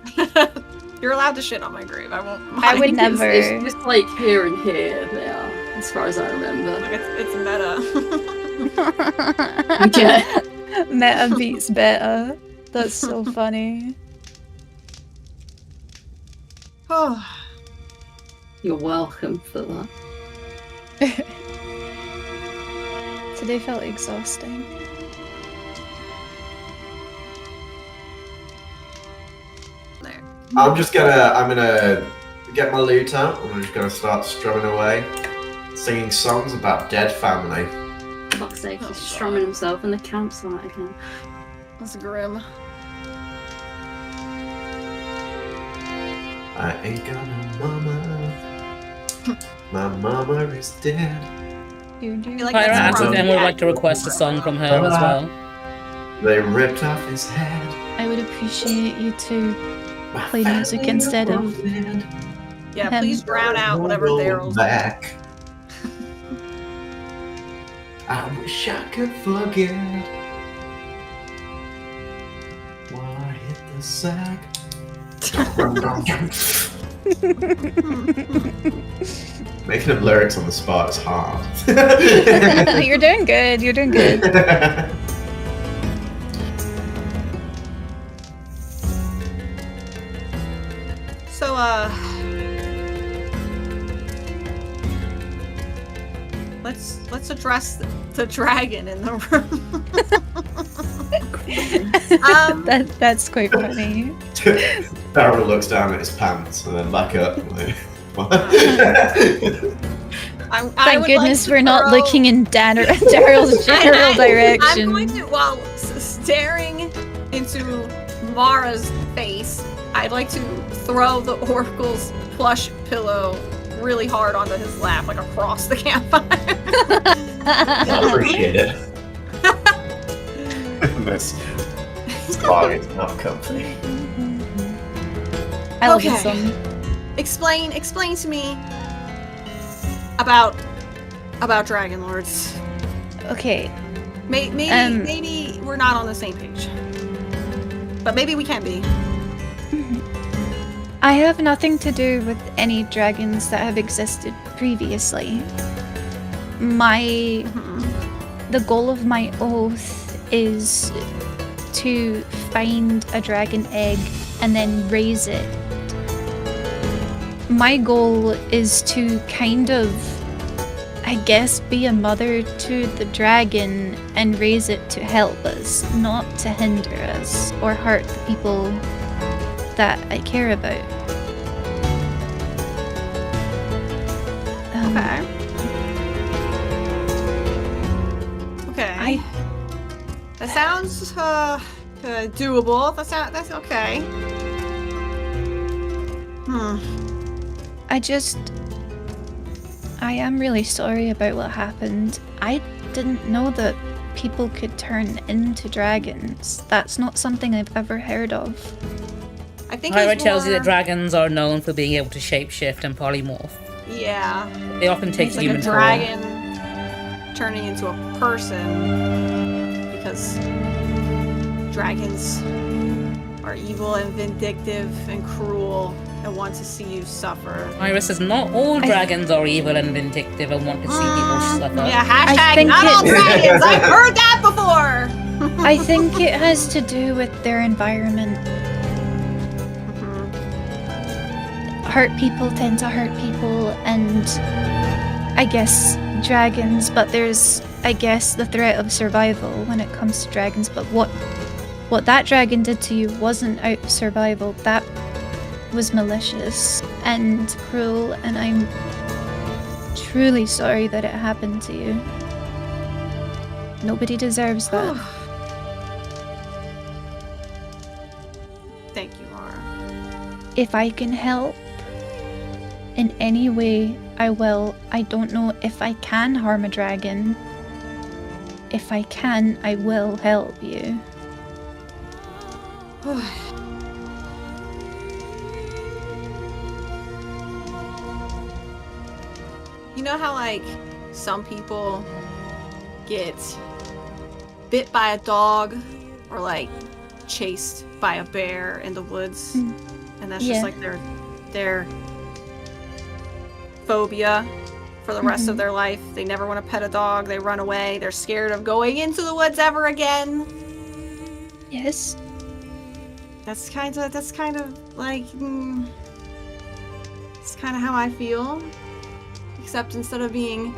You're allowed to shit on my grave. I won't. I would It's never. just like here and here they are, as far as I remember. Like, it's meta. Okay. Meta beats beta. That's so funny. Oh. You're welcome for that. Today felt exhausting. There. I'm gonna get my lute out and I'm just gonna start strumming away, singing songs about dead family. For fuck's sake, he's strumming himself in the campsite again. That's grim. I ain't got no mama. My mama is dead. I feel like Pyra that's Acid from then would the like to actual request a song from her as well. They ripped off his head. I would appreciate you to My play music family instead of- was dead. Yeah, please drown out whatever Daryl's. back. I wish I could forget. While I hit the sack. Making up lyrics on the spot is hard. You're doing good. You're doing good. So, let's address the dragon in the room. That's quite funny. Daryl looks down at his pants and then back up. Like, what? Thank goodness we're not looking in Daryl's general direction. I'm going to, while staring into Mara's face, I'd like to throw the Oracle's plush pillow really hard onto his lap, like across the campfire. I appreciate it. this dog is not comfy. I love Okay. this song. Explain to me about Dragonlords. Okay. Maybe we're not on the same page, but maybe we can be. I have nothing to do with any dragons that have existed previously. The goal of my oath is to find a dragon egg and then raise it. My goal is to kind of, I guess, be a mother to the dragon and raise it to help us, not to hinder us or hurt the people that I care about. Okay. That sounds doable. That's okay. I am really sorry about what happened. I didn't know that people could turn into dragons. That's not something I've ever heard of. I think Myra tells you that dragons are known for being able to shapeshift and polymorph. Yeah. They often take It's like human a dragon turning into a person because dragons are evil and vindictive and cruel and want to see you suffer. Myra says not all dragons are evil and vindictive and want to see people suffer. Yeah, hashtag not all dragons! I've heard that before! I think it has to do with their environment. Hurt people tend to hurt people, and I guess dragons, but there's, I guess, the threat of survival when it comes to dragons, but what that dragon did to you wasn't out of survival. That was malicious and cruel, and I'm truly sorry that it happened to you. Nobody deserves that. Thank you, Laura. If I can help in any way, I will. I don't know if I can harm a dragon. If I can, I will help you. You know how, like, some people get bit by a dog or, like, chased by a bear in the woods? And that's just, like, their phobia for the rest of their life. They never want to pet a dog. They run away. They're scared of going into the woods ever again. Yes. That's kind of like, it's kind of how I feel. Except instead of being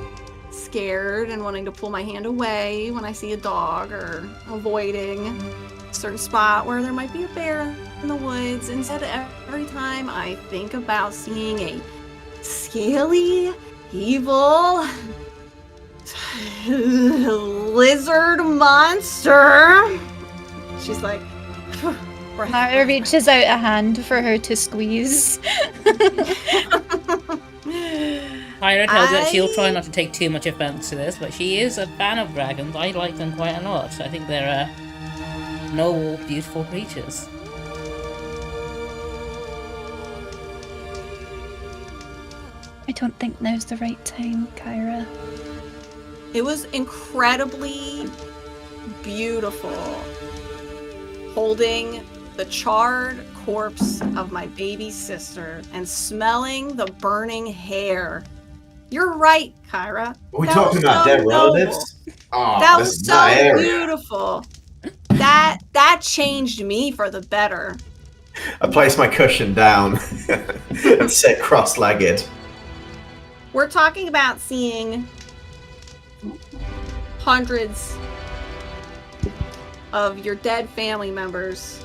scared and wanting to pull my hand away when I see a dog or avoiding a certain spot where there might be a bear in the woods, instead every time I think about seeing a scaly, evil lizard monster, she's like, Myra reaches out a hand for her to squeeze. Myra tells that she'll try not to take too much offense to this, but she is a fan of dragons. I like them quite a lot. I think they're noble, beautiful creatures. I don't think now's the right time, Kyra. It was incredibly beautiful holding the charred corpse of my baby sister and smelling the burning hair. You're right, Kyra. Are we talking about dead relatives? Oh, that was so beautiful. That changed me for the better. I placed my cushion down and sit cross-legged. We're talking about seeing hundreds of your dead family members.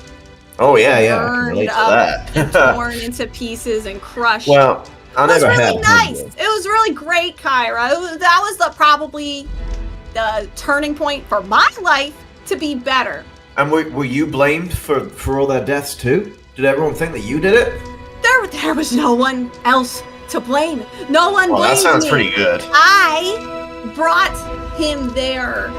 Oh yeah, I can burned relate to up that. and torn into pieces and crushed. Well, I never had. It was really nice. It was really great, Kyra. That was probably the turning point for my life to be better. And were you blamed for all their deaths too? Did everyone think that you did it? There was no one else to blame. No one blamed me. That sounds pretty good. I brought him there.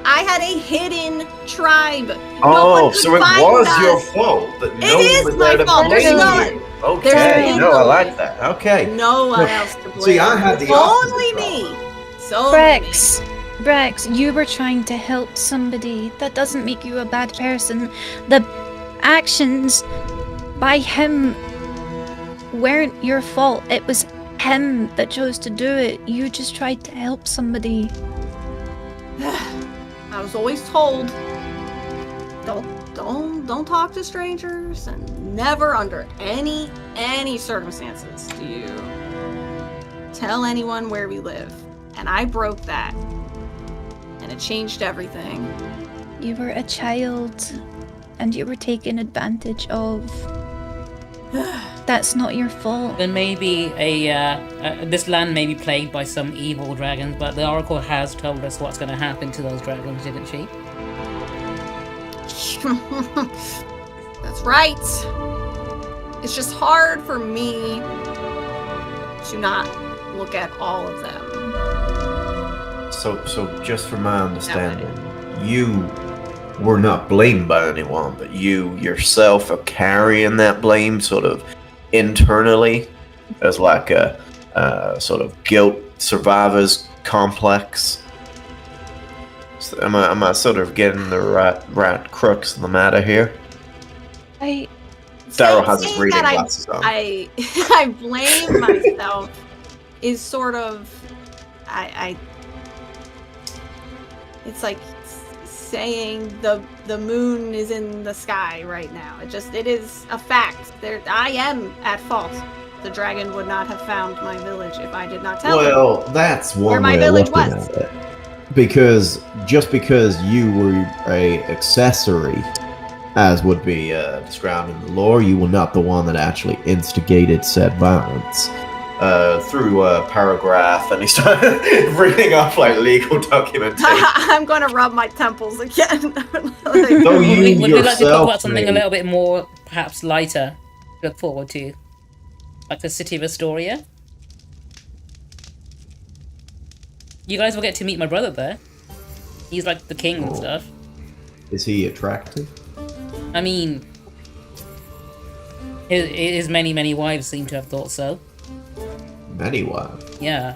I had a hidden tribe. Oh, so it was your fault that no one was there to blame you. Okay, no, I like that. Okay. No one else to blame. See, I had the only me. So Brex, you were trying to help somebody. That doesn't make you a bad person. The actions by him weren't your fault. It was him that chose to do it. You just tried to help somebody. I was always told, don't talk to strangers, and never under any circumstances do you tell anyone where we live. And I broke that, and it changed everything. You were a child, and you were taken advantage of. That's not your fault. There may be this land may be plagued by some evil dragons, but the Oracle has told us what's going to happen to those dragons, didn't she? That's right. It's just hard for me to not look at all of them. So just from my understanding, you were not blamed by anyone, but you yourself are carrying that blame sort of internally as like a sort of guilt survivor's complex. So am I sort of getting the right crux of the matter here? Daryl has his reading glasses on. I blame myself is sort of it's like saying the moon is in the sky right now. It is a fact. I am at fault. The dragon would not have found my village if I did not tell him. Well, that's one way of looking at it. Because just because you were a accessory, as would be described in the lore, you were not the one that actually instigated said violence. Through a paragraph, and he started reading off like legal documentation. I'm going to rub my temples again. Would we like to talk about something a little bit more, perhaps lighter, to look forward to? Like the city of Astoria? You guys will get to meet my brother there. He's like the king and stuff. Is he attractive? I mean, his many wives seem to have thought so. Many wives? Yeah.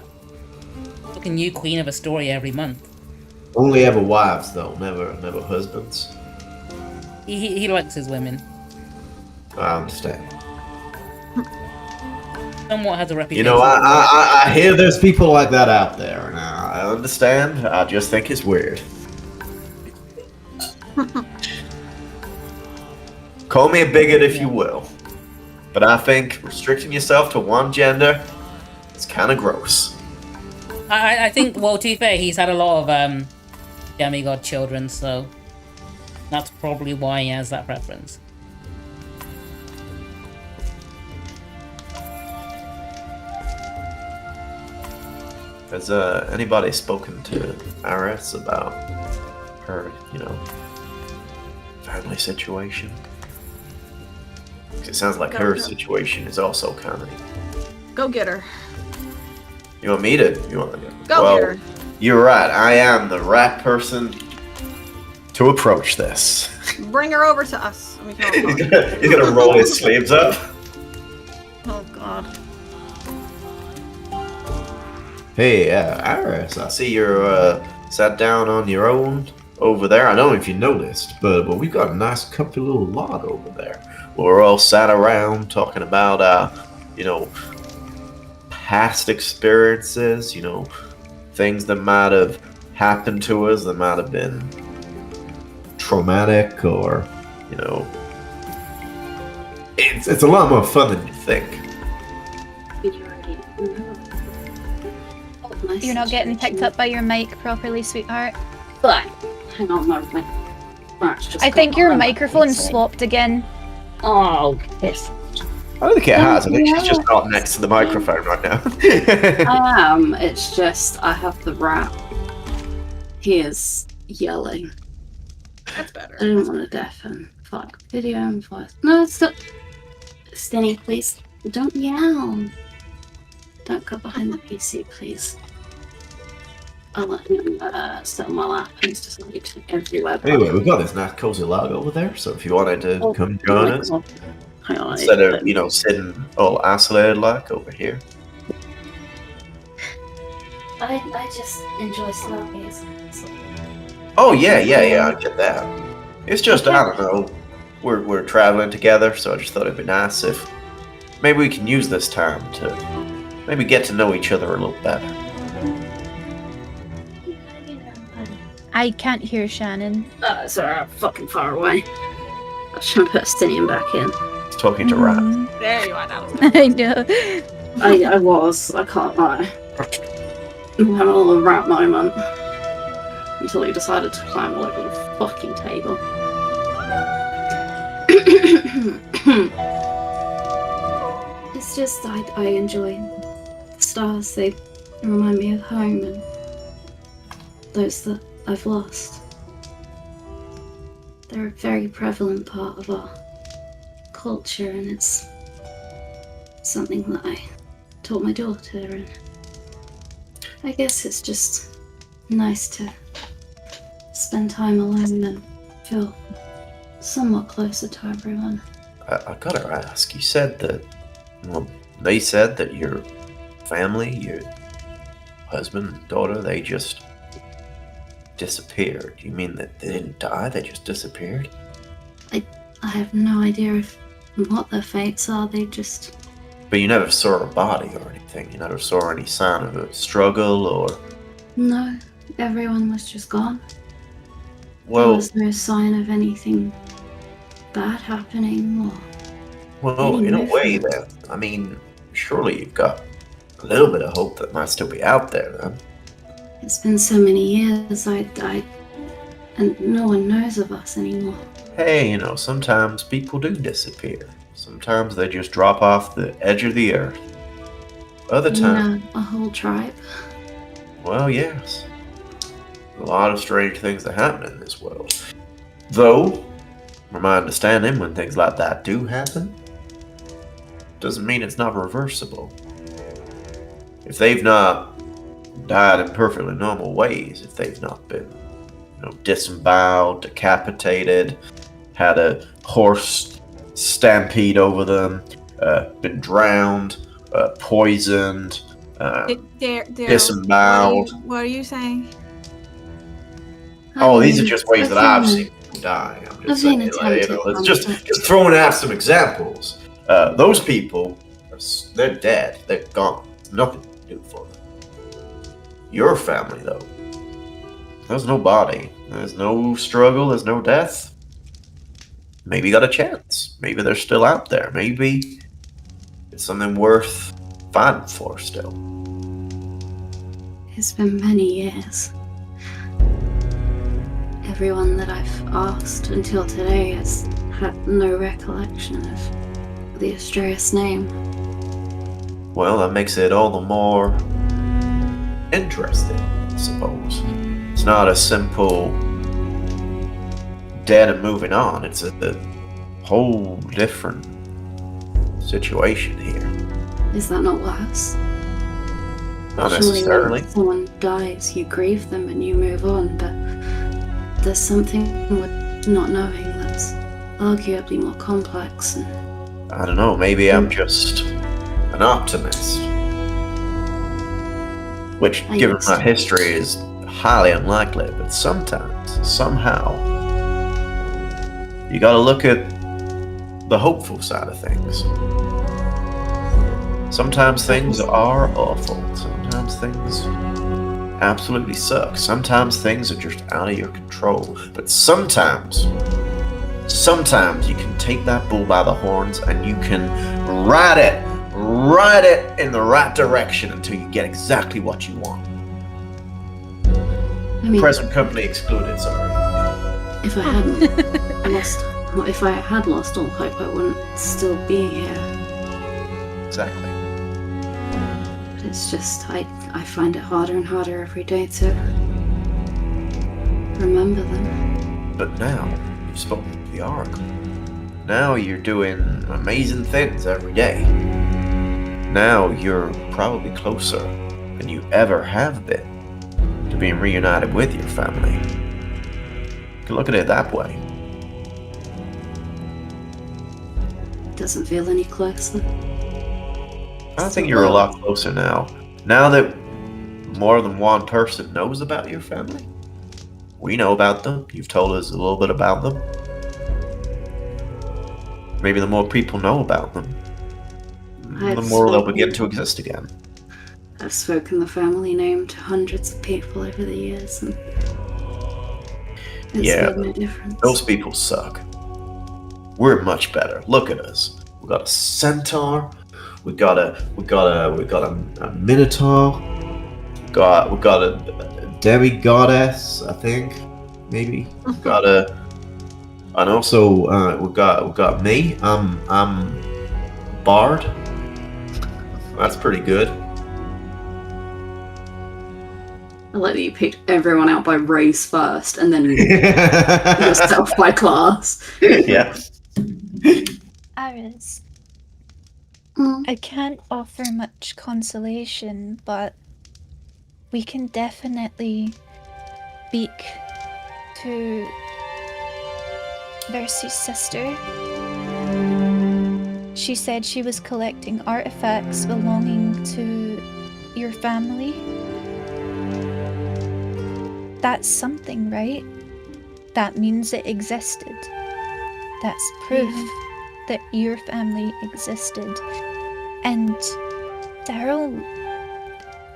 Look, a new queen of Astoria every month. Only ever wives, though, never husbands. He likes his women. I understand. Somewhat has a reputation. You know, I hear there's people like that out there, and I understand. I just think it's weird. Call me a bigot if you will, but I think restricting yourself to one gender is kind of gross. I think, well, to be fair, he's had a lot of demigod children, so that's probably why he has that preference. Has anybody spoken to Iris about her, family situation? It sounds like her situation is also kind of... Go get her. You want me to? Go get her. You're right. I am the right person to approach this. Bring her over to us. He's gonna roll his sleeves up. Oh, God. Hey, Iris, I see you're sat down on your own over there. I don't know if you noticed, but we've got a nice, comfy little lot over there. We're all sat around talking about, past experiences, things that might have happened to us that might have been traumatic, or, it's a lot more fun than you think. You're not getting picked up by your mic properly, sweetheart. But hang on, my I think your microphone swapped again. Oh, yes. I don't think it has. I think she's just not next to the microphone right now. I am. It's just I have the rap. He is yelling. That's better. I don't want to deafen. Fuck. Video and voice. No, stop. Stenny, please. Don't yell. Don't go behind the PC, please. I'll let him sit on my lap, and he's just like everywhere. Anyway, we've got this nice cozy log over there, so if you wanted to come join us, hang on, instead of sitting all isolated like over here. I just enjoy slow gaze. Oh yeah, I get that. It's just, I don't know, we're traveling together, so I just thought it'd be nice if maybe we can use this time to maybe get to know each other a little better. I can't hear Shannon. Sorry, I'm fucking far away. I was trying to put Stinian back in. He's talking to Rat. There you are, that was I know. I was, I can't lie. I'm having a little rat moment. Until he decided to climb all over the fucking table. It's just, I enjoy the stars. They remind me of home and those that I've lost. They're a very prevalent part of our culture, and it's something that I taught my daughter, and I guess it's just nice to spend time alone and feel somewhat closer to everyone. I gotta ask, you said that, well, they said that your family, your husband and daughter, they just disappeared. You mean that they didn't die, they just disappeared? I have no idea what their fates are, they just... But you never saw a body or anything? You never saw any sign of a struggle or... No, everyone was just gone. Well, there was no sign of anything bad happening or... Well, in a way then, I mean, surely you've got a little bit of hope that might still be out there then. It's been so many years, and no one knows of us anymore. Hey, you know, sometimes people do disappear. Sometimes they just drop off the edge of the earth. Other times... a whole tribe? Well, yes. A lot of strange things that happen in this world. Though, from my understanding, when things like that do happen, doesn't mean it's not reversible. If they've not died in perfectly normal ways, if they've not been, disemboweled, decapitated, had a horse stampede over them, been drowned, poisoned, disemboweled. What are you saying? Oh, these are just ways that I've seen people die. I'm just saying, it's just throwing out some examples. Those people, they're dead. They're gone. There's nothing to do for them. Your family, though, there's no body. There's no struggle. There's no death. Maybe you got a chance. Maybe they're still out there. Maybe it's something worth fighting for still. It's been many years. Everyone that I've asked until today has had no recollection of the Astraeus name. Well, that makes it all the more interesting, I suppose. It's not a simple dead and moving on. It's a whole different situation here. Is that not worse? Not Surely necessarily. when someone dies, you grieve them and you move on, but there's something with not knowing that's arguably more complex. And I don't know, maybe I'm just an optimist. Which, given my history, is highly unlikely, but sometimes, somehow, you gotta look at the hopeful side of things. Sometimes things are awful. Sometimes things absolutely suck. Sometimes things are just out of your control. But sometimes you can take that bull by the horns and you can ride it in the right direction until you get exactly what you want. I mean, Present company excluded, sorry. If I hadn't if I had lost all hope, I wouldn't still be here. Exactly. But it's just, I find it harder and harder every day to remember them. But now, you've spoken to the Oracle. Now you're doing amazing things every day. Now you're probably closer than you ever have been to being reunited with your family. You can look at it that way. Doesn't feel any closer. I think you're a lot closer now. Now that more than one person knows about your family. We know about them. You've told us a little bit about them. Maybe the more people know about them, the more they'll begin to exist again. I've spoken the family name to hundreds of people over the years, and it's made no difference. Those people suck. We're much better. Look at us. We got a centaur. We got a minotaur. We got a demi-goddess, I think. Maybe. We've got and also we've got me. I'm bard. That's pretty good. I like that you picked everyone out by race first, and then yourself by class. Yeah. Aris, Mm. I can't offer much consolation, but we can definitely speak to Versy's sister. She said she was collecting artifacts belonging to your family. That's something, right? That means it existed. That's proof that your family existed. And Daryl,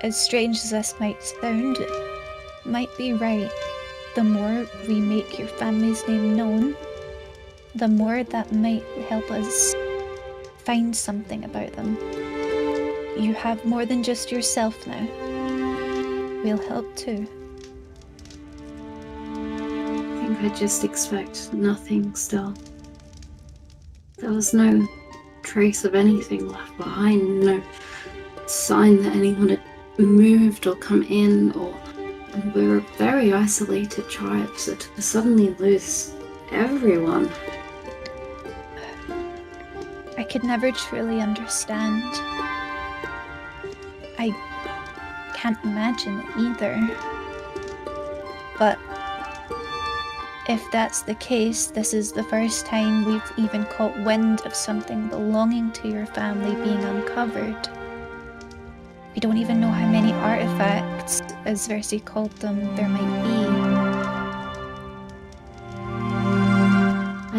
as strange as this might sound, might be right. The more we make your family's name known, the more that might help us find something about them. You have more than just yourself now. We'll help too. I think I just expect nothing still. There was no trace of anything left behind, no sign that anyone had moved or come in, or we were a very isolated tribe, so to suddenly lose everyone. I could never truly understand. I can't imagine it either. But if that's the case, this is the first time we've even caught wind of something belonging to your family being uncovered. We don't even know how many artifacts, as Versy called them, there might be.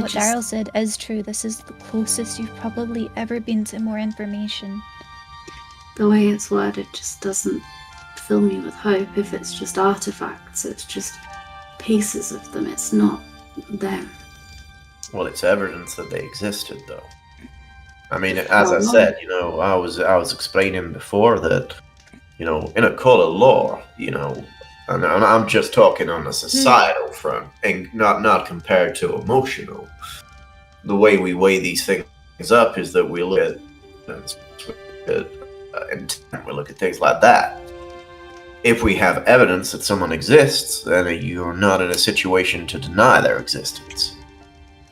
What Daryl said is true. This is the closest you've probably ever been to more information. The way it's worded just doesn't fill me with hope. If it's just artifacts, it's just pieces of them, it's not them. Well, it's evidence that they existed, though. I mean, as I said, I was explaining before that, in a call of law, and I'm just talking on a societal front, and not compared to emotional. The way we weigh these things up is that we look at intent, we look at things like that. If we have evidence that someone exists, then you're not in a situation to deny their existence.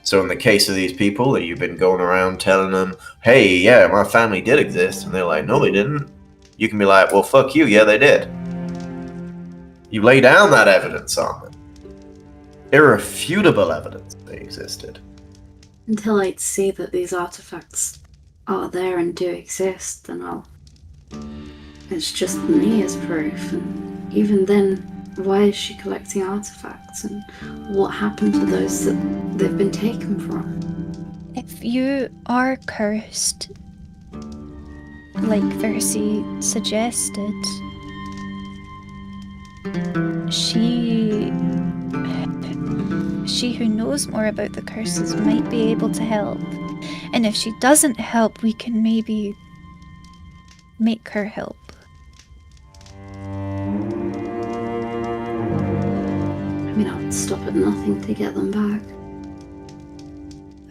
So in the case of these people that you've been going around telling them, hey, yeah, my family did exist, and they're like, no, they didn't. You can be like, well, fuck you, yeah, they did. You lay down that evidence on them. Irrefutable evidence they existed. Until I see that these artifacts are there and do exist, then it's just me as proof, and even then, why is she collecting artifacts, and what happened to those that they've been taken from? If you are cursed, like Versy suggested, she who knows more about the curses might be able to help. And if she doesn't help, we can maybe make her help. I mean, I would stop at nothing to get them back.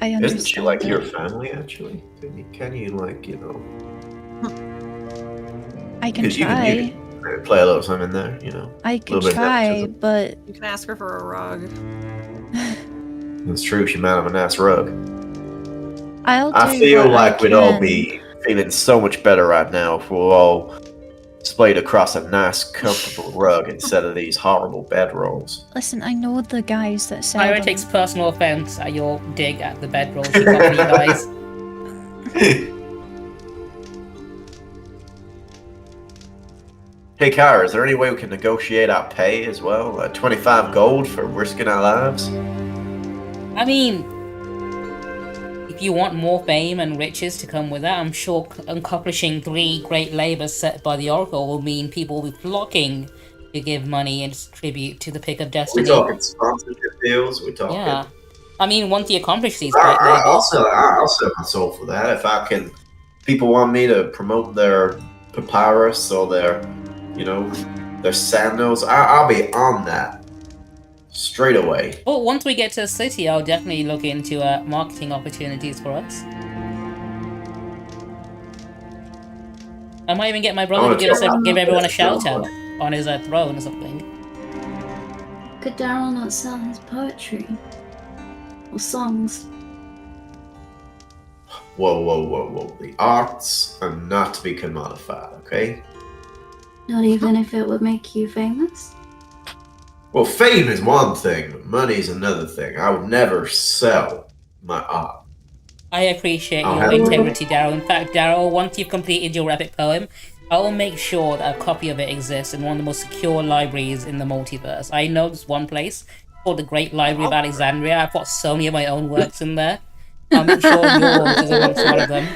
I understand. Isn't she like your family, actually? Can you, I can try. You can play a little something in there, I can try, but... You can ask her for a rug. It's true, she might have a nice rug. I feel like we'd all be feeling so much better right now if we were all splayed across a nice, comfortable rug instead of these horrible bedrolls. Listen, I know the guys that sell Ira them. takes personal offense at your dig at the bedrolls you got for you guys. Hey, Kyra, is there any way we can negotiate our pay as well? 25 gold for risking our lives? I mean, if you want more fame and riches to come with that, I'm sure accomplishing 3 great labors set by the Oracle will mean people will be flocking to give money and tribute to the Pick of Destiny. We're talking sponsorship deals, we're talking... Yeah. I mean, once you accomplish these great labors... I'll sell my soul for that. If I can... People want me to promote their papyrus or their, their sandals, I'll be on that. Straight away. Well, once we get to the city, I'll definitely look into marketing opportunities for us. I might even get my brother to give everyone a shout out. on his throne or something. Could Daryl not sell his poetry? Or songs? Whoa. The arts are not to be commodified, okay? Not even if it would make you famous? Well, fame is one thing, but money's another thing. I would never sell my art. I appreciate your integrity, Daryl. In fact, Daryl, once you've completed your epic poem, I will make sure that a copy of it exists in one of the most secure libraries in the multiverse. I know there's one place called the Great Library of Alexandria. I've got so many of my own works in there. I'll make sure yours is amongst one of them.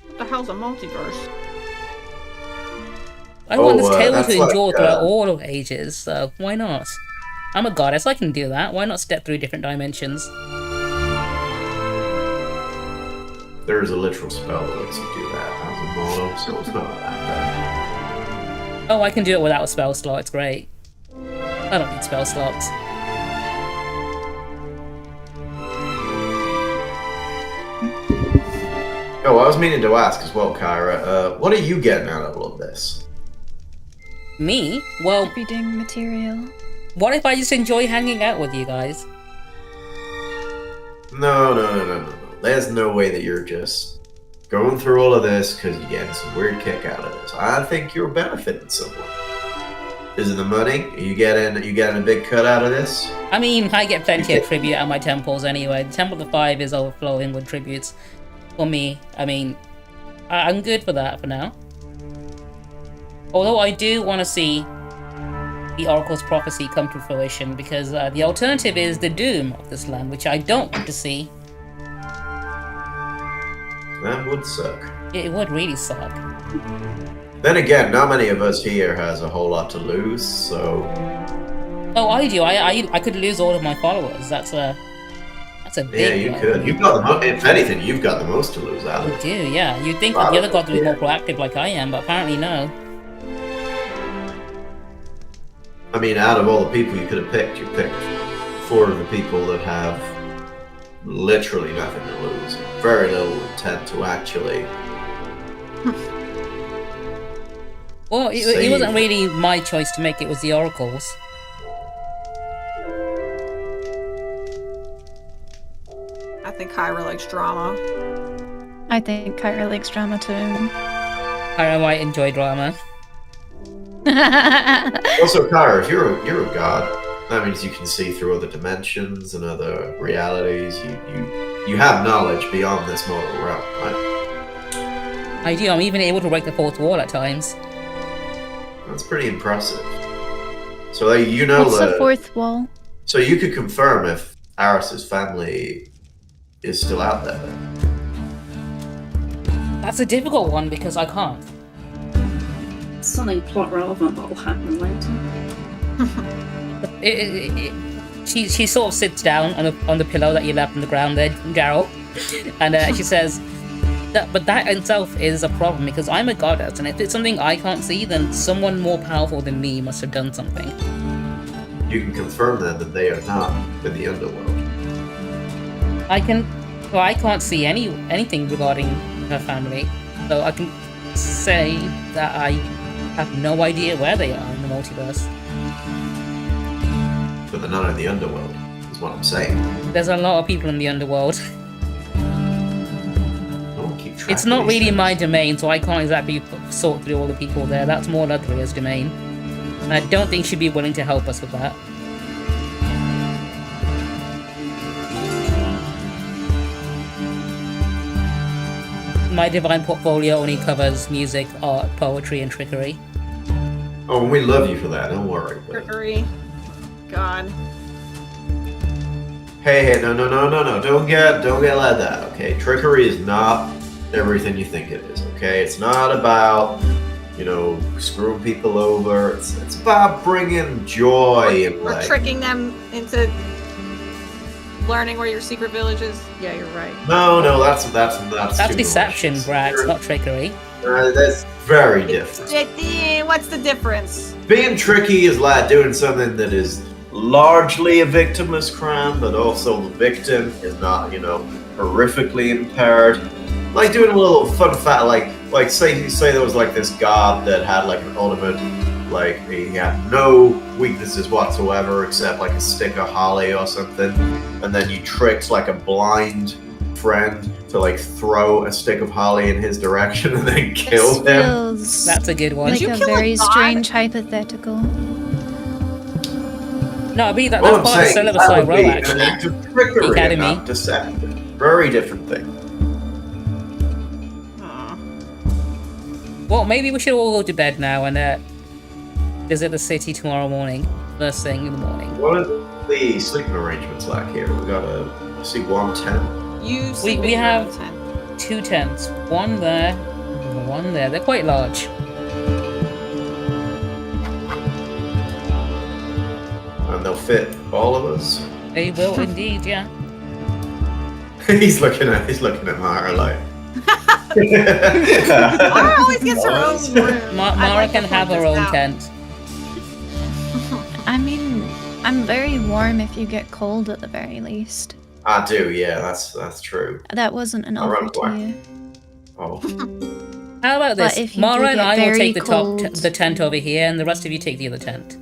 What the hell's a multiverse? I want this tale to endure throughout all ages, so why not? I'm a goddess, I can do that. Why not step through different dimensions? There's a literal spell that lets you do that as a mono, so it's not that bad. Oh, I can do it without a spell slot, it's great. I don't need spell slots. Oh, I was meaning to ask as well, Kyra, what are you getting out of all of this? Me? Well, Reading material. what if I just enjoy hanging out with you guys? No. There's no way that you're just going through all of this because you're getting some weird kick out of this. I think you're benefiting someone. Is it the money? Are you getting a big cut out of this? I mean, I get plenty of tribute at my temples anyway. The Temple of the Five is overflowing with tributes. For me, I mean, I'm good for that for now. Although I do want to see the Oracle's prophecy come to fruition, because the alternative is the doom of this land, which I don't want to see. That would suck. It would really suck. Then again, not many of us here has a whole lot to lose, so... Oh, I do. I could lose all of my followers. That's a big yeah, you one. could. You've got if anything, you've got the most to lose out of I it. do, yeah. You'd think that the other gods would be more proactive like I am, but apparently no. I mean, out of all the people you could have picked, you picked 4 of the people that have literally nothing to lose. Very little intent to actually... Well, it wasn't really my choice to make, it was the Oracle's. I think Kyra likes drama. I think Kyra likes drama too. I might enjoy drama. Also, Kyra, if you're a god, that means you can see through other dimensions and other realities. You have knowledge beyond this mortal realm, right? I do. I'm even able to break the fourth wall at times. That's pretty impressive. So you know What's the fourth wall? So you could confirm if Aris's family is still out there. That's a difficult one because I can't. Something plot relevant that will happen later. She sort of sits down on the pillow that you left on the ground there, Daryl, and she says, but that itself is a problem because I'm a goddess, and if it's something I can't see, then someone more powerful than me must have done something. You can confirm then that they are not in the underworld. I can't see anything regarding her family, so I can say that I have no idea where they are in the multiverse. But they're not in the underworld, is what I'm saying. There's a lot of people in the underworld. Don't keep track It's of not these really things. my domain, so I can't exactly sort through all the people there. That's more Ludria's domain. And I don't think she'd be willing to help us with that. My divine portfolio only covers music, art, poetry, and trickery. Oh, and we love you for that. Don't worry. But... Trickery. God. Hey, no. Don't get like that. Okay, trickery is not everything you think it is. Okay, it's not about screwing people over. It's about bringing joy and Or tricking them into learning where your secret village is. Yeah, you're right. No, that's too deception, malicious. Brax, not trickery. That's very different. What's the difference? Being tricky is like doing something that is largely a victimless crime, but also the victim is not, horrifically impaired. Like doing a little fun fact, like like say there was like this god that had like an ultimate, like he had no weaknesses whatsoever except like a stick of holly or something, and then you tricked like a blind friend to like throw a stick of holly in his direction and then kill him. That's a good one. Like a very strange hypothetical. No, I mean that's part of the Silver Row, actually. An act of trickery, Academy. not deception. Very different thing. Well, maybe we should all go to bed now and visit the city tomorrow morning. First thing in the morning. What are the sleeping arrangements like here? We got a one tent. We have 2 tents. One there, one there. They're quite large. And they'll fit all of us. They will indeed, yeah. he's looking at Mara like. Mara always gets her own room. Mara can have her own tent. I mean, I'm very warm if you get cold at the very least. I do, yeah, that's true. That wasn't an offer to you. Oh. How about But this? if you Mara do and get I will very take cold- the tent over here, and the rest of you take the other tent.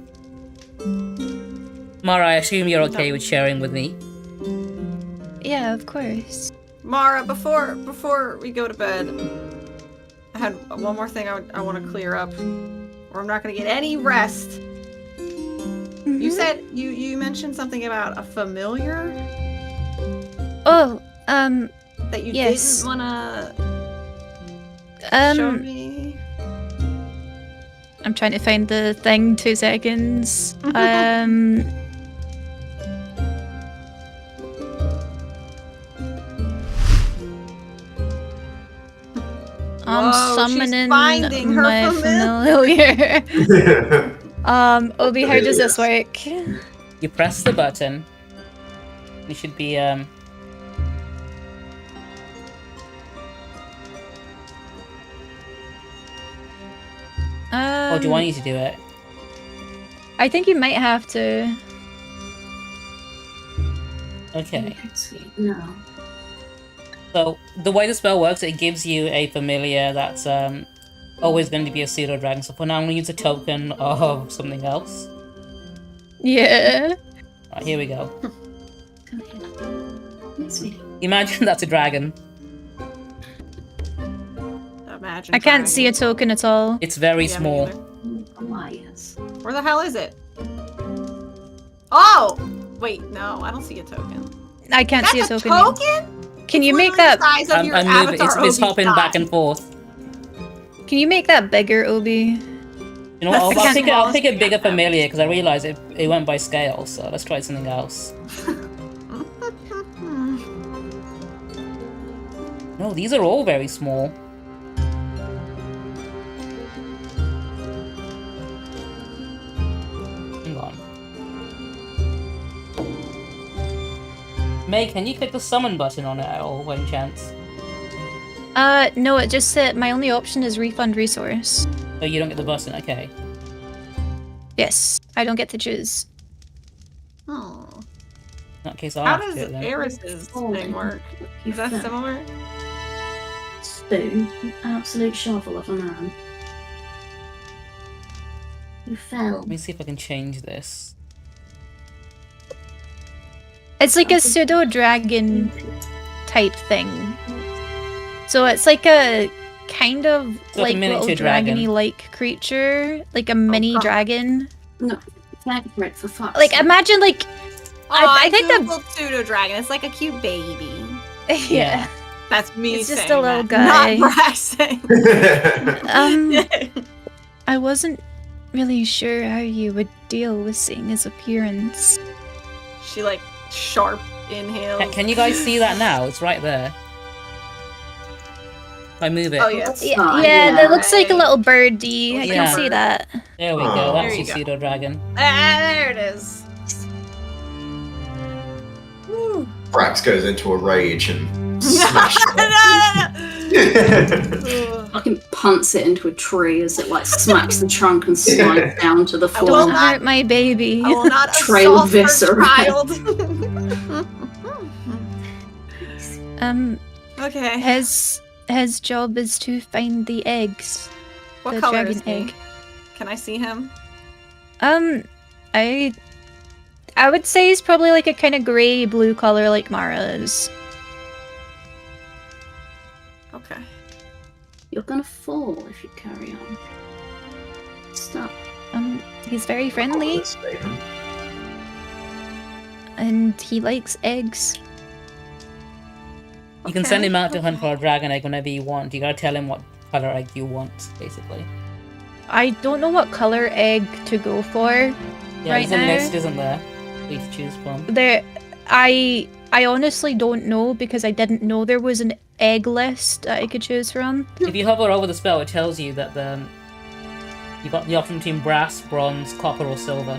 Mara, I assume you're okay with sharing with me. Yeah, of course. Mara, before we go to bed, I had one more thing I want to clear up, or I'm not going to get any rest. You said you mentioned something about a familiar. Oh, that you yes. didn't want to show me. I'm trying to find the thing. 2 seconds. I'm Whoa, summoning she's finding her my familiar. Obi, how does this work? You press the button. You should be Oh, do I need to do it? I think you might have to. Okay. No. So the way the spell works, it gives you a familiar that's always going to be a pseudo dragon. So for now, I'm going to use a token of something else. Yeah. Right, here we go. Come here. Let's see. Imagine that's a dragon. Imagine. I can't see a token at all. It's very Yeah, me small. neither. Why, yes. Where the hell is it? Oh! Wait, no, I don't see a token. I can't see a That's token. token? Can you make Literally that? the size of your I'm moving. avatar It's hopping Obi's back size. and forth. Can you make that bigger, Obi? You know what? That's the I'll pick a smallest bigger thing. familiar because I realized it went by scale. So let's try something else. No, these are all very small. Hang on. May, can you click the summon button on it at all, by any chance? No, it just said my only option is refund resource. Oh, you don't get the button, okay. Yes, I don't get to choose. Oh. In that case, I'll How have does to do it then. Eris's thing work? Is that similar? Stu, you absolute shovel of a man. You fell. Let me see if I can change this. It's like a pseudo dragon type thing. So it's like a kind of It's like a like miniature little dragon. dragony like creature, like a mini God. dragon. No, thank for it for fuck's Like sake. imagine like I think the Googled pseudo dragon. It's like a cute baby. yeah. That's me. It's just saying a little that, guy. Not Brax saying. I wasn't really sure how you would deal with seeing his appearance. She like sharp inhales. Can you guys see that now? It's right there. If I move it. Oh yeah. That's Yeah, fine, yeah, that looks like a Right. little birdie. I Yeah. can see that. There we go. Oh. That's There your you go. pseudo dragon. There it is. Woo. Brax goes into a rage and smashes it. Fucking punts it into a tree as it like smacks the trunk and slides down to the I will floor. Don't not- hurt my baby. I will not Trail assault her viscera. child. Okay. his job is to find the eggs. What the color dragon is he? egg. Can I see him? I would say he's probably like a kind of grey blue color like Mara is. Okay. You're gonna fall if you carry on. Stop. He's very friendly and he likes eggs. You can send him out to hunt for a dragon egg whenever you want. You gotta tell him what color egg you want, basically. I don't know what color egg to go for right the now. list isn't there. Please choose from. I honestly don't know because I didn't know there was an egg list that I could choose from. If you hover over the spell, it tells you that you've got the option between brass, bronze, copper, or silver.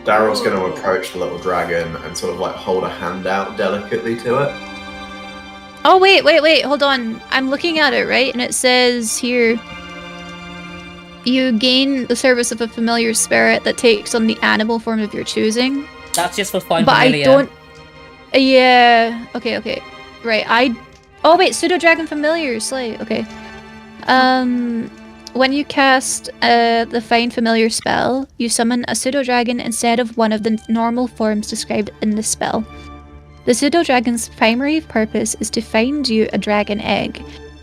Daryl's going to approach the little dragon and sort of like hold a hand out delicately to it. Oh, wait, hold on. I'm looking at it, right? And it says here, you gain the service of a familiar spirit that takes on the animal form of your choosing. That's just for fun. But familiar. I don't... Yeah, okay. Right, oh wait, pseudo-dragon familiar, slay, okay. When you cast the Find Familiar spell, you summon a pseudo-dragon instead of one of the normal forms described in the spell. The pseudo-dragon's primary purpose is to find you a dragon egg.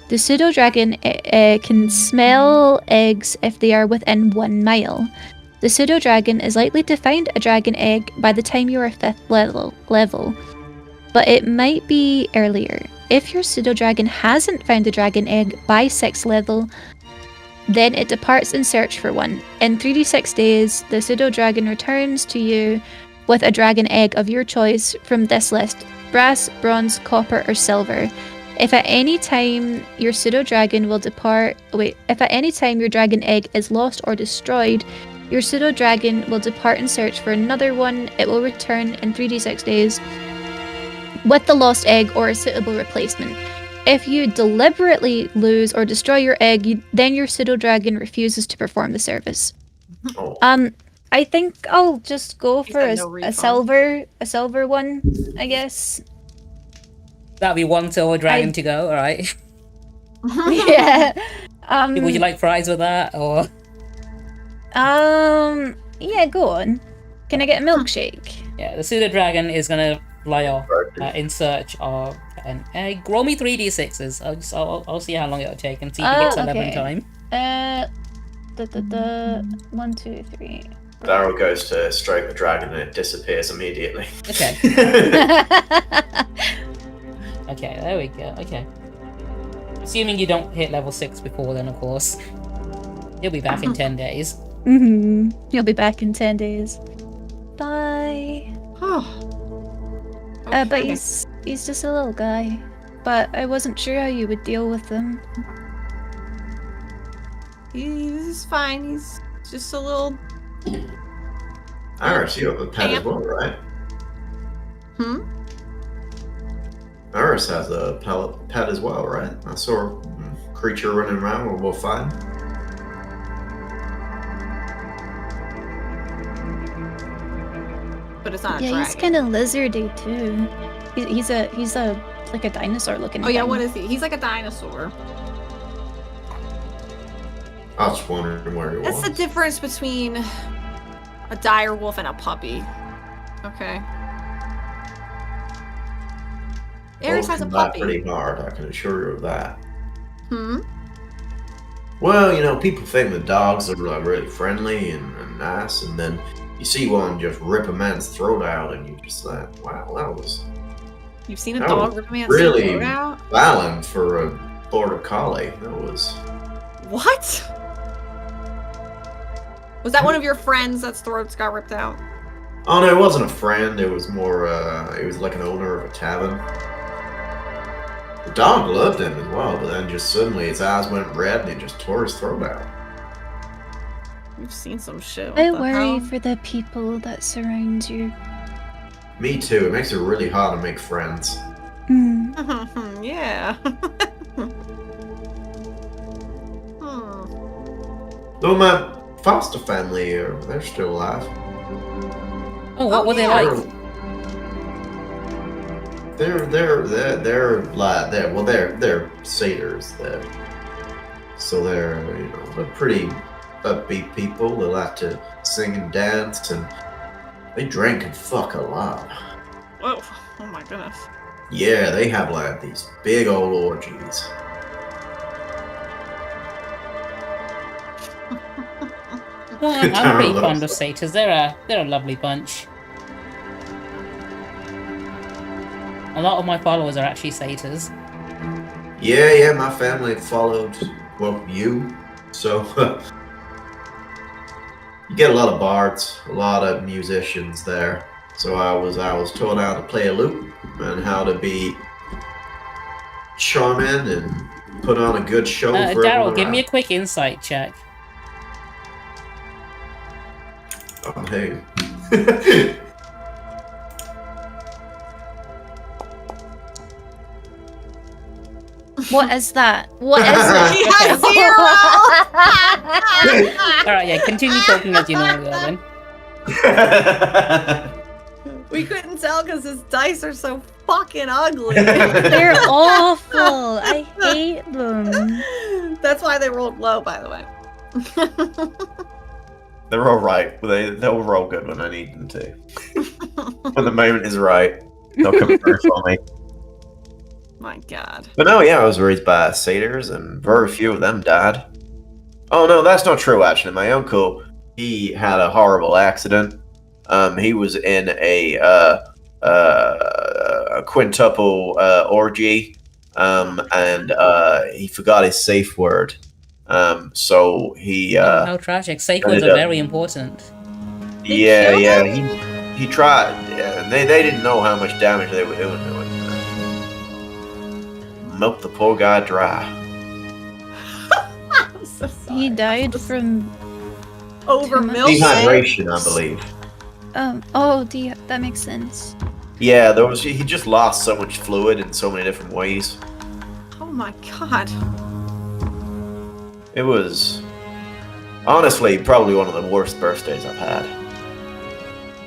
The pseudo-dragon can smell eggs if they are within 1 mile. The pseudo-dragon is likely to find a dragon egg by the time you are 5th level, but it might be earlier. If your pseudo-dragon hasn't found a dragon egg by 6th level, then it departs in search for one. In 3d6 days, the pseudo-dragon returns to you with a dragon egg of your choice from this list: brass, bronze, copper, or silver. If at any time your pseudo-dragon if at any time your dragon egg is lost or destroyed, your pseudo-dragon will depart in search for another one. It will return in 3d6 days with the lost egg or a suitable replacement. If you deliberately lose or destroy your egg, then your pseudo-dragon refuses to perform the service. Oh. I think I'll just go for a refund. silver one, I guess. That'll be 1 silver dragon to go, alright? Yeah. Would you like fries with that, or...? Yeah, go on. Can I get a milkshake? Yeah, the pseudo-dragon is gonna fly off in search of an egg. Roll me 3d6s. I'll see how long it'll take and see if it gets 11 in time. 1, 2, 3. Daryl goes to stroke the dragon and it disappears immediately. Okay. Okay, there we go. Okay. Assuming you don't hit level 6 before then, of course. You'll be back in 10 days. You'll be back in 10 days. Bye. Okay. But he's just a little guy. But I wasn't sure how you would deal with him. He's fine. He's just a little... Iris, you have a pet as well, right? Iris has a pet as well, right? I saw a creature running around. We'll find. But it's not a Yeah, dragon. he's kind of lizardy too. He's a like a dinosaur looking. Oh yeah, thing. what is he? He's like a dinosaur. I was just wondering where he was. That's the difference between a dire wolf and a puppy. Okay. Ares has a puppy. Pretty hard, I can assure you of that. Hmm? Well, you know, people think the dogs are like really friendly and nice, and then you see one just rip a man's throat out, and you just like, wow, that was... You've seen a dog rip a man's really throat out? violent for a border collie. That was... What? Was that one of your friends that's throats got ripped out? Oh no, it wasn't a friend. It was more, it was like an owner of a tavern. The dog loved him as well, but then just suddenly his eyes went red and he just tore his throat out. You've seen some shit. I worry for the people that surround you. Me too. It makes it really hard to make friends. Yeah. Though my foster family, they're still alive. Oh, what were they like? They're satyrs. So they're pretty upbeat people. They like to sing and dance, and they drink and fuck a lot. Whoa! Oh my goodness. Yeah, they have like these big old orgies. Well, I'm pretty fond of satyrs. They're a lovely bunch. A lot of my followers are actually satyrs. Yeah, my family followed, you. So, you get a lot of bards, a lot of musicians there. So I was taught how to play a lute and how to be charming and put on a good show for Daryl, give me a quick insight check. Oh, hey. What is that? What is it? She has 0! Alright, yeah, continue talking as you normally are then. We couldn't tell because his dice are so fucking ugly. They're awful. I hate them. That's why they rolled low, by the way. They're all right. They'll roll good when I need them to. When the moment is right, they'll come through for me. My God. But no, yeah, I was raised by satyrs, and very few of them died. Oh no, that's not true. Actually, my uncle, he had a horrible accident. He was in a quintuple orgy, and he forgot his safe word. So he. How tragic! Safe words are very important. Yeah. He tried. They didn't know how much damage they were doing to him. Milked the poor guy dry. I'm so sorry. He died from Over milk. Dehydration, I believe. That makes sense. Yeah, he just lost so much fluid in so many different ways. Oh my God. It was honestly probably one of the worst birthdays I've had.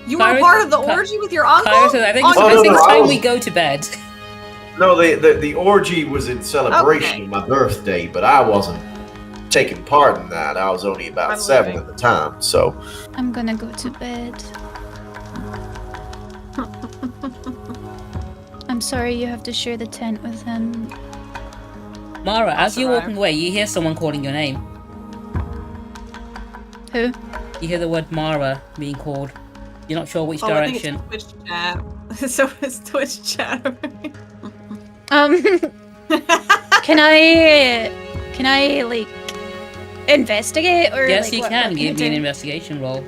You were part of the orgy with your uncle? I think it's time we go to bed. No, the orgy was in celebration of my birthday, but I wasn't taking part in that. I was only about 7 at the time, so. I'm gonna go to bed. I'm sorry you have to share the tent with him. Mara, as you're walking away, you hear someone calling your name. Who? You hear the word Mara being called. You're not sure which direction. I think it's Twitch chat. So it's Twitch chat. Can I like investigate or? Yes, like, you what can. Give me an do? investigation roll.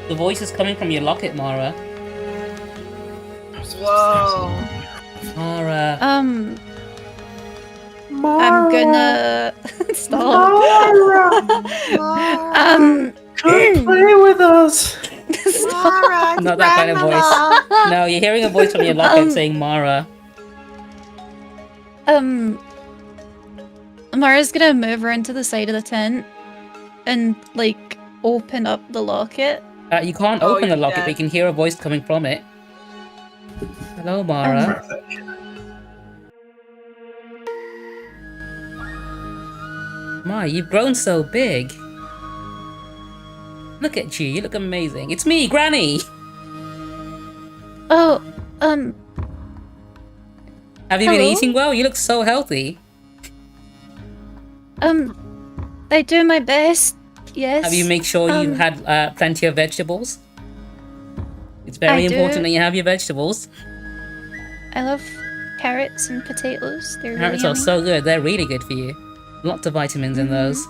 The voice is coming from your locket, Mara. Whoa. Mara. I'm gonna stop. Come play with us. Mara, Not that kind of voice. No, you're hearing a voice from your locket saying Mara. Mara's gonna move her into the side of the tent and like open up the locket. You can't open the locket, but you can hear a voice coming from it. Hello, Mara. Mara, you've grown so big. Look at you look amazing. It's me, Granny! Oh, Have you been eating well? You look so healthy. I do my best, yes. Have you made sure you had plenty of vegetables? It's very important that you have your vegetables. I love carrots and potatoes. They're Carrots really are so good. They're really good for you. Lots of vitamins in those.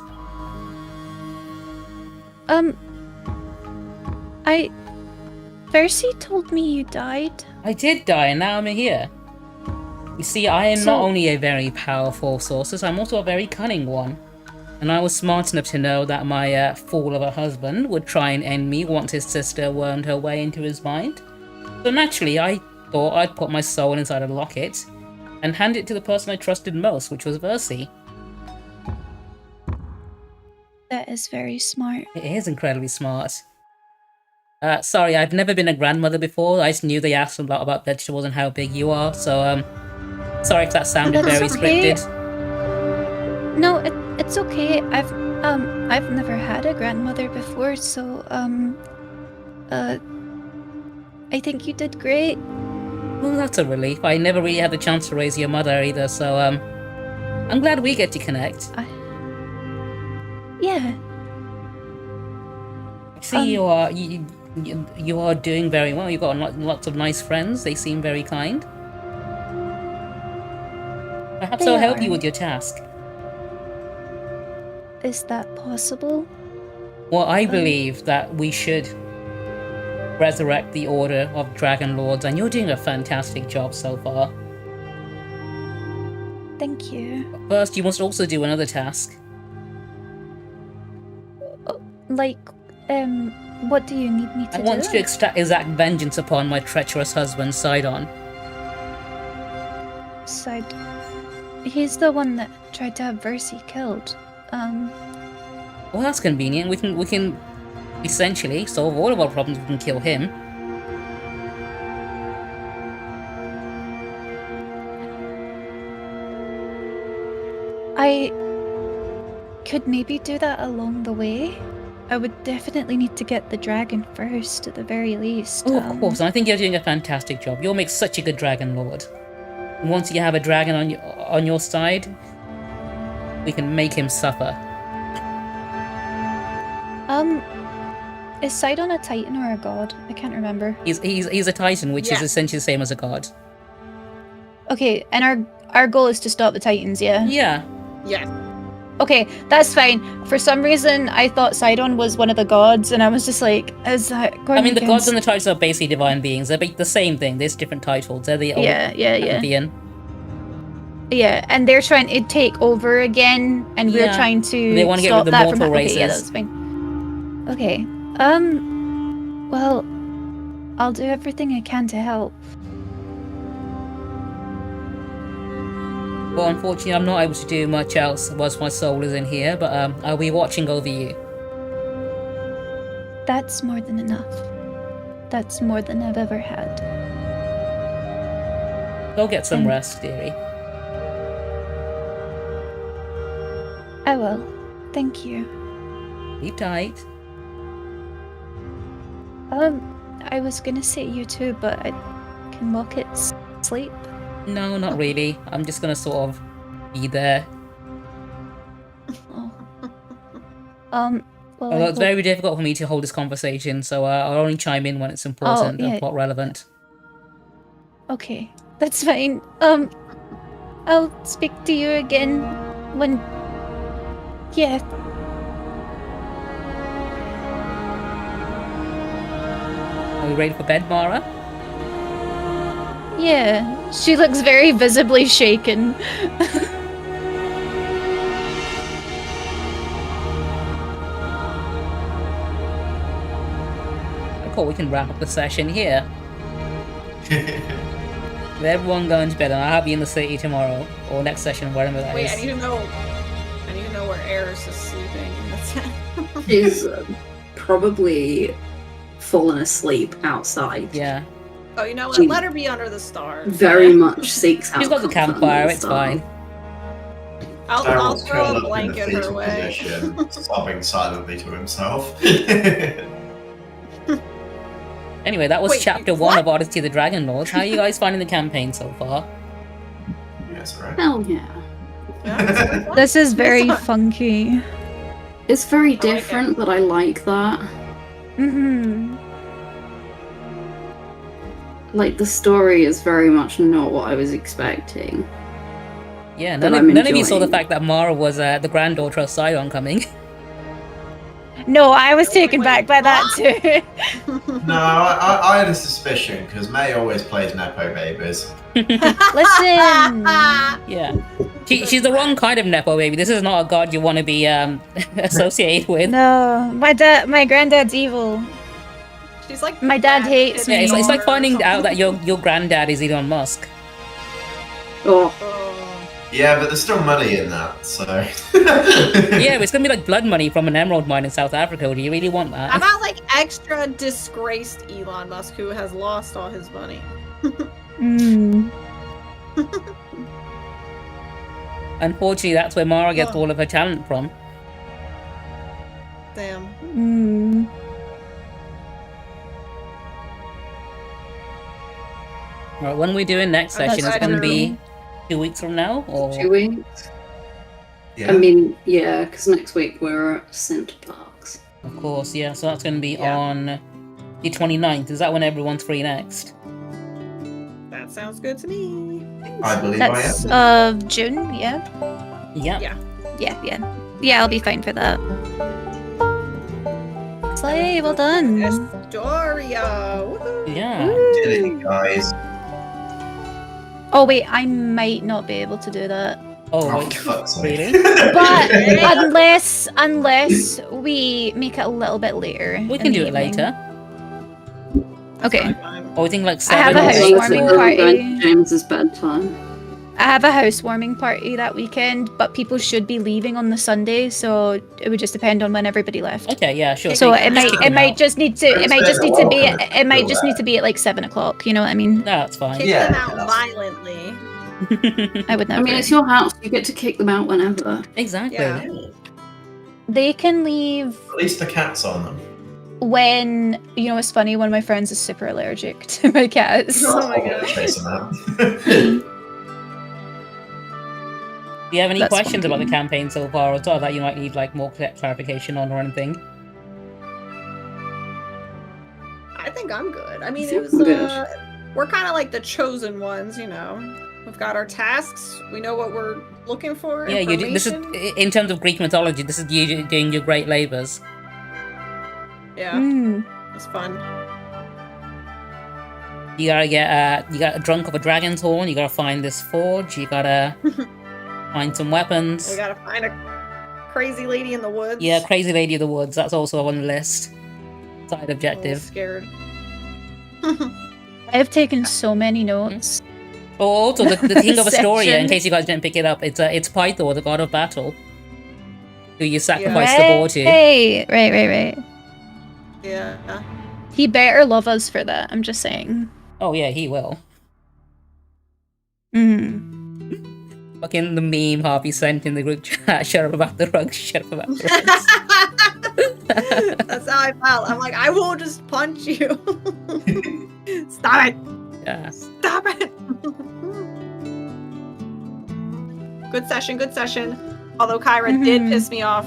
Percy told me you died. I did die, and now I'm here. You see, I am not only a very powerful sorceress, I'm also a very cunning one. And I was smart enough to know that my fool of a husband would try and end me once his sister wormed her way into his mind. So naturally, I thought I'd put my soul inside a locket and hand it to the person I trusted most, which was Versi. That is very smart. It is incredibly smart. Sorry, I've never been a grandmother before. I just knew they asked a lot about vegetables and how big you are, so sorry if that sounded That's very okay. scripted. No, it's okay. I've never had a grandmother before, so I think you did great. Well, that's a relief. I never really had the chance to raise your mother either, so I'm glad we get to connect. Yeah. See, you are doing very well. You've got lots of nice friends. They seem very kind. Perhaps I'll help you with your task. Is that possible? Well, I believe that we should resurrect the Order of Dragonlords, and you're doing a fantastic job so far. Thank you. First, you must also do another task. Like, what do you need me to do? I want you to exact vengeance upon my treacherous husband, Sidon. He's the one that tried to have Versi killed. Well, that's convenient. We can essentially solve all of our problems. We can kill him. I could maybe do that along the way. I would definitely need to get the dragon first, at the very least. Oh, of course. And I think you're doing a fantastic job. You'll make such a good dragon lord. And once you have a dragon on your side, we can make him suffer. Is Sidon a titan or a god? I can't remember. He's a titan, which is essentially the same as a god. Okay, and our goal is to stop the titans, yeah? Yeah. Yeah. Okay, that's fine. For some reason, I thought Sidon was one of the gods, and I was just like, is that going I mean, the against... gods and the titans are basically divine beings. They're the same thing. There's different titles. They're the old pantheon. Yeah, and they're trying to take over again, and we're trying to They want to get rid of the mortal races. Okay, yeah, that's fine. Okay, well, I'll do everything I can to help. Well, unfortunately, I'm not able to do much else whilst my soul is in here, but I'll be watching over you. That's more than enough. That's more than I've ever had. Go get some rest, dearie. I will. Thank you. Keep tight. I was gonna say you too, but I can walk it sleep. No, not really. I'm just gonna sort of be there. Oh. Well, Although it's very difficult for me to hold this conversation, so I'll only chime in when it's important and plot relevant. Okay, that's fine. I'll speak to you again when... Yeah. Are we ready for bed, Mara? Yeah, she looks very visibly shaken. Cool, we can wrap up the session here. With everyone going to bed, and I'll have you in the city tomorrow, or next session, wherever that is. Wait, I need to know where Eris is sleeping in the tent. She's probably fallen asleep outside. Yeah. Oh, you know what? She Let her be under the stars. Very much seeks out. She's got the campfire, it's fine. I'll throw a blanket her way. Sobbing silently to himself. Anyway, that was chapter 1 of Odyssey of the Dragonlords. How are you guys finding the campaign so far? Yes, right. Hell yeah. This is very funky. It's very different, but I like that. Mm-hmm. Like, the story is very much not what I was expecting. Yeah, none of you saw the fact that Mara was the granddaughter of Sidon coming. No, I was taken back by that too. No, I had a suspicion, because May always plays Nepo babies. Listen! Yeah. She's the wrong kind of Nepo baby. This is not a god you want to be associated with. No, my granddad's evil. She's like my dad hates me. Yeah, it's like finding out that your granddad is Elon Musk. Oh. Yeah, but there's still money in that, so... Yeah, but it's gonna be like blood money from an emerald mine in South Africa. Do you really want that? How about like extra disgraced Elon Musk who has lost all his money? Unfortunately, that's where Mara gets all of her talent from. Damn. Right, when are we doing next session? Is it going to be 2 weeks from now? Or 2 weeks? Yeah. I mean, yeah, because next week we're at Centre Parks. Of course, yeah. So that's going to be on the 29th. Is that when everyone's free next? That sounds good to me. I believe That's I am. June, yeah? Yeah. Yeah, I'll be fine for that. Slay, well done. Astoria. Woohoo. Yeah. Did it, guys. Oh wait, I might not be able to do that. Oh, Oh, wait. for fuck's sake. Really? But unless we make it a little bit later. We in can the do it evening. later. Okay. Or we think like I have 7 a or 8. housewarming party. James's bedtime. I have a housewarming party that weekend, but people should be leaving on the Sunday, so it would just depend on when everybody left. Okay, yeah, sure. So you it might just need to be at like 7 o'clock. You know what I mean? No, that's fine. Kick Yeah. them out violently. I would never. I mean, it's your house. You get to kick them out whenever. Exactly. Yeah. They can leave At least the cat's on them. when, you know, it's funny, one of my friends is super allergic to my cats. Oh my I'll god. chase them out. Do you have any That's questions fine. about the campaign so far, or that you might need like more clarification on or anything? I think I'm good. I mean, I it was. think I'm good. We're kind of like the chosen ones, you know. We've got our tasks. We know what we're looking for. Yeah, you do, this is information. in terms of Greek mythology. This is you doing your great labors. Yeah, Mm. it's fun. You gotta get you got drunk of a dragon's horn. You gotta find this forge. You gotta find some weapons. We gotta find a crazy lady in the woods. Yeah, crazy lady of the woods. That's also on the list. Side I'm a little objective. scared. I've taken so many notes. Oh, also the king of Astoria. In Section. case you guys didn't pick it up, it's Pythor, the god of battle, who you sacrifice Yeah. the boar to. Right. Yeah. He better love us for that. I'm just saying. Oh yeah, he will. Mm. Fucking the meme Harvey sent in the group chat. Shut up about the rugs. Shut up about the rugs. That's how I felt. I'm like, I will just punch you. Stop it. Yeah. Stop it. Good session. Although Kyra did piss me off.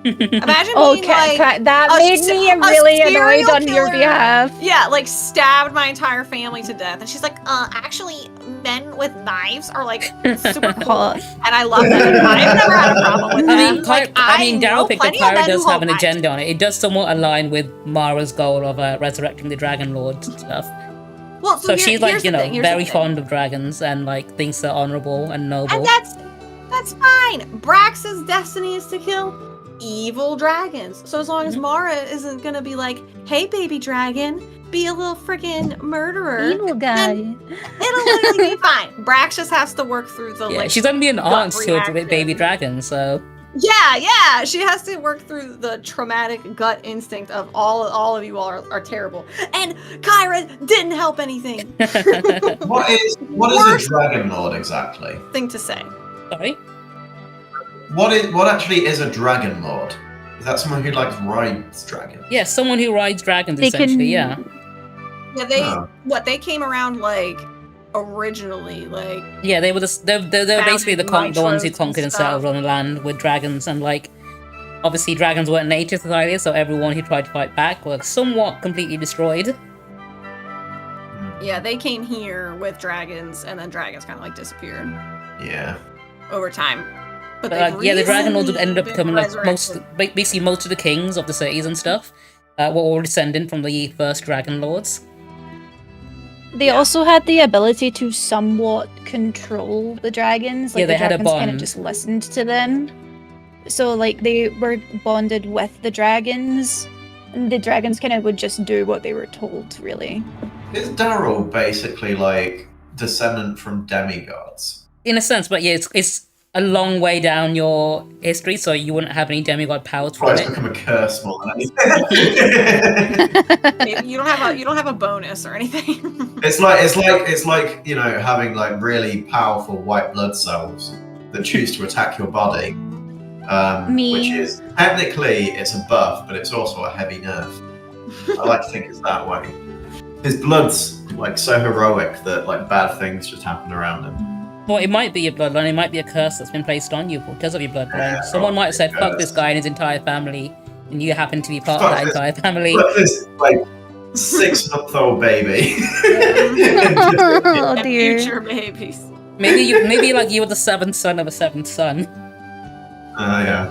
Imagine Oh, being like, that a made se- me a really annoyed serial on your killer. behalf. yeah, like stabbed my entire family to death. And she's like, actually, men with knives are like super cool. Hot. And I love that. I've never had a problem with I that. mean, Like, Daryl know picked up plenty of men Kyra who does have hold an knives. agenda on it. It does somewhat align with Mara's goal of resurrecting the Dragonlords and stuff. Well, So she's like, here's you the know, thing, here's the very thing. fond of dragons and like thinks they're honorable and noble. And that's fine. Brax's destiny is to kill evil dragons. So as long as Mara isn't gonna be like, hey baby dragon, be a little freaking murderer, Evil guy. it'll literally be fine. Brax just has to work through the Yeah, like she's gonna be an gut aunt to a reaction. baby dragon, so Yeah, she has to work through the traumatic gut instinct of all of you all are terrible. And Kyra didn't help anything. What is Worst- a Dragonlord exactly? Thing to say. sorry. What actually is a Dragonlord? Is that someone who like rides dragons? Yeah, someone who rides dragons They essentially, can- yeah. Yeah, Oh. they came around like originally, like Yeah, they're basically the ones who nitros and conquered and stuff. settled on the land with dragons, and like obviously dragons weren't native to Thylia, so everyone who tried to fight back was somewhat completely destroyed. yeah, they came here with dragons, and then dragons kind of like disappeared Yeah. over time. But But yeah, the Dragonlords would end up recently becoming been like basically most of the kings of the cities and stuff were all descendant from the first Dragonlords. They also had the ability to somewhat control the dragons. Like Yeah, they the had a dragons kind of bond. just listened to them. So like they were bonded with the dragons. And the dragons kind of would just do what they were told, really. Is Daryl basically like descendant from demigods? In a sense, but yeah, it's a long way down your history, so you wouldn't have any demigod powers from It's it. become a curse more than anything. You don't have a bonus or anything. It's like you know, having like really powerful white blood cells that choose to attack your body. Which is technically it's a buff, but it's also a heavy nerf. I like to think it's that way. His blood's like so heroic that like bad things just happen around him. Well, it might be your bloodline. It might be a curse that's been placed on you because of your bloodline. Yeah, Someone might have said, "Fuck curse. this guy and his entire family," and you happen to be part of Fuck that this- entire family. Look, this like 6-month-old baby. Oh And dear. future babies. Maybe you were the seventh son of a seventh son. Yeah.